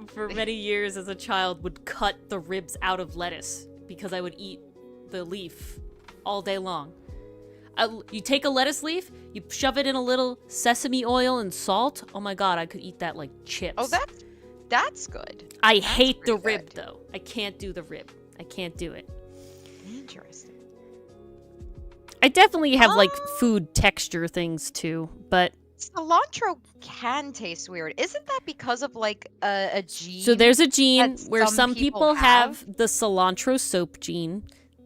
for many years as a child, would cut the ribs out of lettuce because I would eat the leaf all day long. You take a lettuce leaf, you shove it in a little sesame oil and salt. Oh my god, I could eat that like chips. Oh, that's good. I that's hate the pretty rib good. though. I can't do the rib. I can't do it. Interesting. I definitely have like food texture things too, but Cilantro can taste weird. Isn't that because of like a gene? so there's a gene that where some some people people have the cilantro soap gene.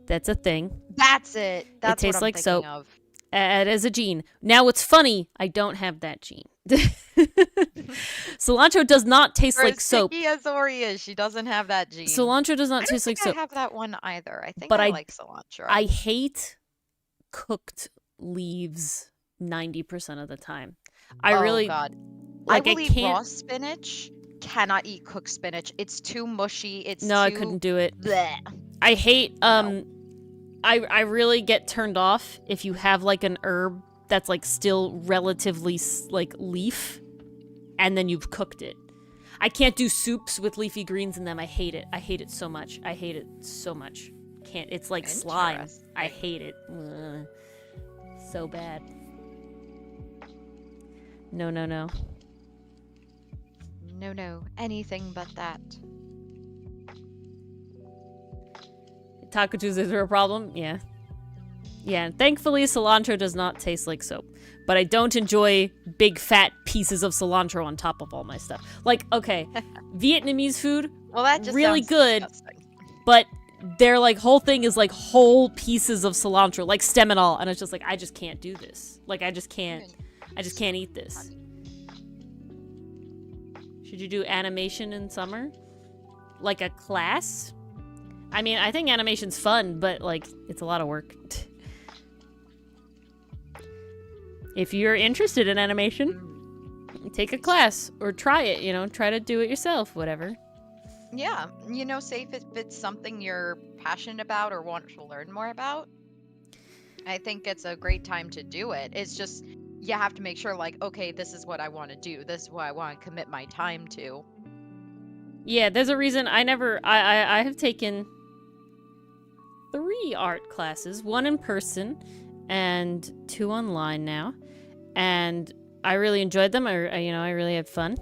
That's a thing. That's it. That's tastes what I'm like thinking soap. of. It is a gene. Now, what's funny, I don't have that gene. Cilantro does not taste For like as soap. picky as Ori is, she doesn't have that gene. Cilantro does I not don't taste like think I soap. have that one either. I think But I I- like cilantro. I hate cooked leaves 90% of the time. I Oh, really God. like. I I will eat can't. raw spinach. Cannot eat cooked spinach. It's too mushy. It's No, too... I couldn't do it. Bleh. I hate. I really get turned off if you have like an herb that's like still relatively like leaf, and then you've cooked it. I can't do soups with leafy greens in them. I hate it. I hate it so much. I hate it so much. Can't. It's like slime. I hate it. Ugh. So bad. No, no, no. No, anything but that. Taco Tuesdays are a problem? Yeah. Yeah, thankfully cilantro does not taste like soap. But I don't enjoy big fat pieces of cilantro on top of all my stuff. Like, okay, Vietnamese food, Well, that just really sounds good, disgusting. but their like whole thing is like whole pieces of cilantro, like stem and all, and it's just like I just can't do this. Like I just can't eat this. Should you do animation in summer? Like a class? I mean, I think animation's fun, but like it's a lot of work. If you're interested in animation, take a class or try it, you know, try to do it yourself, whatever. Yeah, you know, Safe, if it's something you're passionate about or want to learn more about, I think it's a great time to do it. It's just, you have to make sure, like, okay, this is what I want to do. This is what I want to commit my time to. Yeah, there's a reason I have taken 3 art classes, 1 in person and 2 online now, and I really enjoyed them. I really had fun.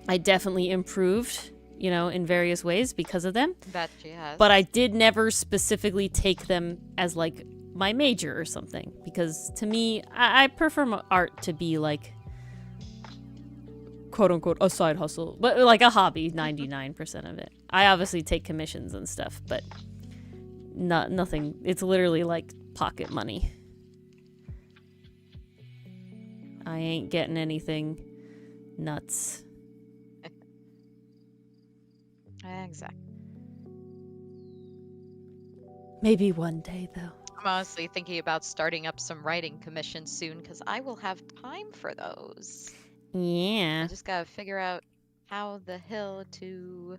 I definitely improved, you know, in various ways because of them. That she has. But I did never specifically take them as like my major or something, because to me, I prefer art to be like quote unquote a side hustle, but like a hobby 99% of it. I obviously take commissions and stuff, but nothing. It's literally like pocket money. I ain't getting anything nuts. Exactly. Maybe one day, though. I'm honestly thinking about starting up some writing commissions soon because I will have time for those. Yeah. I just gotta figure out how the hell to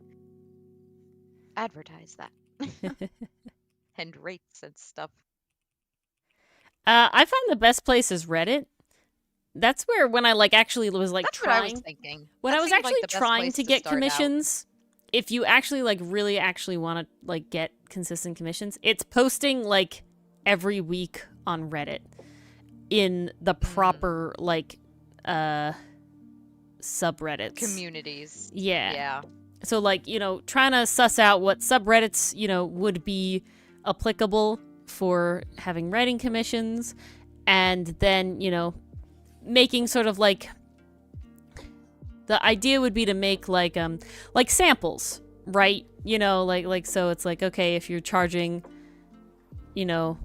advertise that. And rates and stuff. I find the best place is Reddit. That's where when I like actually was like That's trying. what I was thinking. When That I was seemed like actually the best trying place to get start out. commissions, if you actually like really actually want to like get consistent commissions, it's posting like every week on Reddit in the proper like subreddits. Communities. Yeah. Yeah. So like, you know, trying to suss out what subreddits, you know, would be applicable for having writing commissions, and then, you know, making sort of like the idea would be to make like samples, right? You know, like so it's like, okay, if you're charging, you know,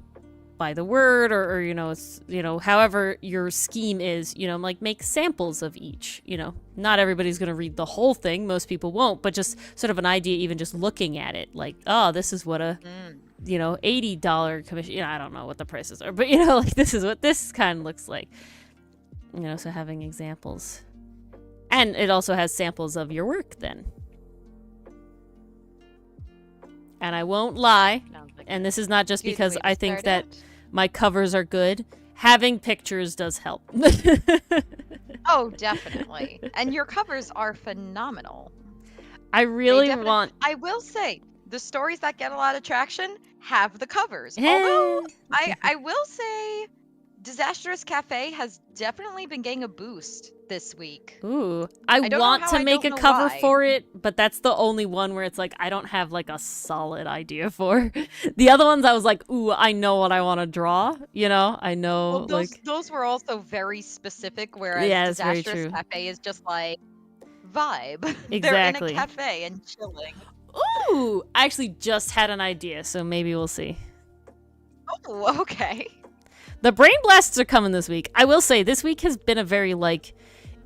by the word or you know, it's, you know, however your scheme is, you know, like make samples of each, you know. Not everybody's going to read the whole thing, most people won't, but just sort of an idea, even just looking at it, like, oh, this is what a you know, $80 commission, you know, I don't know what the prices are, but you know, like this is what this kind of looks like. You know, so having examples. And it also has samples of your work then. And I won't lie, and this is not just because I think that my covers are good. Having pictures does help. Oh, definitely. And your covers are phenomenal. I really want... I will say, the stories that get a lot of traction have the covers. Although, I will say, Disastrous Cafe has definitely been getting a boost this week. Ooh. I want to make a cover for it, but that's the only one where it's like, I don't have like a solid idea for. The other ones I was like, ooh, I know what I want to draw. You know, I know. Well, like those were also very specific, whereas very Disastrous true. Cafe is just like vibe. Exactly. They're in a cafe and chilling. Ooh, I actually just had an idea, so maybe we'll see. Oh, okay. The brain blasts are coming this week. I will say this week has been a very like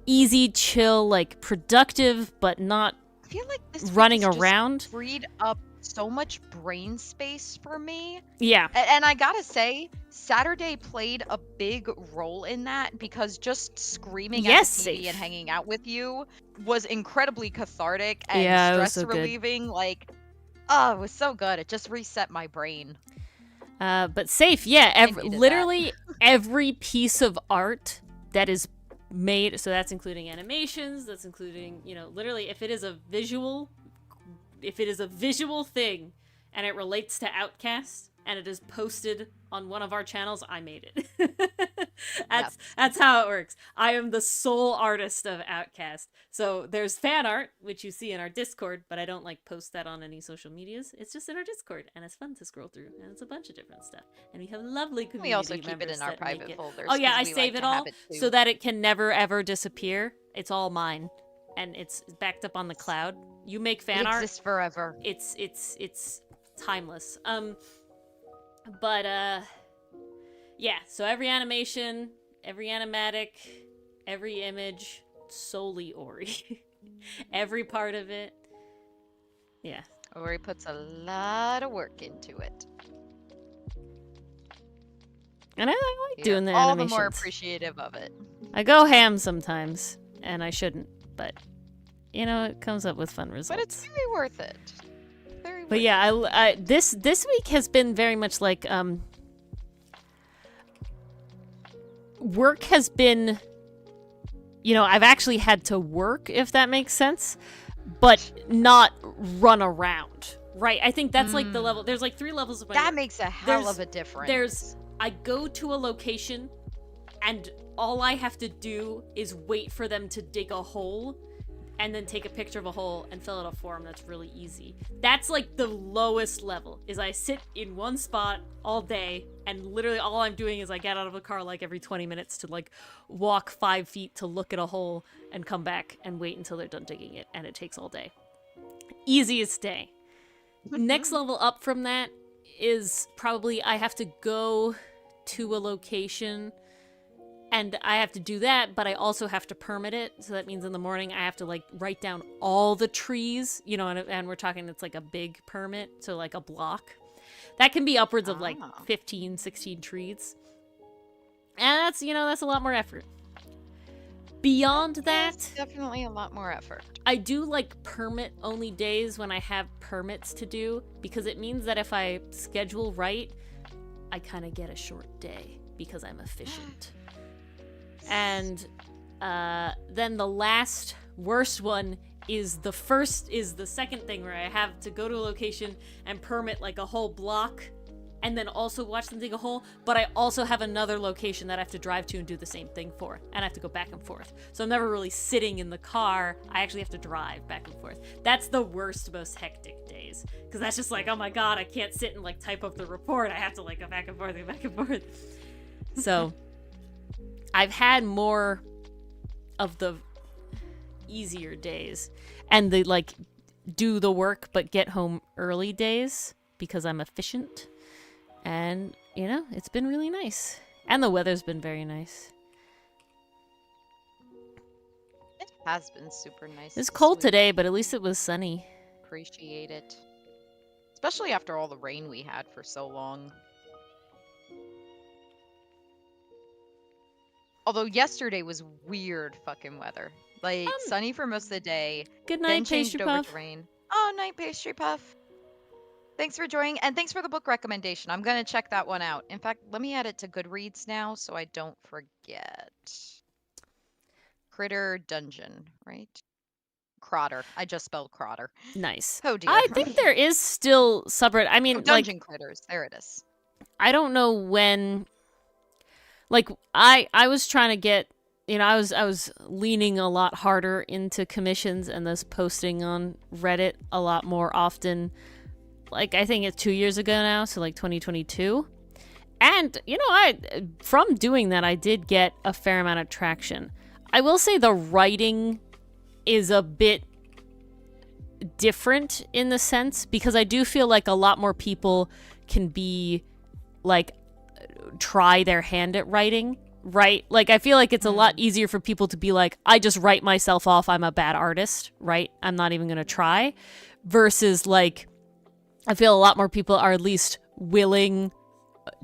easy, chill, like productive, but not I feel like this running week has around. just freed up so much brain space for me. Yeah. And I gotta say, Saturday played a big role in that because just screaming at the TV and hanging out with you was incredibly cathartic and stress relieving. Like, oh, it was so good. It just reset my brain. But safe, yeah. Literally every piece of art that is made, so that's including animations, that's including, you know, literally if it is a visual thing and it relates to Outcast and it is posted on one of our channels, I made it. That's how it works. I am the sole artist of Outcast. So there's fan art, which you see in our Discord, but I don't like post that on any social medias. It's just in our Discord, and it's fun to scroll through, and it's a bunch of different stuff. And we have lovely community We also keep it members in our that private make it. folders. Oh yeah, 'cause I we save like it to have all too. so that it can never ever disappear. It's all mine, and it's backed up on the cloud. You make fan it art, exists forever. it's timeless. Yeah, so every animation, every animatic, every image, solely Ori. Every part of it. Yeah. Ori puts a lot of work into it. And I like doing the all animations. the more appreciative of it. I go ham sometimes, and I shouldn't, but you know, it comes up with fun results. But it's very worth it. But yeah, I this week has been very much like work has been, you know, I've actually had to work, if that makes sense, but not run around, right? I think that's like the level. There's like 3 levels of my that work. makes a hell of a difference. I go to a location and all I have to do is wait for them to dig a hole and then take a picture of a hole and fill out a form. That's really easy. That's like the lowest level, is I sit in one spot all day and literally all I'm doing is I get out of a car like every 20 minutes to like walk 5 feet to look at a hole and come back and wait until they're done digging it, and it takes all day. Easiest day. Next level up from that is probably I have to go to a location and I have to do that, but I also have to permit it. So that means in the morning I have to like write down all the trees, you know, and we're talking it's like a big permit, so like a block. That can be upwards of like 15, 16 trees. And that's, you know, that's a lot more effort. Beyond that, it's definitely a lot more effort. I do like permit only days when I have permits to do, because it means that if I schedule right, I kind of get a short day because I'm efficient. And then the last worst one is the second thing, where I have to go to a location and permit like a whole block and then also watch them dig a hole, but I also have another location that I have to drive to and do the same thing for, and I have to go back and forth. So I'm never really sitting in the car. I actually have to drive back and forth. That's the worst, most hectic days, because that's just like, oh my god, I can't sit and like type up the report. I have to like go back and forth. So I've had more of the easier days and the like do the work but get home early days because I'm efficient. And, you know, it's been really nice. And the weather's been very nice. It has been super nice. It's cold today, but at least it was sunny. Appreciate it. Especially after all the rain we had for so long. Although yesterday was weird fucking weather. Like, sunny for most of the day. Good Then night, changed Pastry over Puff. to rain. Oh, night, Pastry Puff. Thanks for joining, and thanks for the book recommendation. I'm going to check that one out. In fact, let me add it to Goodreads now so I don't forget. Critter Dungeon, right? Crotter. I just spelled Crotter. Nice. Oh, dear. I think there is still subreddit. I mean, Dungeon Critters. There it is. I don't know when. Like, I was trying to get, you know, I was leaning a lot harder into commissions and thus posting on Reddit a lot more often. Like, I think it's 2 years ago now, so like 2022. And, you know, from doing that, I did get a fair amount of traction. I will say the writing is a bit different in the sense, because I do feel like a lot more people can be, like, try their hand at writing, right? Like, I feel like it's a lot easier for people to be like, I just write myself off, I'm a bad artist, right? I'm not even gonna try. Versus, like, I feel a lot more people are at least willing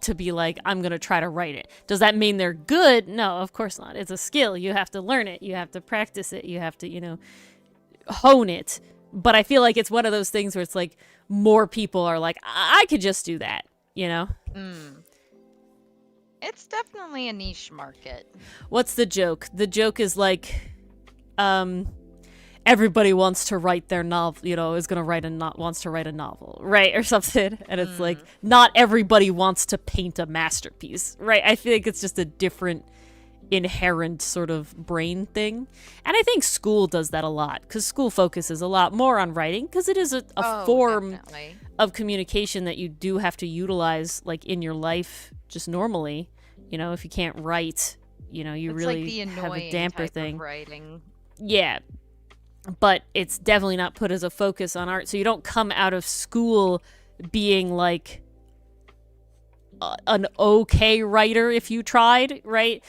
to be like, I'm gonna try to write it. Does that mean they're good? No, of course not. It's a skill. You have to learn it. You have to practice it. You have to, you know, hone it. But I feel like it's one of those things where it's like more people are like, I could just do that, you know? It's definitely a niche market. What's the joke? The joke is like, everybody wants to write their novel, is gonna wants to write a novel, right, or something, and it's like not everybody wants to paint a masterpiece, right? I feel like it's just a different inherent sort of brain thing, and I think school does that a lot because school focuses a lot more on writing because it is a form Definitely. of communication that you do have to utilize like in your life just normally. If you can't write, you It's really like the have a annoying damper type thing. of writing. Yeah, but it's definitely not put as a focus on art. So you don't come out of school being like an okay writer if you tried, right?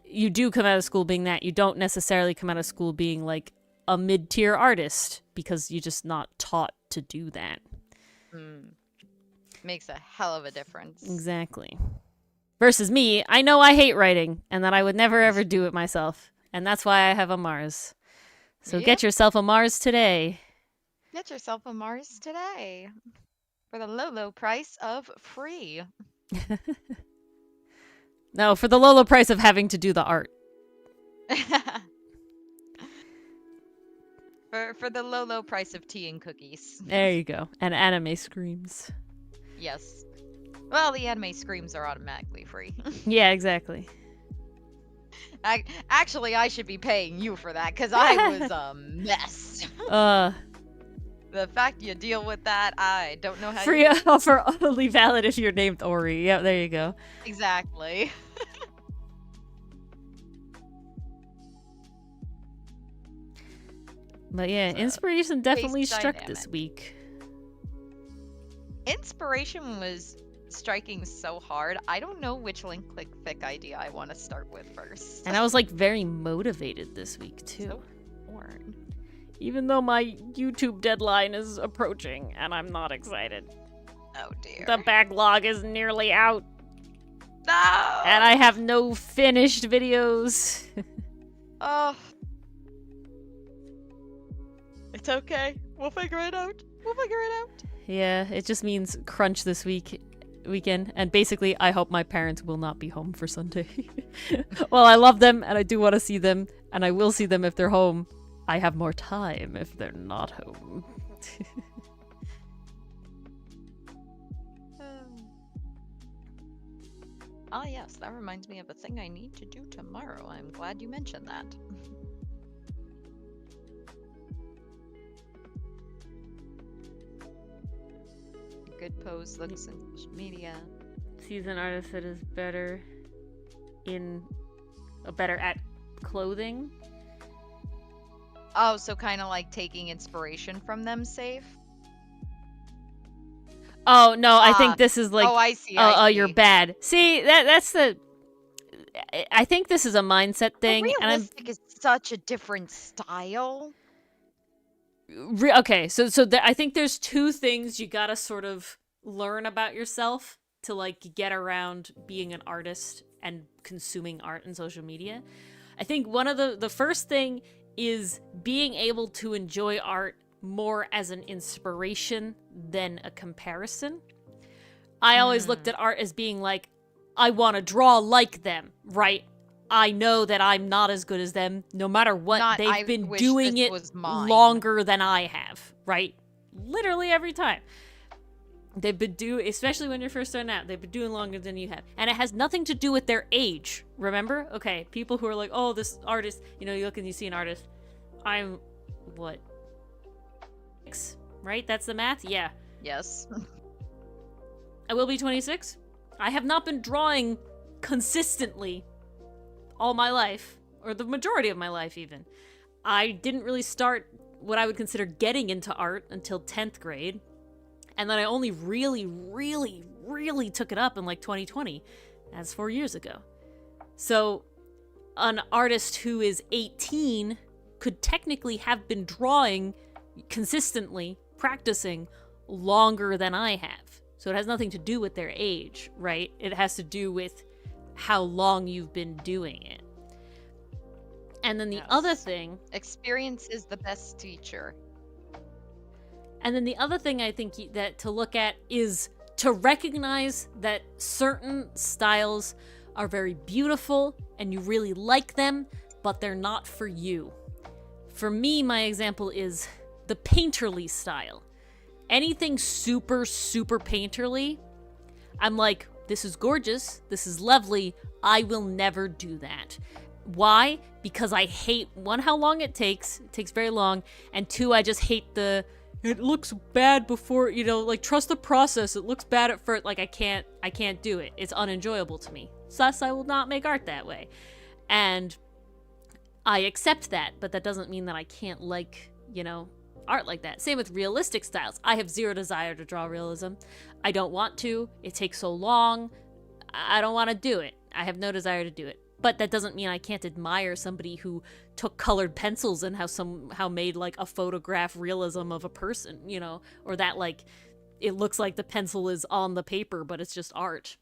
You do come out of school being that. You don't necessarily come out of school being like a mid-tier artist because you're just not taught to do that. Makes a hell of a difference. Exactly. Versus me, I know I hate writing and that I would never ever do it myself. And that's why I have a Mars. So get yourself a Mars today. Get yourself a Mars today for the low, low price of free. No, for the low price of having to do the art. for the low, low price of tea and cookies. There you go. And anime screams. Yes. Well, the anime screams are automatically free. Yeah, exactly. Actually, I should be paying you for that because I was a mess. The fact you deal with that, I don't know how. Free offer only valid if you're named Ori. Yep, there you go. Exactly. But yeah, inspiration definitely struck dynamic. this week. Inspiration was striking so hard. I don't know which link click fic idea I want to start with first. And I was like very motivated this week too. So torn. Even though my YouTube deadline is approaching and I'm not excited. Oh dear. The backlog is nearly out. No. And I have no finished videos. Oh. It's okay. We'll figure it out. Yeah, it just means crunch this weekend. And basically, I hope my parents will not be home for Sunday. Well, I love them and I do want to see them. And I will see them if they're home. I have more time if they're not home. Ah, yes, that reminds me of a thing I need to do tomorrow. I'm glad you mentioned that. Good pose looks in social media. Seasoned artist that is better at clothing. Oh, so kind of like taking inspiration from them, safe? Oh no, I think this is like. Oh, I see. Oh, you're bad. See, that's the. I think this is a mindset thing, and realistic is such a different style. Okay, so I think there's two things you gotta sort of learn about yourself to like get around being an artist and consuming art in social media. I think one of the first thing is being able to enjoy art more as an inspiration than a comparison. I always looked at art as being like, I want to draw like them, right? I know that I'm not as good as them, no matter what. They've been doing it longer than I have, right? Literally every time. They've been especially when you're first starting out, they've been doing longer than you have. And it has nothing to do with their age, remember? Okay, people who are like, oh, this artist, you look and you see an artist. I'm, what? 6, right? That's the math? Yeah. Yes. I will be 26. I have not been drawing consistently all my life, or the majority of my life even. I didn't really start what I would consider getting into art until 10th grade. And then I only really, really, really took it up in like 2020. That's 4 years ago. So an artist who is 18 could technically have been drawing consistently, practicing longer than I have. So it has nothing to do with their age, right? It has to do with how long you've been doing it. And then the other thing... Experience is the best teacher. And then the other thing I think that to look at is to recognize that certain styles are very beautiful and you really like them, but they're not for you. For me, my example is the painterly style. Anything super, super painterly, I'm like, this is gorgeous, this is lovely, I will never do that. Why? Because I hate, one, how long it takes very long, and two, I just hate it looks bad before, like, trust the process, it looks bad at first, like, I can't do it. It's unenjoyable to me. Thus, I will not make art that way. And I accept that, but that doesn't mean that I can't like, art like that. Same with realistic styles. I have zero desire to draw realism. I don't want to. It takes so long. I don't want to do it. I have no desire to do it. But that doesn't mean I can't admire somebody who took colored pencils and how made like a photograph realism of a person, or that like it looks like the pencil is on the paper, but it's just art.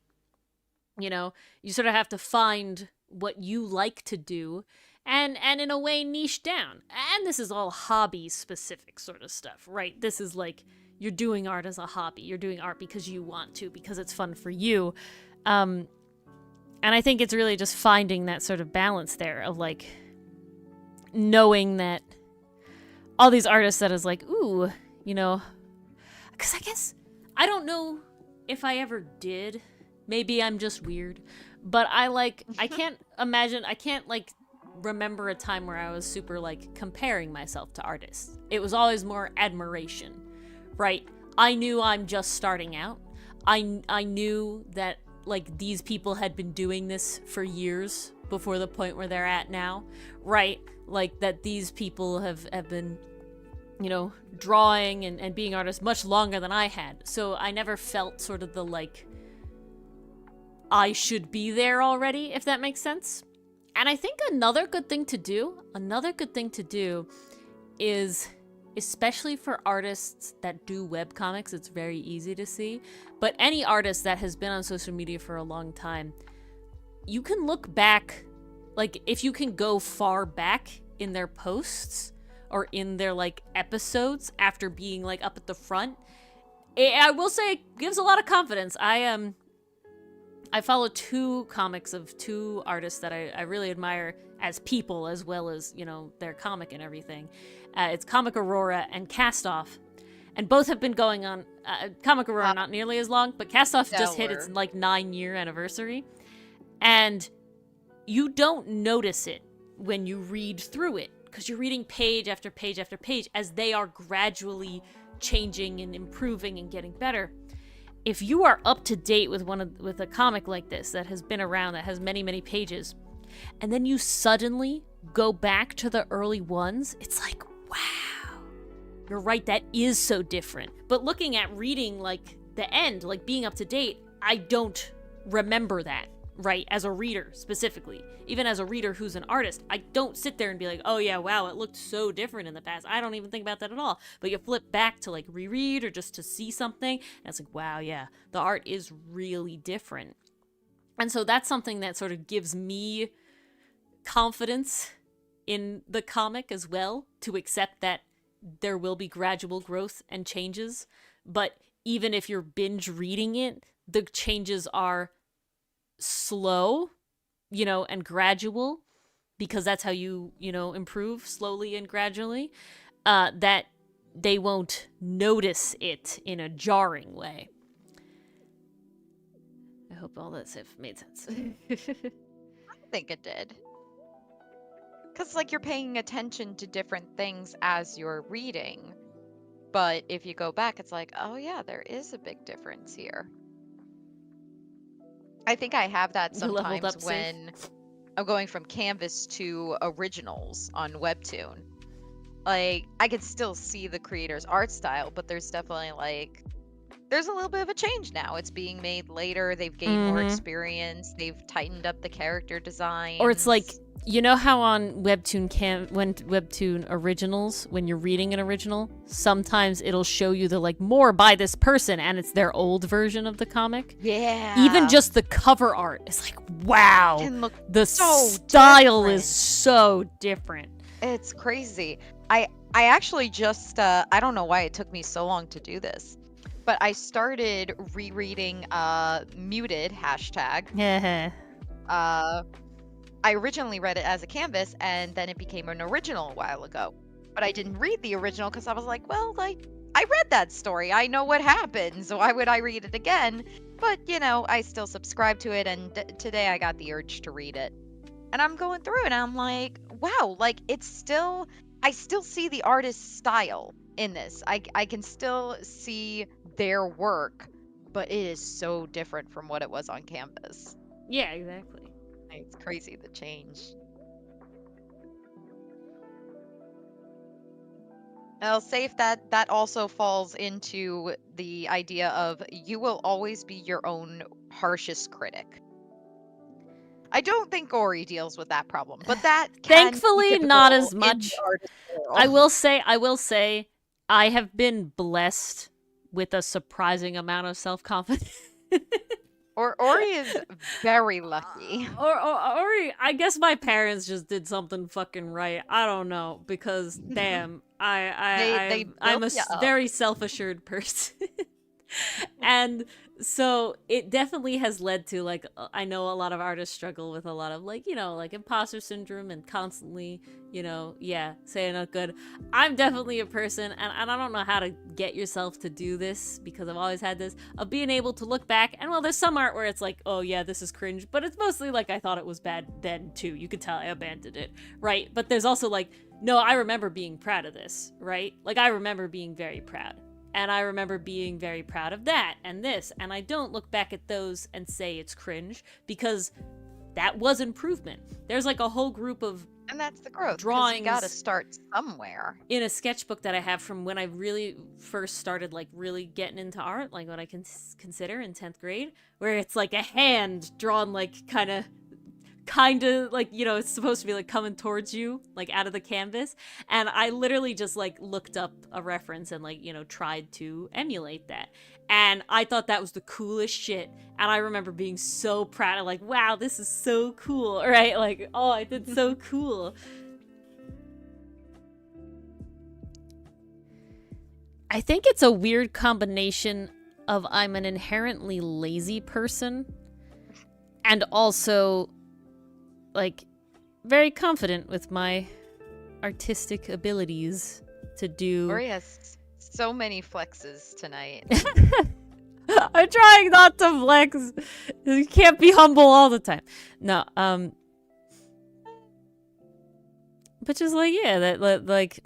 You sort of have to find what you like to do and in a way niche down. And this is all hobby specific sort of stuff, right? This is like you're doing art as a hobby. You're doing art because you want to, because it's fun for you. And I think it's really just finding that sort of balance there of like knowing that all these artists that is like, ooh, because I guess I don't know if I ever did. Maybe I'm just weird, but I can't remember a time where I was super like comparing myself to artists. It was always more admiration, right? I knew I'm just starting out. I knew that like these people had been doing this for years before the point where they're at now, right? Like that these people have been, drawing and being artists much longer than I had. So I never felt sort of the like, I should be there already, if that makes sense. And I think another good thing to do is, especially for artists that do webcomics, it's very easy to see, but any artist that has been on social media for a long time, you can look back, like if you can go far back in their posts or in their like episodes after being like up at the front, I will say it gives a lot of confidence. I follow two comics of two artists that I really admire as people as well as, their comic and everything. It's Comic Aurora and Cast Off. And both have been going on, Comic Aurora not nearly as long, but Cast Off just hit its like 9-year anniversary. And you don't notice it when you read through it, because you're reading page after page after page as they are gradually changing and improving and getting better. If you are up to date with with a comic like this that has been around, that has many, many pages, and then you suddenly go back to the early ones, it's like, wow, you're right, that is so different. But looking at reading like the end, like being up to date, I don't remember that, right? As a reader specifically, even as a reader who's an artist, I don't sit there and be like, oh yeah, wow, it looked so different in the past. I don't even think about that at all. But you flip back to like reread or just to see something, and it's like, wow, yeah, the art is really different. And so that's something that sort of gives me confidence in the comic as well, to accept that there will be gradual growth and changes. But even if you're binge reading it, the changes are slow, and gradual, because that's how you, improve slowly and gradually, that they won't notice it in a jarring way. I hope all that stuff made sense. I think it did. Because, like, you're paying attention to different things as you're reading. But if you go back, it's like, oh yeah, there is a big difference here. I think I have that You leveled sometimes up, when I'm going from canvas to originals on Webtoon. Like, I can still see the creator's art style, but there's definitely like, there's a little bit of a change now. It's being made later. They've gained more experience. They've tightened up the character design. Or it's like, how on Webtoon originals, when you're reading an original, sometimes it'll show you the like more by this person and it's their old version of the comic. Yeah. Even just the cover art is like, wow, Can look the so style different. is so different. It's crazy. I actually just I don't know why it took me so long to do this, but I started rereading Muted hashtag. Yeah. I originally read it as a canvas, and then it became an original a while ago. But I didn't read the original because I was like, well, like, I read that story. I know what happens. So why would I read it again? But, you know, I still subscribe to it, and today I got the urge to read it. And I'm going through it, and I'm like, wow, like, I still see the artist's style in this. I can still see their work, but it is so different from what it was on canvas. Yeah, exactly. It's crazy, the change. I'll say if that also falls into the idea of you will always be your own harshest critic. I don't think Ori deals with that problem, but that can be Thankfully, not typical as in much. the artist world. I will say, I have been blessed with a surprising amount of self-confidence. Ori is very lucky. Or I guess my parents just did something fucking right. I don't know, because damn, They I'm a built ya up. very self-assured person. And so it definitely has led to, like, I know a lot of artists struggle with a lot of, like, you know, like imposter syndrome and constantly, you know, saying not good. I'm definitely a person, and I don't know how to get yourself to do this, because I've always had this of being able to look back and, well, there's some art where it's like, oh yeah, this is cringe, but it's mostly like I thought it was bad then too. You could tell I abandoned it, right? But there's also like, no, I remember being proud of this, right? Like, I remember being very proud. And I remember being very proud of that and this. And I don't look back at those and say it's cringe, because that was improvement. There's like a whole group of And that's the growth. 'Cause drawings you gotta start somewhere. in a sketchbook that I have from when I really first started, like, really getting into art, like what I can consider in 10th grade, where it's like a hand drawn, like, kind of like, you know, it's supposed to be like coming towards you, like out of the canvas. And I literally just like looked up a reference and, like, you know, tried to emulate that. And I thought that was the coolest shit. And I remember being so proud of, like, wow, this is so cool, right? Like, oh, I did so cool. I think it's a weird combination of I'm an inherently lazy person and also, like, very confident with my artistic abilities to do. Ori has so many flexes tonight. I'm trying not to flex. You can't be humble all the time. No, but just like, yeah, that, like,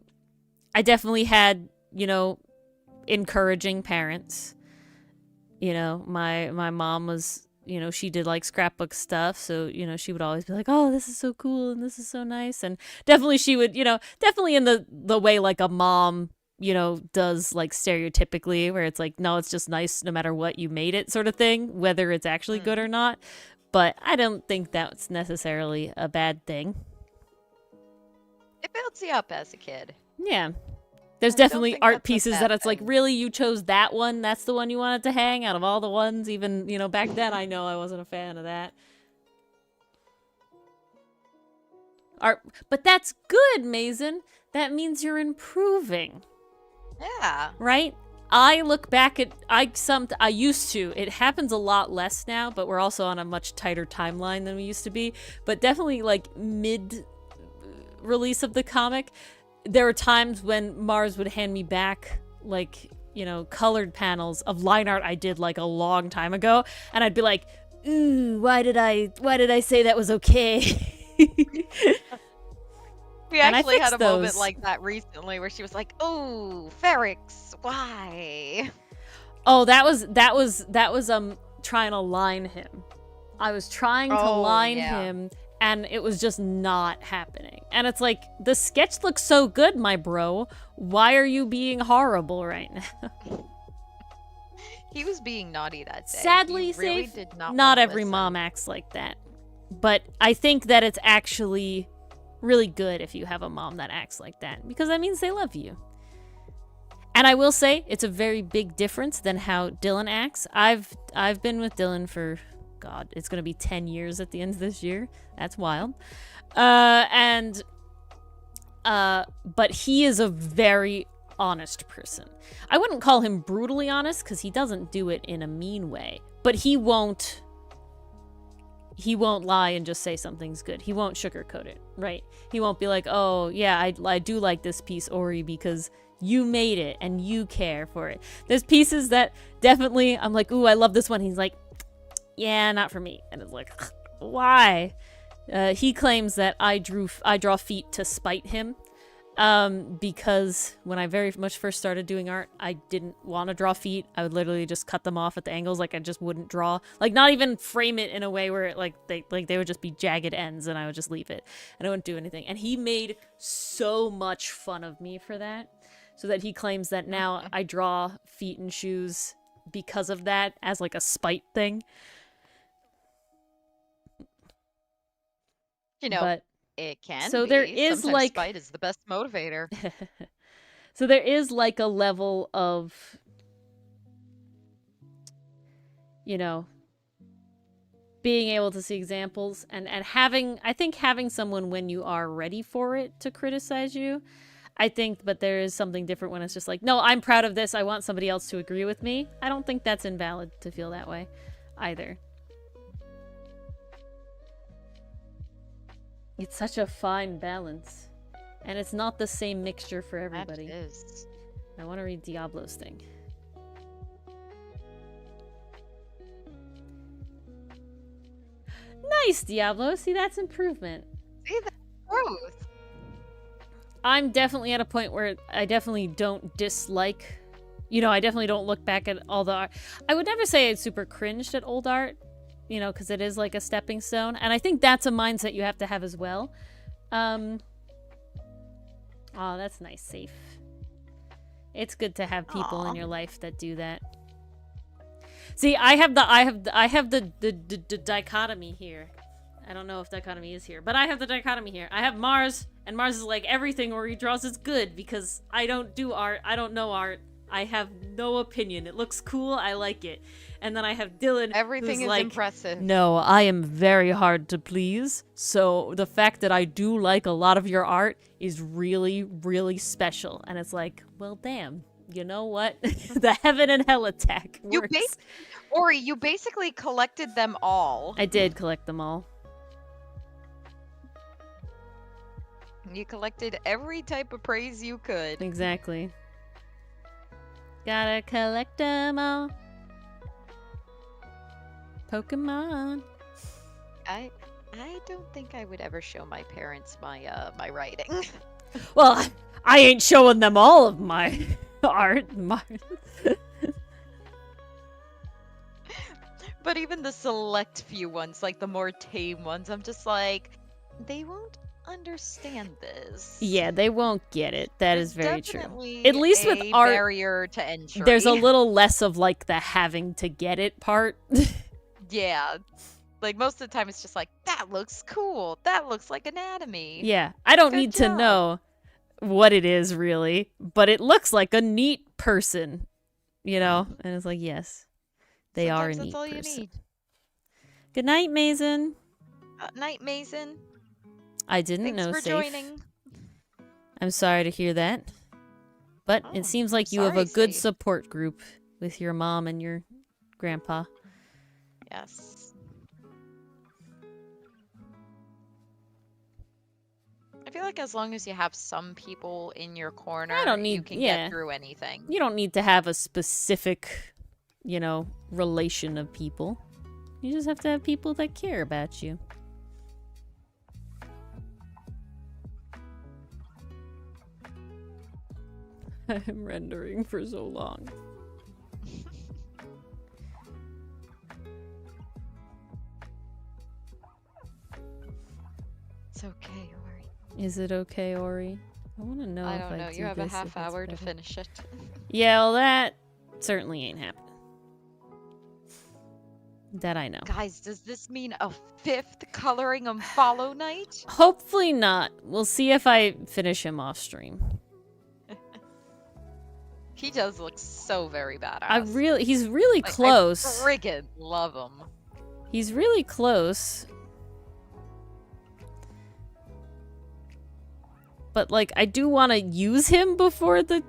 I definitely had, you know, encouraging parents. You know, my mom was, you know, she did like scrapbook stuff, so, you know, she would always be like, oh, this is so cool and this is so nice. And definitely she would, you know, definitely in the way like a mom, you know, does, like, stereotypically, where it's like, no, it's just nice no matter what you made it, sort of thing, whether it's actually good or not. But I don't think that's necessarily a bad thing. It builds you up as a kid. Yeah. There's I don't definitely think art that's a pieces bad that it's like, thing. really, you chose that one? That's the one you wanted to hang out of all the ones? Even, you know, back then I know I wasn't a fan of that. Art, but that's good, Mason. That means you're improving, Yeah. right? I look back at, I used to, it happens a lot less now, but we're also on a much tighter timeline than we used to be. But definitely, like, mid release of the comic, there were times when Mars would hand me back, like, you know, colored panels of line art I did like a long time ago, and I'd be like, ooh, why did I say that was okay? We And I actually had fixed a moment those. like that recently where she was like, "Oh, Ferrix, why?" Oh, that was trying to line him. I was trying to Oh, line yeah. him, and it was just not happening. And it's like, the sketch looks so good, my bro. Why are you being horrible right now? He was being naughty that day. Sadly, he really Safe, did not not wanna every listen. mom acts like that. But I think that it's actually really good if you have a mom that acts like that, because that means they love you. And I will say, it's a very big difference than how Dylan acts. I've been with Dylan for, God, it's going to be 10 years at the end of this year. That's wild. But he is a very honest person. I wouldn't call him brutally honest because he doesn't do it in a mean way, but he won't lie and just say something's good. He won't sugarcoat it, right? He won't be like, oh yeah, I do like this piece, Ori, because you made it and you care for it. There's pieces that definitely I'm like, ooh, I love this one. He's like, yeah, not for me. And it's like, why? He claims that I draw feet to spite him. Because when I very much first started doing art, I didn't want to draw feet. I would literally just cut them off at the angles. Like, I just wouldn't draw. Like, not even frame it in a way where they would just be jagged ends and I would just leave it. And I wouldn't do anything. And he made so much fun of me for that. So that he claims that now I draw feet and shoes because of that as like a spite thing. You know, but it can so be. there is Sometimes like spite is the best motivator. so there is like a level of, you know, being able to see examples and having, I think having someone when you are ready for it to criticize you. I think, but there is something different when it's just like, no, I'm proud of this. I want somebody else to agree with me. I don't think that's invalid to feel that way either. It's such a fine balance. And it's not the same mixture for everybody. That is. I want to read Diablo's thing. Nice, Diablo. See, that's improvement. See, that's growth. I'm definitely at a point where I definitely don't dislike, you know, I definitely don't look back at all the art. I would never say I super cringed at old art, you know, because it is like a stepping stone. And I think that's a mindset you have to have as well. Oh, that's nice, Safe. It's good to have people in your life that do that. See, I have the dichotomy here. I don't know if dichotomy is here, but I have the dichotomy here. I have Mars, and Mars is like, everything where he draws is good because I don't do art. I don't know art. I have no opinion. It looks cool. I like it. And then I have Dylan. Everything who's is like, impressive. no, I am very hard to please. So the fact that I do like a lot of your art is really, really special. And it's like, well, damn. You know what? The heaven and hell attack works. Ori, you basically collected them all. I did collect them all. You collected every type of praise you could. Exactly. Gotta collect them all. Pokemon. I don't think I would ever show my parents my my writing. Well, I ain't showing them all of my art. But even the select few ones, like the more tame ones, I'm just like, they won't understand this. Yeah, they won't get it. That There's is very true. definitely At least with a art, barrier to entry. there's a little less of like the having to get it part. Yeah. Like most of the time it's just like, that looks cool. That looks like anatomy. Yeah, I don't Good need to job. know what it is really, but it looks like a neat person, you know? And it's like, yes, they are a Sometimes neat that's all person. you need. Good night, Mason. Night, Mason. I didn't Thanks know for Safe. joining. I'm sorry to hear that. But Oh, it seems like you have sorry, a good Safe. support group with your mom and your grandpa. Yes. I feel like as long as you have some people in your corner, I don't you need- can yeah. get through anything. You don't need to have a specific, you know, relation of people. You just have to have people that care about you. I'm rendering for so long. It's okay, Ori. Is it okay, Ori? I want to know I if don't know. do You have a this, if half it's hour to better. finish it. Yeah, well, that certainly ain't happening. That I know. Guys, does this mean a 5th coloring Omphalo night? Hopefully not. We'll see if I finish him off stream. He does look so very badass. He's really Like, close. I friggin' love him. He's really close. But like, I do want to use him before the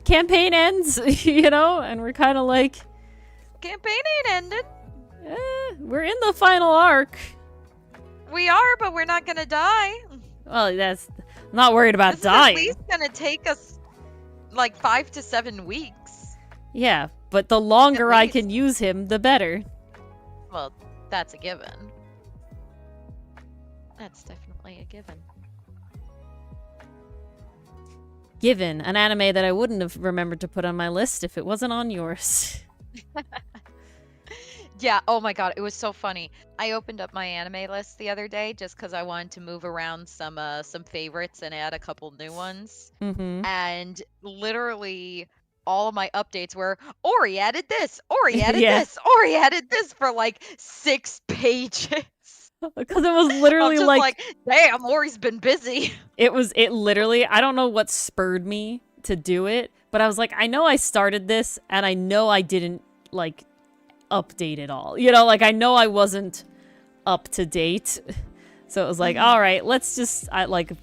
campaign ends, you know, and we're kind of like, Campaign ain't ended. we're in the final arc. We are, but we're not gonna die. Well, I'm not worried about This dying. is at least gonna take us like 5 to 7 weeks. Yeah, but the longer I least. can use him, the better. Well, that's a given. That's definitely a given. Given an anime that I wouldn't have remembered to put on my list if it wasn't on yours. Yeah, oh my god, it was so funny. I opened up my anime list the other day just because I wanted to move around some favorites and add a couple new ones. Mm-hmm. And literally all of my updates were Ori added this, Ori added Yeah. this, Ori added this for like 6 pages. Because it was literally I'm just like, damn, Ori's been busy. it literally, I don't know what spurred me to do it, but I was like, I know I started this and I know I didn't like update it all. You know, like I know I wasn't up to date. So it was like, all right, let's just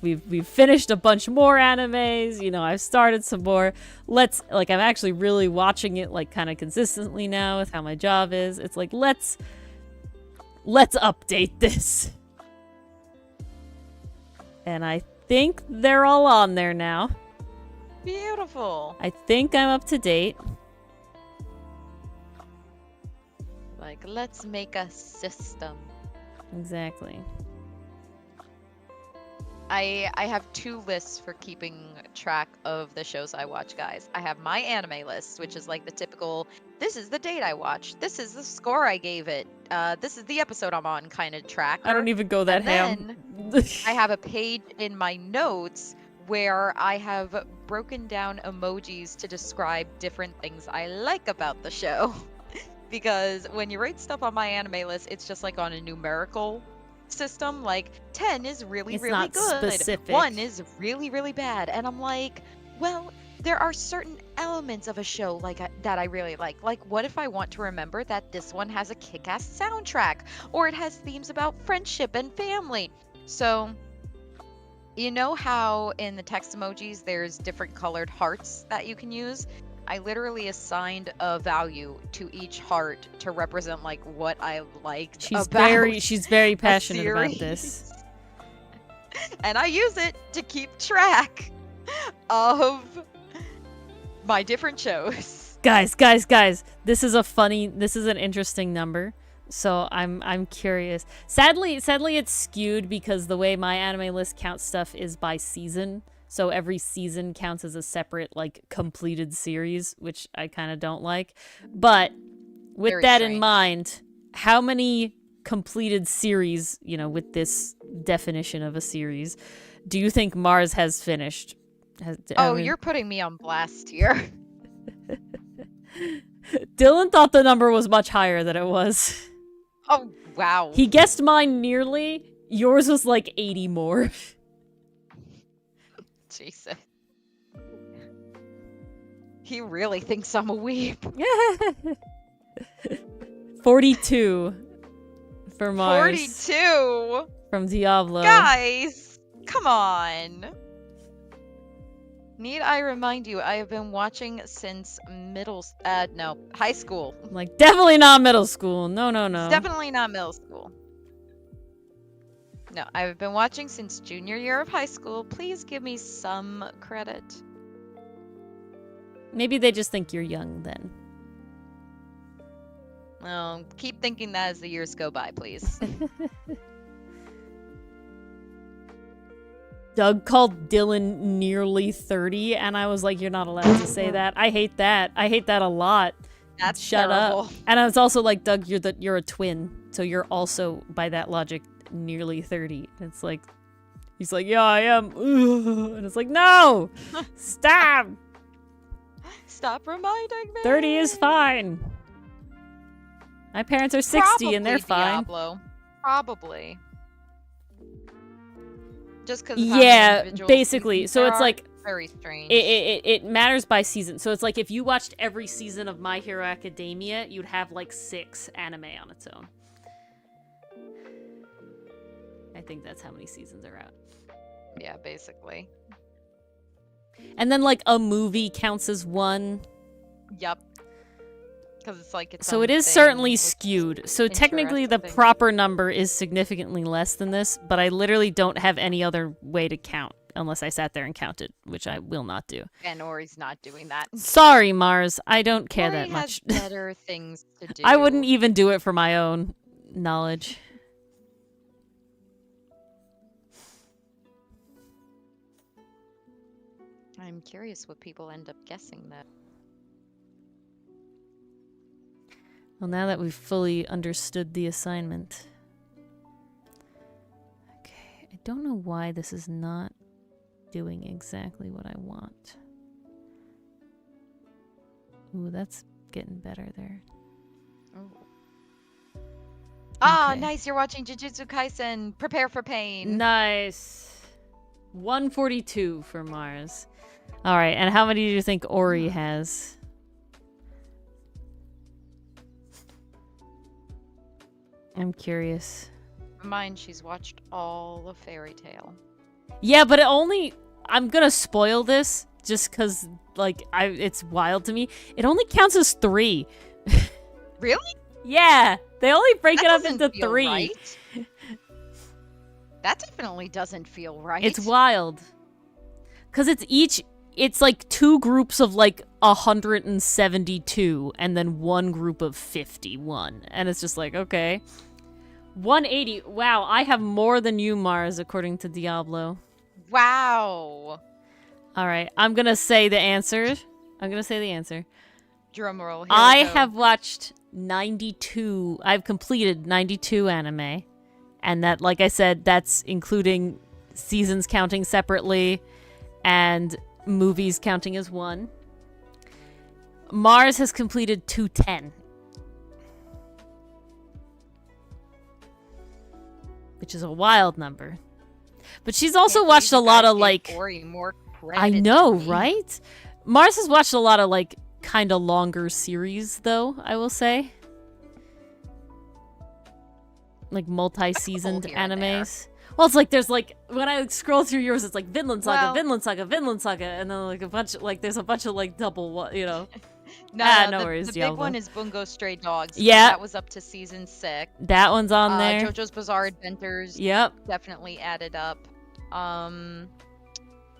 we've finished a bunch more animes, you know, I've started some more. I'm actually really watching it like kind of consistently now with how my job is. It's like let's update this. And I think they're all on there now. Beautiful. I think I'm up to date. Like, let's make a system. Exactly. I have 2 lists for keeping track of the shows I watch, guys. I have my anime list, which is like the typical, this is the date I watched, this is the score I gave it, this is the episode I'm on kind of tracker. I don't even go that And ham. then I have a page in my notes where I have broken down emojis to describe different things I like about the show. Because when you rate stuff on my anime list, it's just like on a numerical system. Like 10 is really, It's really not good. specific. 1 is really, really bad. And I'm like, well, there are certain elements of a show that I really like. Like, what if I want to remember that this one has a kick-ass soundtrack, or it has themes about friendship and family? So, you know how in the text emojis there's different colored hearts that you can use? I literally assigned a value to each heart to represent like what I liked She's about very a passionate about series. this. And I use it to keep track of my different shows. Guys, this is an interesting number. So I'm curious. Sadly it's skewed because the way my anime list counts stuff is by season. So every season counts as a separate, like, completed series, which I kind of don't like. But with Very that in strange. mind, how many completed series, you know, with this definition of a series, do you think Mars has finished? You're putting me on blast here. Dylan thought the number was much higher than it was. Oh, wow. He guessed mine nearly. Yours was like 80 more. Jesus. He really thinks I'm a weeb. 42 for Mars. 42? From Diablo. Guys, come on. Need I remind you, I have been watching since high school. Like, definitely not middle school. No. It's definitely not middle school. No, I've been watching since junior year of high school. Please give me some credit. Maybe they just think you're young then. Well, keep thinking that as the years go by, please. Doug called Dylan nearly 30, and I was like, you're not allowed to say that. I hate that. I hate that a lot. That's Shut terrible. up. And I was also like, Doug, you're a twin, so you're also, by that logic, nearly 30. It's like, he's like, yeah, I am. And it's like, no! Stop! Stop reminding me. 30 is fine. My parents are 60 and they're fine. Diablo. Probably. Just because Yeah, basically. So it's like, very strange. it matters by season. So it's like if you watched every season of My Hero Academia, you'd have like 6 anime on its own. I think that's how many seasons are out. Yeah, basically. And then like a movie counts as one. Yep. Because it's like its So own it is thing, certainly which is skewed. So technically the interesting. proper number is significantly less than this, but I literally don't have any other way to count unless I sat there and counted, which I will not do. And Ori's not doing that. Sorry, Mars. I don't care Ori that much. has better things to do. I wouldn't even do it for my own knowledge. I'm curious what people end up guessing though. Well, now that we've fully understood the assignment. Okay, I don't know why this is not doing exactly what I want. Ooh, that's getting better there. Oh. Ah, Okay. nice. You're watching Jujutsu Kaisen. Prepare for pain. Nice. 142 for Mars. All right, and how many do you think Ori has? I'm curious. Mine, she's watched all of Fairy Tail. Yeah, but it only... I'm gonna spoil this just because, like, it's wild to me. It only counts as 3. Really? Yeah, they only break That it up doesn't into feel 3. right. That definitely doesn't feel right. It's wild. Because it's like 2 groups of like 172 and then 1 group of 51. And it's just like, okay. 180. Wow, I have more than you, Mars, according to Diablo. Wow. All right, I'm going to say the answer. Drum roll. Here I we go. have watched 92. I've completed 92 anime. And that, like I said, that's including seasons counting separately and movies counting as 1. Mars has completed 210. Which is a wild number. But she's also Can't watched a believe you lot guys of gave like... Ori more credit I to know, me. right? Mars has watched a lot of like kind of longer series though, I will say. Like multi-seasoned here and there. animes. Well, it's like there's like when I scroll through yours, it's like Vinland Saga, Well- Vinland Saga, Vinland Saga, and then like a bunch like there's a bunch of like double, you know. No, no the, worries, the big Diablo. one is Bungo Stray Dogs. Yeah. That was up to season 6. That one's on there. JoJo's Bizarre Adventures Yep. definitely added up. Trying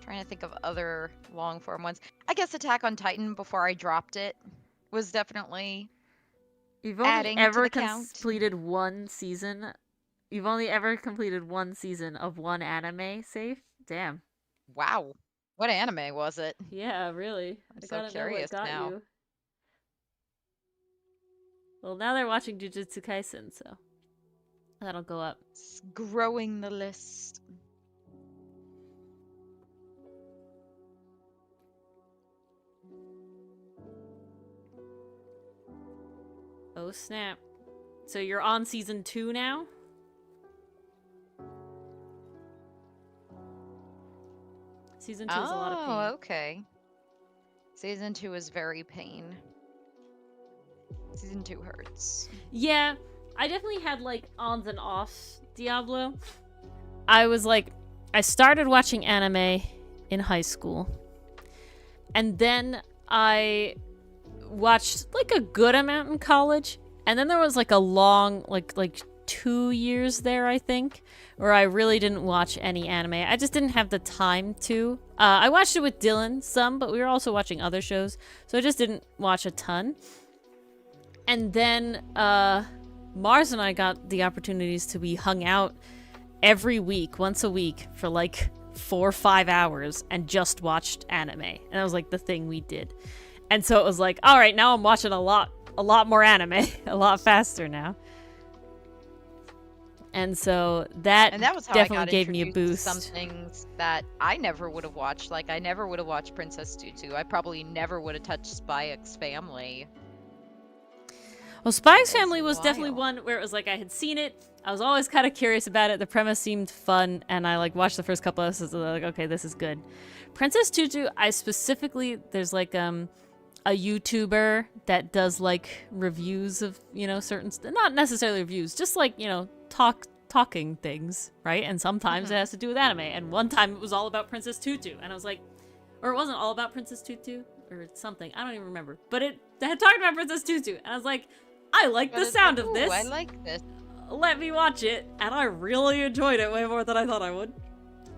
to think of other long form ones. I guess Attack on Titan before I dropped it was definitely You've only adding to ever the count. completed 1 season. You've only ever completed 1 season of 1 anime, Safe? Damn. wow. What anime was it? Yeah, really. I'm so curious now. You. Well, now they're watching Jujutsu Kaisen, so that'll go up. It's growing the list. Oh, snap. So you're on season 2 now? Season 2 is a lot of pain. Oh, okay. Season 2 is very pain. Season 2 hurts. Yeah, I definitely had like ons and offs, Diablo. I was like, I started watching anime in high school. And then I watched like a good amount in college. And then there was like a long, like 2 years there, I think, where I really didn't watch any anime. I just didn't have the time to. I watched it with Dylan some, but we were also watching other shows. So I just didn't watch a ton. And then Mars and I got the opportunities to be hung out every week, once a week, for like 4 or 5 hours and just watched anime. And that was like the thing we did. And so it was like, all right, now I'm watching a lot more anime, a lot faster now. And so that was how definitely I got gave me a introduced boost. to some things that I never would have watched. Like, I never would have watched Princess Tutu. I probably never would have touched Spy X Family. Well, Spy X It's Family was definitely wild. one where it was like I had seen it. I was always kind of curious about it. The premise seemed fun, and I like watched the first couple episodes and I was like, okay, this is good. Princess Tutu, I specifically, there's like a YouTuber that does like reviews of, you know, certain, not necessarily reviews, just like, you know, talking things, right? And sometimes it has to do with anime. And one time it was all about Princess Tutu, and I was like, Or it wasn't all about Princess Tutu or something. I don't even remember. But it had talked about Princess Tutu, and I was like, I like the sound of this. I like this. Let me watch it, and I really enjoyed it way more than I thought I would.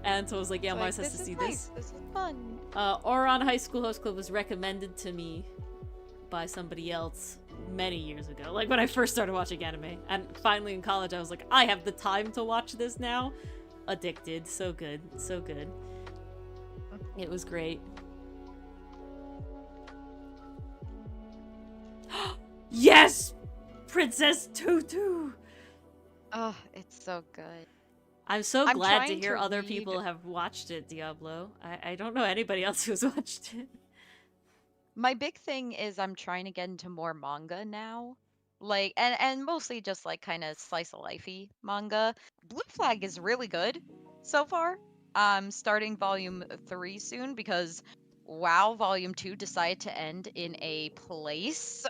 And so I was like, yeah, Mars has to see this. This is fun. Ouran High School Host Club was recommended to me by somebody else many years ago, like when I first started watching anime. And finally in college, I was like, I have the time to watch this now. Addicted. So good. So good. It was great. Yes! Princess Tutu! Oh, it's so good. I'm so I'm glad to trying hear to other read- people have watched it, Diablo. I don't know anybody else who's watched it. My big thing is I'm trying to get into more manga now. Like and mostly just like kind of slice of lifey manga. Blue Flag is really good so far. I'm starting volume 3 soon because WoW volume 2 decided to end in a place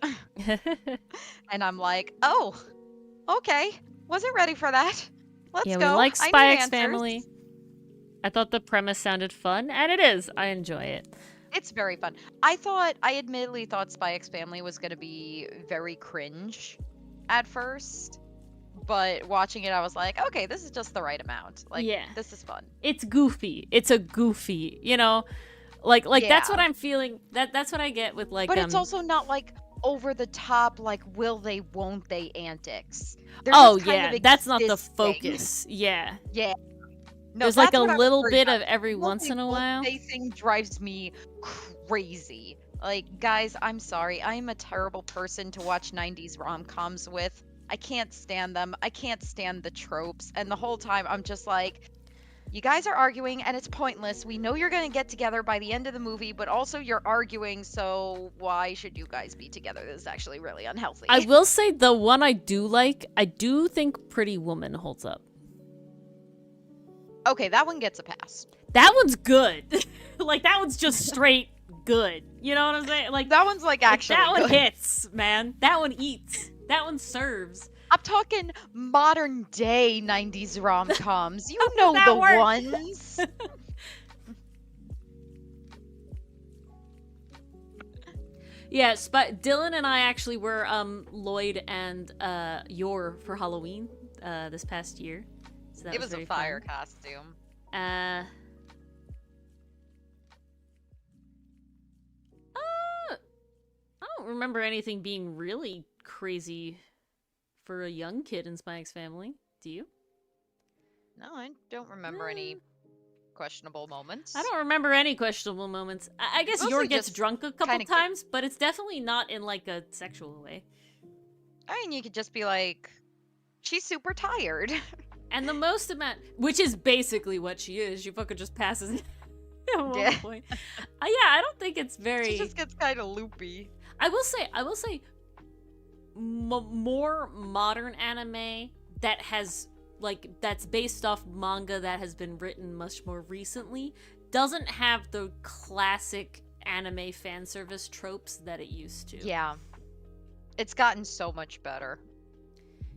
and I'm like, "Oh, okay. Wasn't ready for that. Let's Yeah, go. we like I need Spy X answers." Family. I thought the premise sounded fun, and it is. I enjoy it. It's very fun. I admittedly thought Spy X Family was going to be very cringe at first, but watching it, I was like, okay, this is just the right amount. Like, Yeah. this is fun. It's goofy. It's a goofy, you know? Like that's Yeah. what I'm feeling. That's what I get with like But it's also not like over the top, like will they, won't they antics. They're oh just kind yeah, of that's not the existing. focus. Yeah. Yeah. No, There's like that's a what I was little worried bit about. of every Will once they, in a won't while. they thing drives me crazy. Like, guys, I'm sorry. I am a terrible person to watch 90s rom-coms with. I can't stand them. I can't stand the tropes. And the whole time I'm just like, you guys are arguing and it's pointless. We know you're going to get together by the end of the movie, but also you're arguing, so why should you guys be together? This is actually really unhealthy. I will say the one I do like, I do think Pretty Woman holds up. Okay, that one gets a pass. That one's good. Like that one's just straight good. You know what I'm saying? Like That one's like actually that one good. hits, man. That one eats. That one serves. I'm talking modern day 90s rom-coms. You know That the works. ones. Yeah, Dylan and I actually were Lloyd and Yor for Halloween this past year. So that It was a very fire fun. costume. I don't remember anything being really crazy for a young kid in Spy X Family. Do you? No, I don't remember any questionable moments. I don't remember any questionable moments. I guess Mostly Yor gets just drunk a couple kinda times, but it's definitely not in like a sexual way. I mean, you could just be like, she's super tired. And the most amount, which is basically what she is, she fucking just passes at one Yeah. point. Yeah, I don't think it's very. She just gets kind of loopy. I will say, more modern anime that has that's based off manga that has been written much more recently doesn't have the classic anime fan service tropes that it used to. Yeah. It's gotten so much better.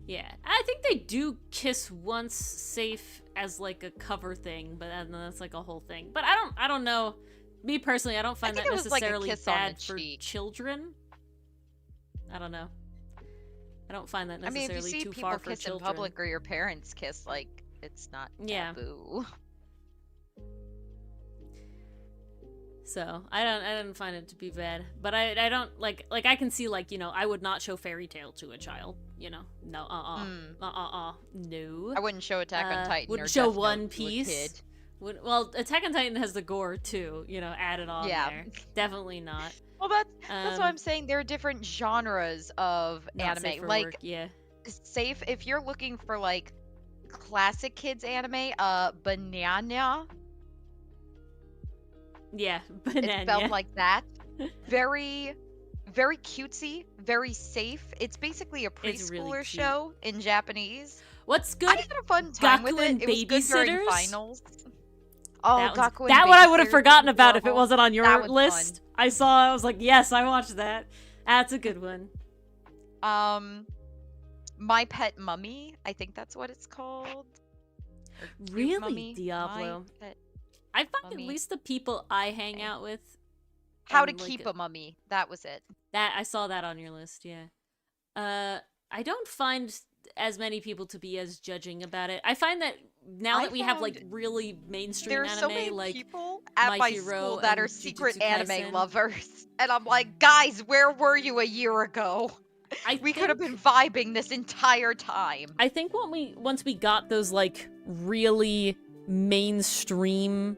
Yeah, I think they do kiss once safe as like a cover thing, but then that's like a whole thing. But I don't know. Me personally, I don't find that think it was like a necessarily kiss on the bad for cheek. children. I don't know. I don't find that I mean, necessarily if you see too people far for kiss children. in public or your parents kiss, like, it's not Yeah. taboo. So I didn't find it to be bad, but I don't like I can see like I would not show Fairy Tail to a child, no, no. I wouldn't show Attack on Titan. Wouldn't or show Death One Note to a Piece. kid. Well, Attack on Titan has the gore too, added on Yeah. there. Definitely not. Well, that's what Um, I'm saying. There are different genres of Not safe anime. for Like, work, yeah. safe if you're looking for like classic kids anime. Banana. Yeah, It's banana. spelled like that. Very, very cutesy. Very safe. It's basically a It's really preschooler cute. show in Japanese. What's good? I had a fun time with Gaku it. and It was good during Babysitters? finals. Oh, that Gaku and that one I would have Babysitters forgotten was about if it adorable. wasn't on your That was list. I was like, yes, I watched that. That's a good one. My Pet Mummy. I think that's what it's called. Or Cute Really, Mummy? Diablo? My Pet- I find at Mummy. least the people I hang out with. How to and, like, keep a mummy. That was it. That I saw that on your list, yeah. I don't find as many people to be as judging about it. I find that now I that we have like found really mainstream There are anime, so many like people at My my Hero school that and are secret Jujutsu anime Kaisen. lovers. And I'm like, guys, where were you a year ago? I We could have think been vibing this entire time. I think once we got those like really mainstream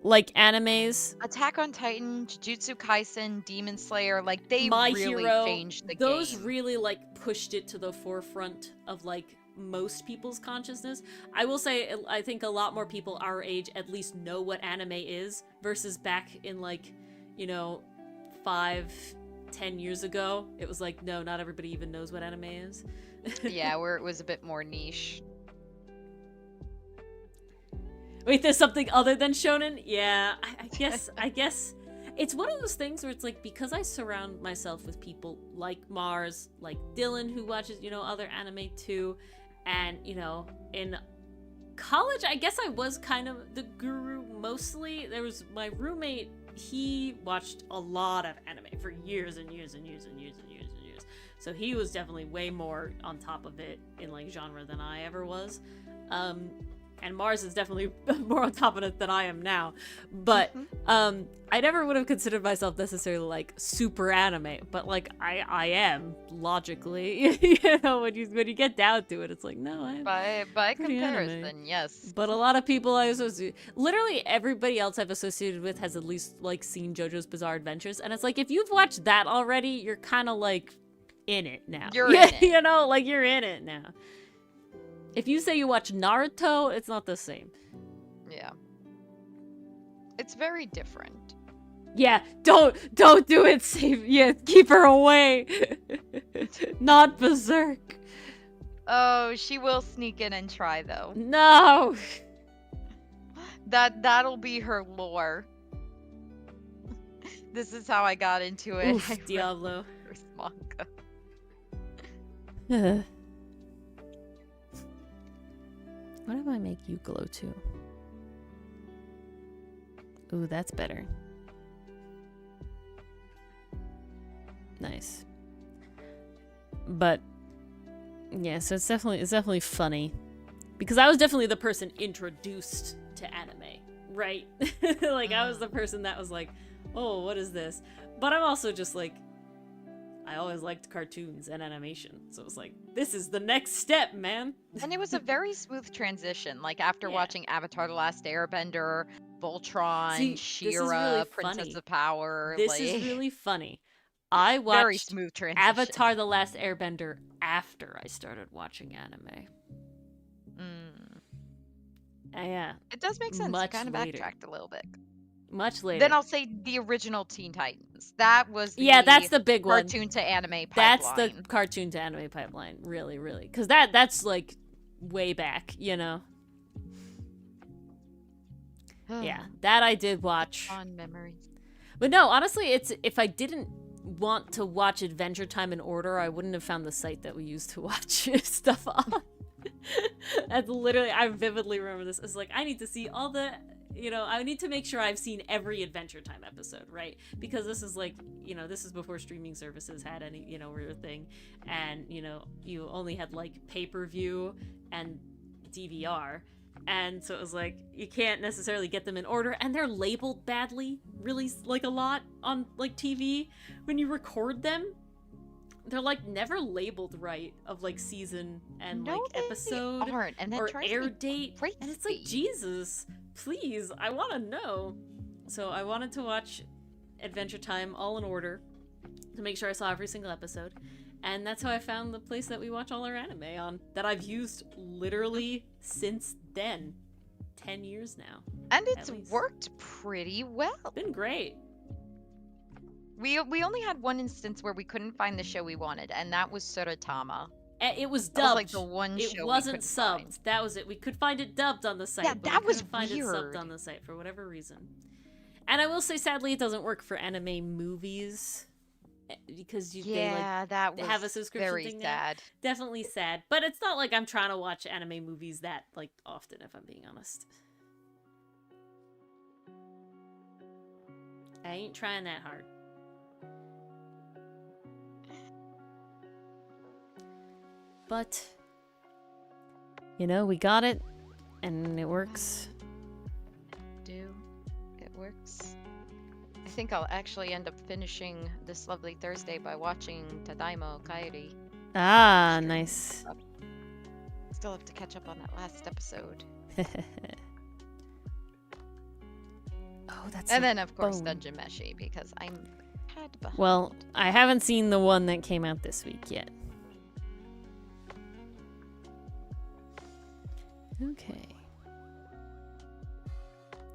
like animes, Attack on Titan, Jujutsu Kaisen, Demon Slayer, like they My really Hero, changed the those game. really like pushed it to the forefront of like most people's consciousness. I will say I think a lot more people our age at least know what anime is versus back in like, 5-10 years ago. It was like, no, not everybody even knows what anime is. Yeah, where it was a bit more niche. Wait, there's something other than shonen? Yeah, I guess it's one of those things where it's like, because I surround myself with people like Mars, like Dylan, who watches, other anime too, and, in college, I guess I was kind of the guru mostly. There was my roommate, he watched a lot of anime for years and years and years and years and years and years. So he was definitely way more on top of it in like genre than I ever was. And Mars is definitely more on top of it than I am now. But I never would have considered myself necessarily like super anime, but like I am logically. When you get down to it, it's like, no, I'm By pretty comparison, anime. yes. But a lot of people I associate, literally everybody else I've associated with has at least like seen JoJo's Bizarre Adventures, and it's like, if you've watched that already, you're kind of like in it now. You're in it. Like you're in it now. If you say you watch Naruto, it's not the same. Yeah. It's very different. Yeah, don't do it. Keep her away. Not Berserk. Oh, she will sneak in and try though. No. That'll be her lore. This is how I got into it. Oof, I read Diablo. the first manga. What if I make you glow too? Ooh, that's better. Nice. But yeah, so it's definitely funny. Because I was definitely the person introduced to anime, right? Like I was the person that was like, "Oh, what is this?" But I'm also just like, I always liked cartoons and animation. So it was like, this is the next step, man. And it was a very smooth transition. Like after Yeah. watching Avatar: The Last Airbender, Voltron, See, this is She-Ra, really Princess funny. of Power. This like, is really funny. I very watched smooth transition. Avatar: The Last Airbender after I started watching anime. Yeah, It does make sense. You Much kind of later. backtracked a little bit. much later. Then I'll say the original Teen Titans. That was the that's the big one. cartoon to anime pipeline. That's the cartoon to anime pipeline, really, really, because that's like way back, Yeah, that I did watch. Fond memories. But no, honestly, it's if I didn't want to watch Adventure Time in order, I wouldn't have found the site that we used to watch stuff on. That's literally, I vividly remember this. It's like, I need to see all the, I need to make sure I've seen every Adventure Time episode, right? Because this is like, this is before streaming services had any, real thing. And, you only had like pay-per-view and DVR. And so it was like, you can't necessarily get them in order, and they're labeled badly, really, like a lot on like TV when you record them. They're like never labeled right of like season and No, like they episode aren't, and that or drives air me date, and it's like, crazy. Jesus, please, I want to know. So I wanted to watch Adventure Time all in order to make sure I saw every single episode. And that's how I found the place that we watch all our anime on, that I've used literally since then. 10 years now. And it's at least. worked pretty well. Been great. We only had one instance where we couldn't find the show we wanted, and that was Suratama. It was That was dubbed. like the one show It we wasn't couldn't subbed. find. That was it. We could find it dubbed on the site. Yeah, but that we was couldn't find it weird. subbed on the site for whatever reason. And I will say, sadly, it doesn't work for anime movies because they That they was have a subscription very thing now. sad. Definitely sad, but it's not like I'm trying to watch anime movies that like often, if I'm being honest. I ain't trying that hard. But, you know, we got it, and it works. It works. I think I'll actually end up finishing this lovely Thursday by watching Tadaimo Kairi. Ah, nice. Still have to catch up on that last episode. Oh, that's And then, of course, bone. Dungeon Meshi, because I'm tad behind. Well, I haven't seen the one that came out this week yet. Okay.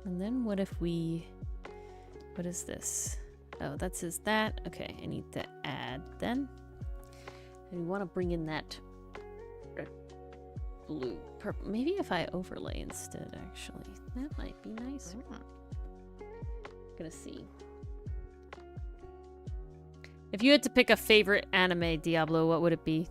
And then what if we... What is this? Oh, that says that. Okay, I need to add then. And we want to bring in that red, blue, purple. Maybe if I overlay instead, actually. That might be nice. Gonna see. If you had to pick a favorite anime, Diablo, what would it be?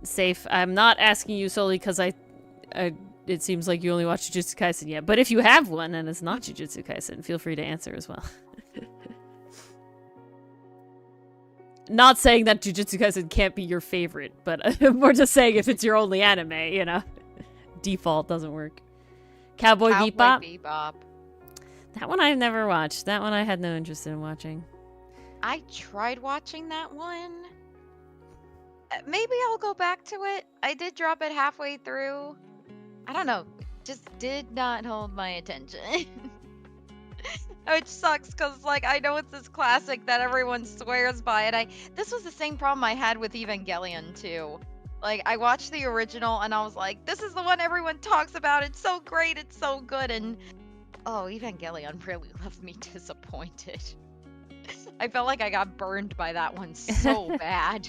Safe. I'm not asking you solely because it seems like you only watch Jujutsu Kaisen yet. But if you have one and it's not Jujutsu Kaisen, feel free to answer as well. Not saying that Jujutsu Kaisen can't be your favorite, but more just saying if it's your only anime, you know. Default doesn't work. Cowboy Bebop. That one I've never watched. That one I had no interest in watching. I tried watching that one. Maybe I'll go back to it. I did drop it halfway through. I don't know. Just did not hold my attention. Which sucks because, like, I know it's this classic that everyone swears by, and this was the same problem I had with Evangelion too. Like, I watched the original and I was like, this is the one everyone talks about. It's so great. It's so good. And oh, Evangelion really left me disappointed. I felt like I got burned by that one so bad.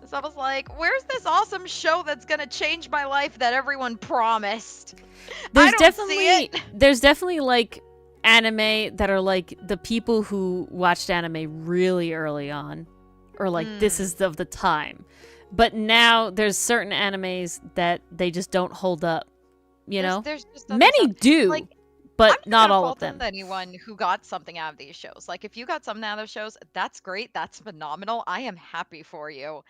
So I was like, where's this awesome show that's gonna change my life that everyone promised? There's definitely like anime that are like the people who watched anime really early on, or like this is of the time. But now there's certain animes that they just don't hold up. You know, there's just many do, like, but not all of them. Anyone who got something out of these shows, like if you got something out of those shows, that's great, that's phenomenal. I am happy for you.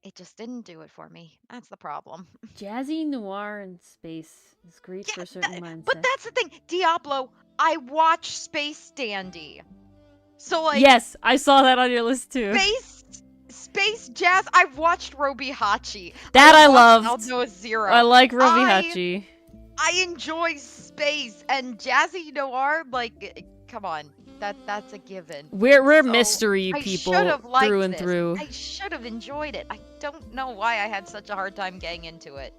It just didn't do it for me. That's the problem. Jazzy noir in space is great for a certain mindset. But that's the thing, Diablo. I watch Space Dandy, so like yes, I saw that on your list too. Space jazz. I've watched Robi Hachi. That I loved. Aldo Zero. I like Robi Hachi. I enjoy space and jazzy noir. Like, come on, that's a given. We're mystery people through and through. I should have enjoyed it. I don't know why I had such a hard time getting into it.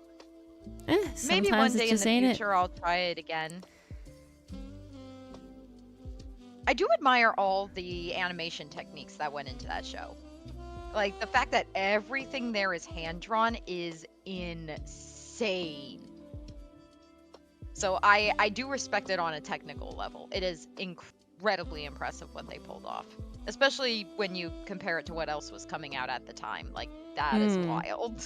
Maybe one day in the future I'll try it again. I do admire all the animation techniques that went into that show. Like, the fact that everything there is hand-drawn is insane. So I do respect it on a technical level. It is incredibly impressive what they pulled off. Especially when you compare it to what else was coming out at the time. Like, that is wild.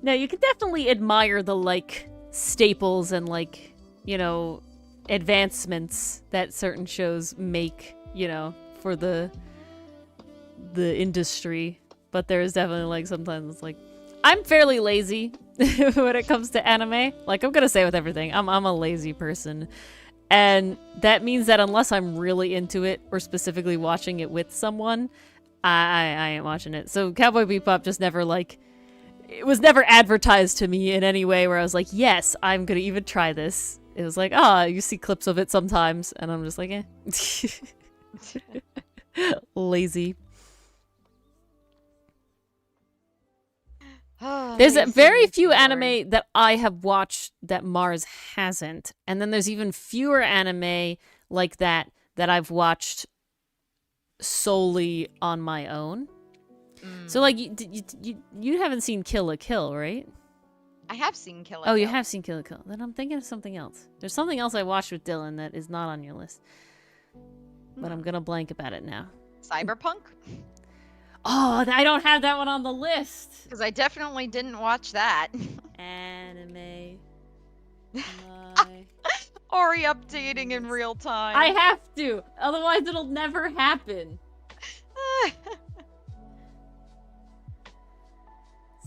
No, you can definitely admire the, like, staples and, like, you know, advancements that certain shows make, you know, for the industry. But there's definitely, like, sometimes it's like, I'm fairly lazy when it comes to anime. Like, I'm gonna say with everything, I'm a lazy person. And that means that unless I'm really into it or specifically watching it with someone, I ain't watching it. So Cowboy Bebop just never, like, it was never advertised to me in any way where I was like, yes, I'm gonna even try this. It was like, you see clips of it sometimes, and I'm just like, eh. Lazy. There's very few anime that I have watched that Mars hasn't, and then there's even fewer anime like that I've watched solely on my own. So, like, you haven't seen Kill la Kill, right? I have seen Kill la Kill. Oh, you have seen Kill la Kill. Then I'm thinking of something else. There's something else I watched with Dylan that is not on your list, but I'm gonna blank about it now. Cyberpunk? Oh, I don't have that one on the list. Because I definitely didn't watch that. Anime. My... Ori updating in real time. I have to, otherwise it'll never happen.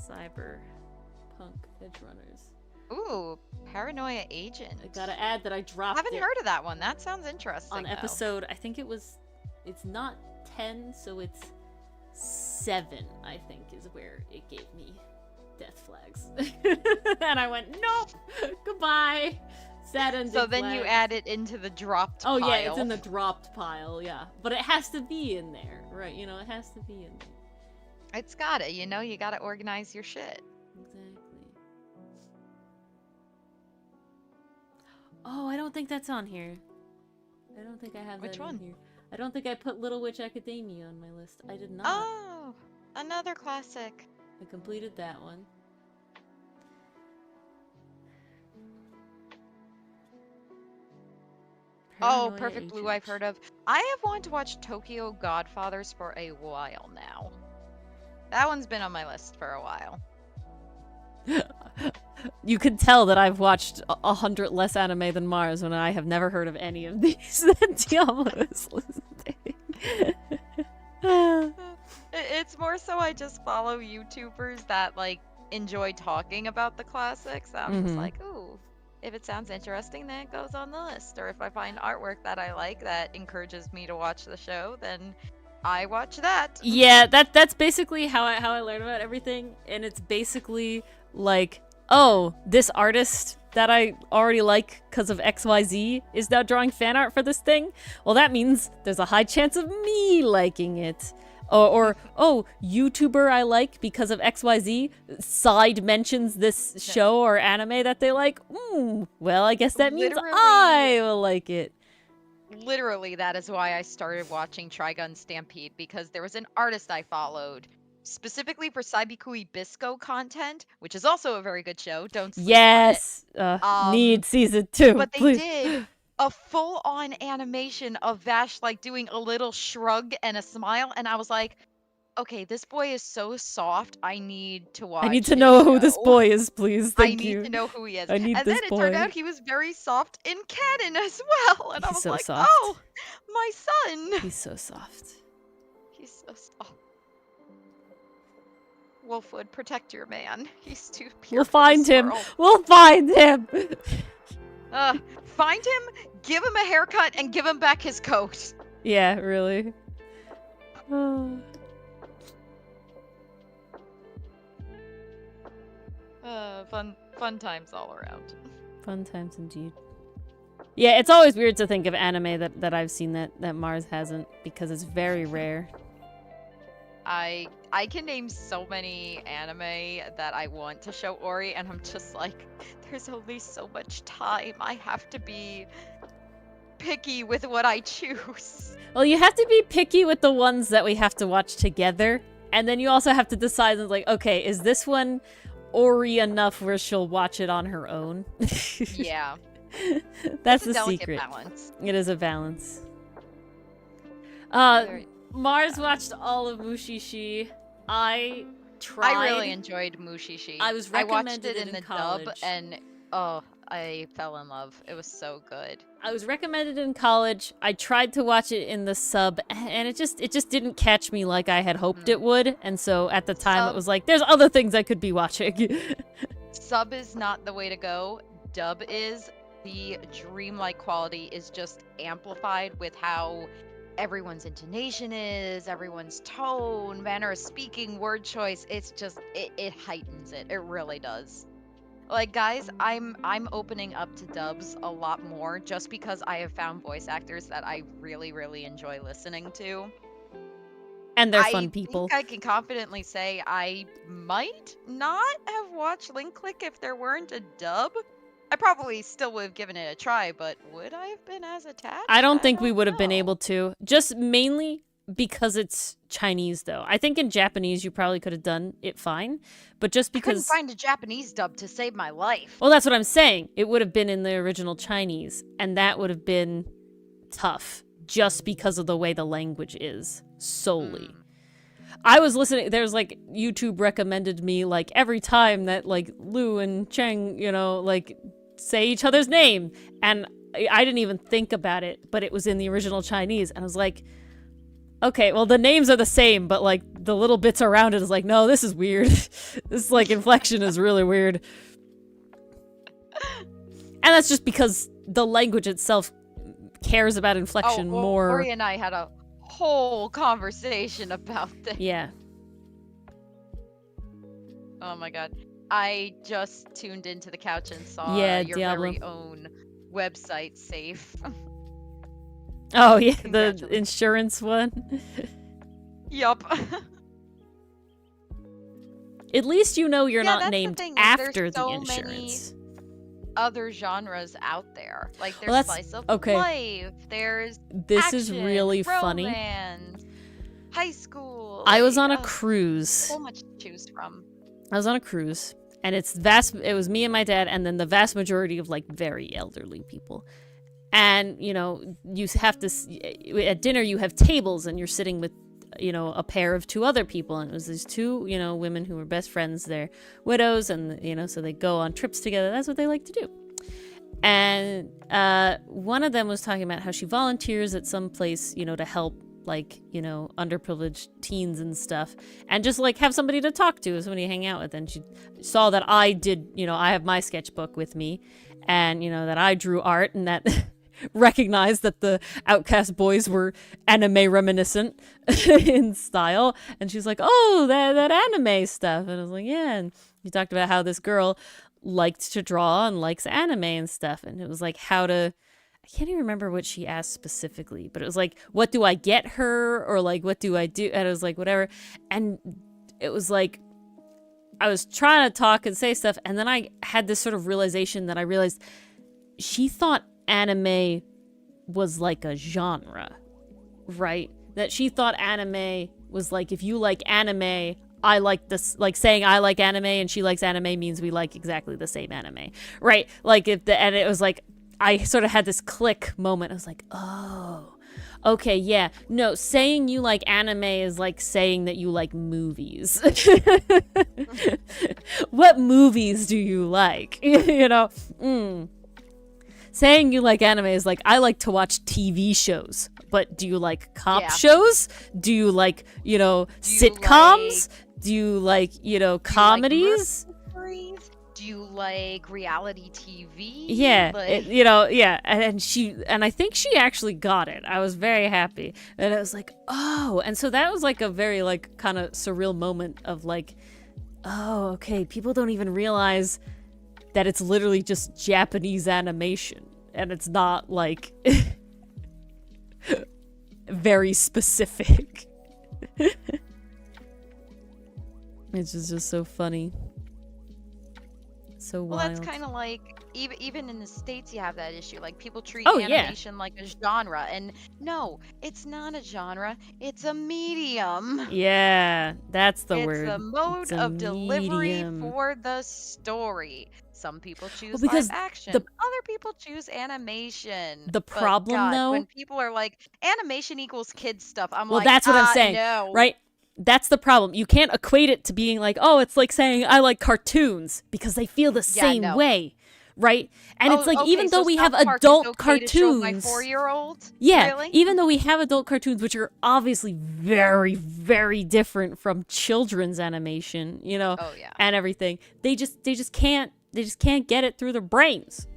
Cyberpunk Edgerunners. Ooh, Paranoia Agent. I gotta add that I dropped Haven't it heard of that one. That sounds interesting. on episode, I think it's not 10, so it's 7, I think, is where it gave me death flags. And I went, nope, goodbye. Sad ending. So then flags. you add it into the dropped pile. Oh yeah, it's in the dropped pile, yeah. But it has to be in there, right? You know, it has to be in there. It's gotta, you know, you gotta organize your shit. Exactly. Oh, I don't think that's on here. I don't think I have Which that one? in here. I don't think I put Little Witch Academia on my list. I did not. Oh, another classic. I completed that one. Oh, Paranoia Perfect Blue Agent. I've heard of. I have wanted to watch Tokyo Godfathers for a while now. That one's been on my list for a while. You can tell that I've watched 100 less anime than Mars when I have never heard of any of these that Diablo is listing. It's more so I just follow YouTubers that, like, enjoy talking about the classics. I'm just like, ooh, if it sounds interesting, then it goes on the list. Or if I find artwork that I like that encourages me to watch the show, then I watch that. Yeah, that's basically how I learn about everything, and it's basically like, oh, this artist that I already like because of XYZ is now drawing fan art for this thing. Well, that means there's a high chance of me liking it. Or oh, YouTuber I like because of XYZ side mentions this show or anime that they like. Well, I guess that means Literally- I will like it. Literally, that is why I started watching Trigun Stampede, because there was an artist I followed specifically for Saibikui Bisco content, which is also a very good show. Don't sleep Yes, on it. need season 2. But they please. did a full-on animation of Vash like doing a little shrug and a smile, and I was like, okay, this boy is so soft. I need to watch. I need to his know who this show. boy is, please. Thank I you. need to know who he is. I need and this then it boy. turned out he was very soft in canon as well. And I He's was so like, soft. oh, my son. He's so soft. He's so soft. Wolfwood, protect your man. He's too pure. We'll for find this him. world. We'll find him. Find him, give him a haircut, and give him back his coat. Yeah, really. Oh. Fun times all around. Fun times indeed. Yeah, it's always weird to think of anime that I've seen that Mars hasn't, because it's very rare. I can name so many anime that I want to show Ori, and I'm just like, there's only so much time. I have to be picky with what I choose. Well, you have to be picky with the ones that we have to watch together, and then you also have to decide, like, okay, is this one Ori enough where she'll watch it on her own? Yeah. That's It's a the delicate secret. balance. It is a balance. Very- Mars watched all of Mushishi. I tried. I really enjoyed Mushishi. I was I watched recommended it in the dub, college. and oh, I fell in love. It was so good. I was recommended in college. I tried to watch it in the sub, and it just didn't catch me like I had hoped it would. And so at the time, Sub- it was like, there's other things I could be watching. Sub is not the way to go. Dub is. The dreamlike quality is just amplified with how everyone's intonation is, everyone's tone, manner of speaking, word choice. It's just it heightens it. It really does. Like, guys, I'm opening up to dubs a lot more just because I have found voice actors that I really, really enjoy listening to. And they're I fun people. think I can confidently say I might not have watched Link Click if there weren't a dub. I probably still would have given it a try, but would I have been as attached? I don't think we would have been know. able to. Just mainly because it's Chinese, though. I think in Japanese, you probably could have done it fine. But just I couldn't because... find a Japanese dub to save my life. Well, that's what I'm saying. It would have been in the original Chinese, and that would have been tough just because of the way the language is, solely. I was listening. There's like YouTube recommended me like every time that like Lu and Cheng, you know, like say each other's name, and I didn't even think about it, but it was in the original Chinese, and I was like, okay, well the names are the same, but like the little bits around it is like, no, this is weird. This like inflection is really weird, and that's just because the language itself cares about inflection more. Ori and I had a whole conversation about this. Yeah. Oh my god. I just tuned into the couch and saw your Diablo. very own website safe. Oh yeah, the Congratulations. insurance one. Yup. At least you know you're Yeah, not that's the named thing, is after there's the so insurance. Other genres out there. Like there's Well, slice of okay. life, there's This is action, really funny. romance, high school. I was on a like, cruise. so much to choose from. I was on a cruise, and it was me and my dad, and then the vast majority of like very elderly people. And you know, you have to at dinner you have tables, and you're sitting with, you know, a pair of two other people, and it was these two, you know, women who were best friends. They're widows, and you know, so they go on trips together. That's what they like to do. And one of them was talking about how she volunteers at some place, you know, to help like, you know, underprivileged teens and stuff, and just like have somebody to talk to, somebody to hang out with. And she saw that I did, you know, I have my sketchbook with me, and you know that I drew art, and that recognized that the Outcast boys were anime reminiscent in style. And she's like, oh, that anime stuff. And I was like, yeah. And you talked about how this girl liked to draw and likes anime and stuff. And it was like how to, I can't even remember what she asked specifically, but it was like, what do I get her? Or like, what do I do? And I was like, whatever. And it was like, I was trying to talk and say stuff. And then I had this sort of realization that I realized she thought anime was like a genre, right? That she thought anime was like, if you like anime, I like this, like saying I like anime and she likes anime means we like exactly the same anime, right? Like and it was like, I sort of had this click moment. I was like, oh, okay, yeah. No, saying you like anime is like saying that you like movies. What movies do you like? You know? Saying you like anime is like, I like to watch TV shows, but do you like cop shows? Do you like, you know, sitcoms? Do you like, you know, comedies? Do you like reality TV? Yeah, Like... you know, yeah. And I think she actually got it. I was very happy. And I was like, oh. And so that was like a very like kind of surreal moment of like, oh, okay, people don't even realize that it's literally just Japanese animation, and it's not like very specific. It's just so funny. So wild. Well, that's kind of like even in the States you have that issue. Like people treat Oh, animation like a genre, and no, it's not a genre. It's a medium. Yeah, that's the word. It's a mode of delivery medium. for the story. Some people choose because live action. the- Other people choose animation. The But problem, God, though- when people are like, animation equals kids stuff, I'm Well, like, that's what I'm saying, no. right? That's the problem. You can't equate it to being like, oh, it's like saying I like cartoons, because they feel the same way, right? And it's like, okay, even though so we have South Park is adult okay to show my cartoons, 4-year-old? yeah, Really? even though we have adult cartoons, which are obviously very, very different from children's animation, you know, Oh, yeah. and everything, they just can't get it through their brains.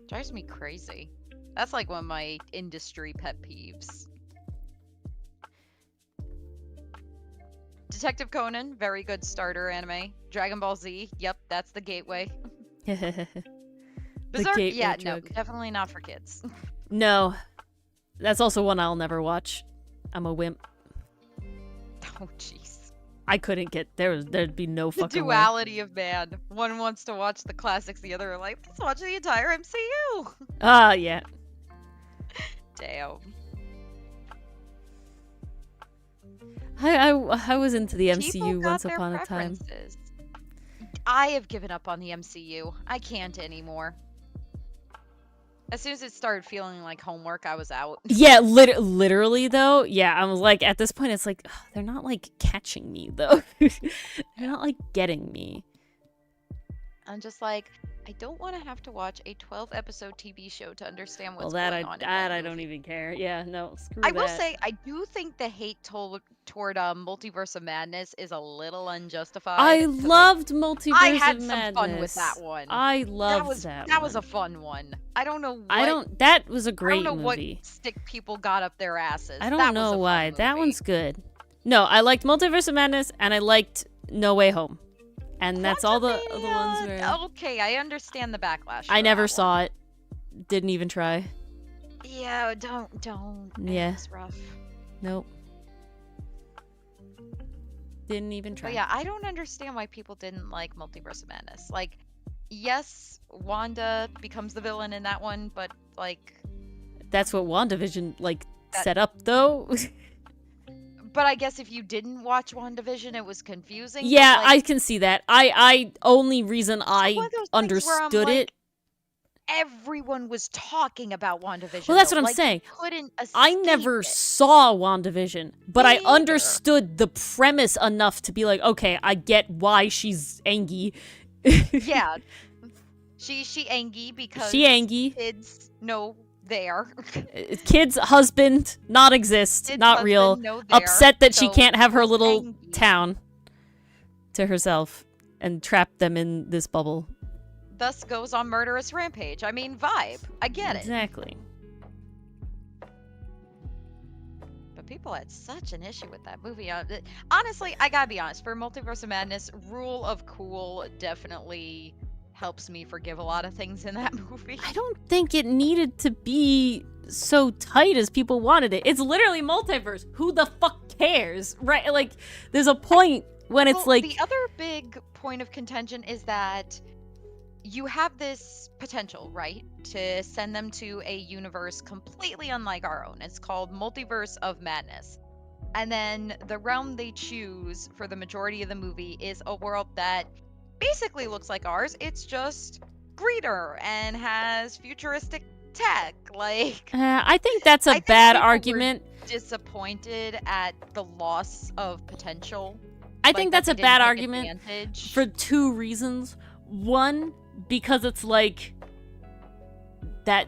Drives me crazy. That's like one of my industry pet peeves. Detective Conan, very good starter anime. Dragon Ball Z, yep, that's the gateway. Berserk, gateway yeah, drug. no, definitely not for kids. No, that's also one I'll never watch. I'm a wimp. Oh, jeez. I couldn't get there'd be no The fucking way. duality of man. One wants to watch the classics, the other are like, let's watch the entire MCU. Ah, yeah. Damn. I was into the People MCU got once their upon a time. preferences. I have given up on the MCU. I can't anymore. As soon as it started feeling like homework, I was out. Yeah, literally though. Yeah, I was like, at this point, it's like ugh, they're not like catching me though. They're not like getting me. I'm just like, I don't want to have to watch a 12-episode TV show to understand what's Well, going on in that that I don't movie. even care. Yeah, no, screw I that. will say, I do think the hate toward Multiverse of Madness is a little unjustified. I 'cause loved Multiverse I had of some Madness. fun with that one. I loved that was a fun one. I don't know what That was a great I don't know movie. what stick people got up their asses. I don't That was know a fun why. That movie. one's good. No, I liked Multiverse of Madness and I liked No Way Home. And that's all the ones where Okay, I understand the backlash. I for never that saw one. it. Didn't even try. Yeah, don't. Yeah. It's rough. Nope. Didn't even try. But yeah, I don't understand why people didn't like Multiverse of Madness. Like, yes, Wanda becomes the villain in that one, but like, That's what WandaVision like That- set up though. but I guess if you didn't watch WandaVision, it was confusing. but, Yeah, like, I can see that. I only reason one I of those things where I'm understood like, it. everyone was talking about WandaVision. Well, that's though. what I'm Like, saying. you couldn't I escape never it. saw WandaVision, but Me I neither. understood the premise enough to be like, okay, I get why she's angry. Yeah, she angry because She angry. kids know there. Kid's husband not exist, Kids' not real. husband know there, Upset that she so can't have her she's little angry. town to herself and trap them in this bubble. Thus goes on murderous rampage. I mean, vibe. I get it. Exactly. But people had such an issue with that movie. Honestly, I gotta be honest. For Multiverse of Madness, Rule of Cool definitely helps me forgive a lot of things in that movie. I don't think it needed to be so tight as people wanted it. It's literally multiverse. Who the fuck cares? Right? Like, there's a point when it's Well, like... the other big point of contention is that you have this potential, right, to send them to a universe completely unlike our own. It's called Multiverse of Madness. And then the realm they choose for the majority of the movie is a world that basically looks like ours. It's just greener and has futuristic tech. Like, I think that's a I think bad people were argument. disappointed at the loss of potential. I like, think that that's a they bad didn't take argument advantage. for two reasons. One, because it's like... That...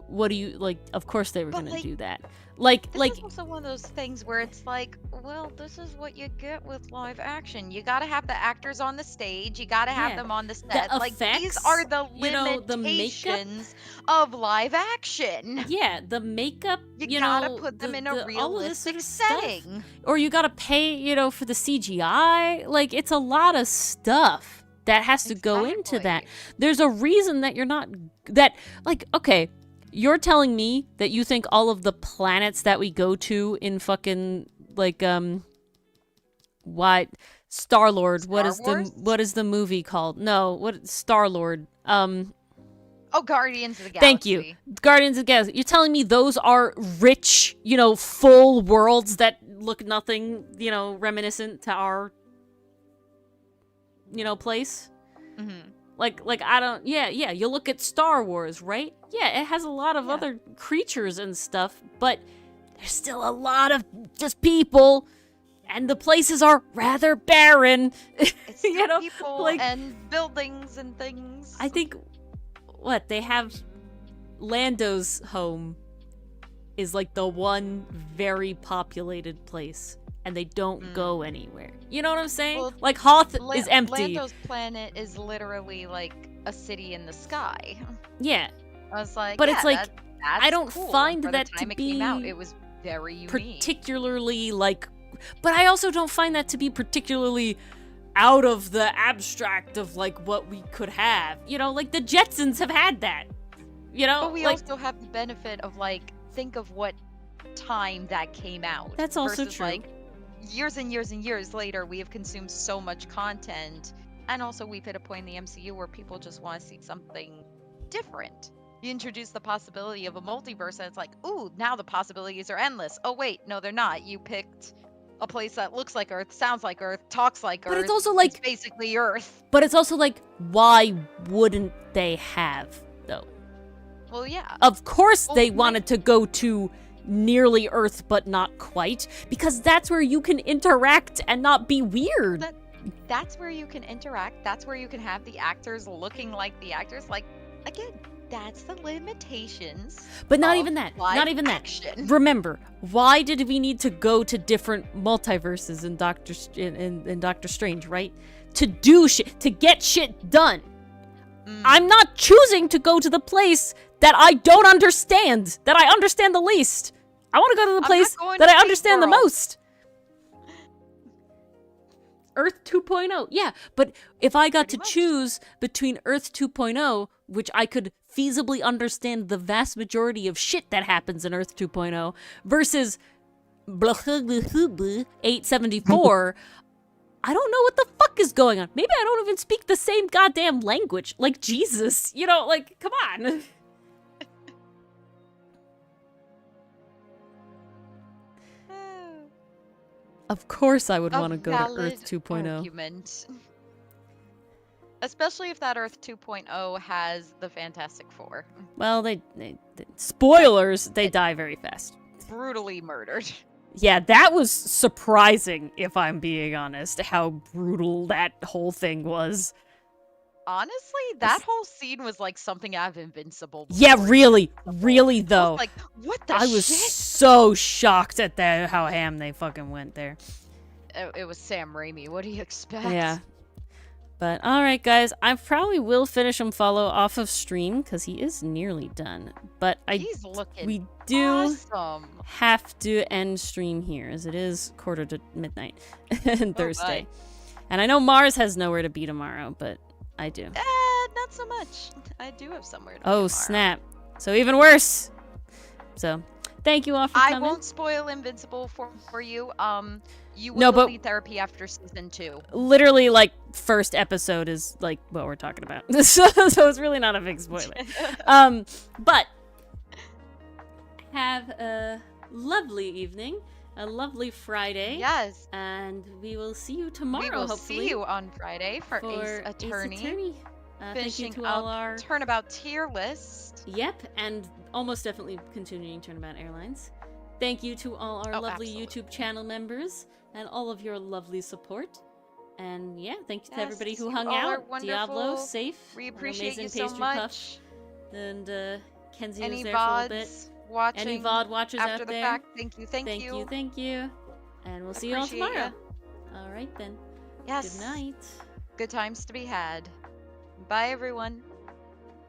What do you... Like, of course they were But, gonna like, do that. Like, This is also one of those things where it's like, well, this is what you get with live action. You gotta have the actors on the stage. You gotta have Yeah. them on the set. Like, these effects, are the you know, the makeup. limitations of live action. Yeah, the makeup, You know, gotta put them in a all of this sort realistic of stuff. setting. Or you gotta pay, you know, for the CGI. Like, it's a lot of stuff that has to go into that. Exactly. There's a reason that you're not... That, like, okay, you're telling me that you think all of the planets that we go to in fucking, like, what... Star-Lord, Star Wars? what is the movie called? No, what... Star-Lord. Oh, Guardians of the Galaxy. Thank you. Guardians of the Galaxy. You're telling me those are rich, you know, full worlds that look nothing, you know, reminiscent to our, you know, place? Mm-hmm. Like I don't... Yeah, you look at Star Wars, right? Yeah, it has a lot of Yeah. other creatures and stuff, but there's still a lot of just people, and the places are rather barren. It's still You know, people like... and buildings and things. I think... What, they have... Lando's home is like the one very populated place, and they don't go anywhere. You know what I'm saying? Well, like, Hoth is empty. Lando's planet is literally like a city in the sky. Yeah, I was like, But yeah, it's like, that's I don't cool. find For that the to time it came out, be it was very unique. particularly, like... But I also don't find that to be particularly out of the abstract of, like, what we could have. You know, like, the Jetsons have had that. You know? But we like, also have the benefit of, like, think of what time that came out. That's also versus, true. Like, years and years and years later, we have consumed so much content. And also, we've hit a point in the MCU where people just want to see something different. You introduce the possibility of a multiverse, and it's like, ooh, now the possibilities are endless. Oh, wait, no, they're not. You picked a place that looks like Earth, sounds like Earth, talks like Earth. But it's also like... It's basically Earth. But it's also like, why wouldn't they have, though? Well, yeah. Of course Well, they wanted to go to nearly Earth, but not quite, because that's where you can interact and not be weird. That's where you can interact. That's where you can have the actors looking like the actors. Like, again, that's the limitations. But not of even that. live Not even that. action. Remember, why did we need to go to different multiverses in Doctor Strange, right? To do shit, to get shit done. I'm not choosing to go to the place that I don't understand, that I understand the least. I want to go to the place that I understand the most. Earth 2.0. Yeah, but if I got to choose between Earth 2.0, which I could feasibly understand the vast majority of shit that happens in Earth 2.0, versus 874, I don't know what the fuck is going on. Maybe I don't even speak the same goddamn language. Like, Jesus. You know, like, come on. Of course I would want to go to Earth 2.0. Argument. Especially if that Earth 2.0 has the Fantastic Four. Well, they spoilers, they die very fast. Brutally murdered. Yeah, that was surprising, if I'm being honest, how brutal that whole thing was. Honestly, that whole scene was like something out of Invincible. Yeah, really though. Like, what the I was shit? so shocked at how ham they fucking went there. It was Sam Raimi. What do you expect? Yeah. But alright guys, I probably will finish Omphalo off of stream because he is nearly done. But He's looking we do awesome. have to end stream here as it is 4:45 and Thursday. And I know Mars has nowhere to be tomorrow, but I do. Not so much. I do have somewhere to be Oh, tomorrow. snap. So even worse. So, thank you all for coming. I won't spoil Invincible for you. You will No, but need therapy after season 2. literally, like, first episode is, like, what we're talking about. so it's really not a big spoiler. But have a lovely evening, a lovely Friday. Yes. And we will see you tomorrow, We will hopefully. see you on Friday for Ace Attorney. Thank you Finishing to up all our... Turnabout tier list. Yep, and almost definitely continuing Turnabout Airlines. Thank you to all our lovely absolutely. YouTube channel members and all of your lovely support. And yeah, thank you to Yes, everybody who you hung all are out. Diablo, wonderful. safe. We an appreciate amazing you so pastry much. puff. And Kenzie Any was there for a bit. VODs watching Any VOD watchers after out the there? fact? Thank you. Thank you. And we'll see you all Appreciate tomorrow. All right then. Yes. Good night. Good times to be had. Bye, everyone.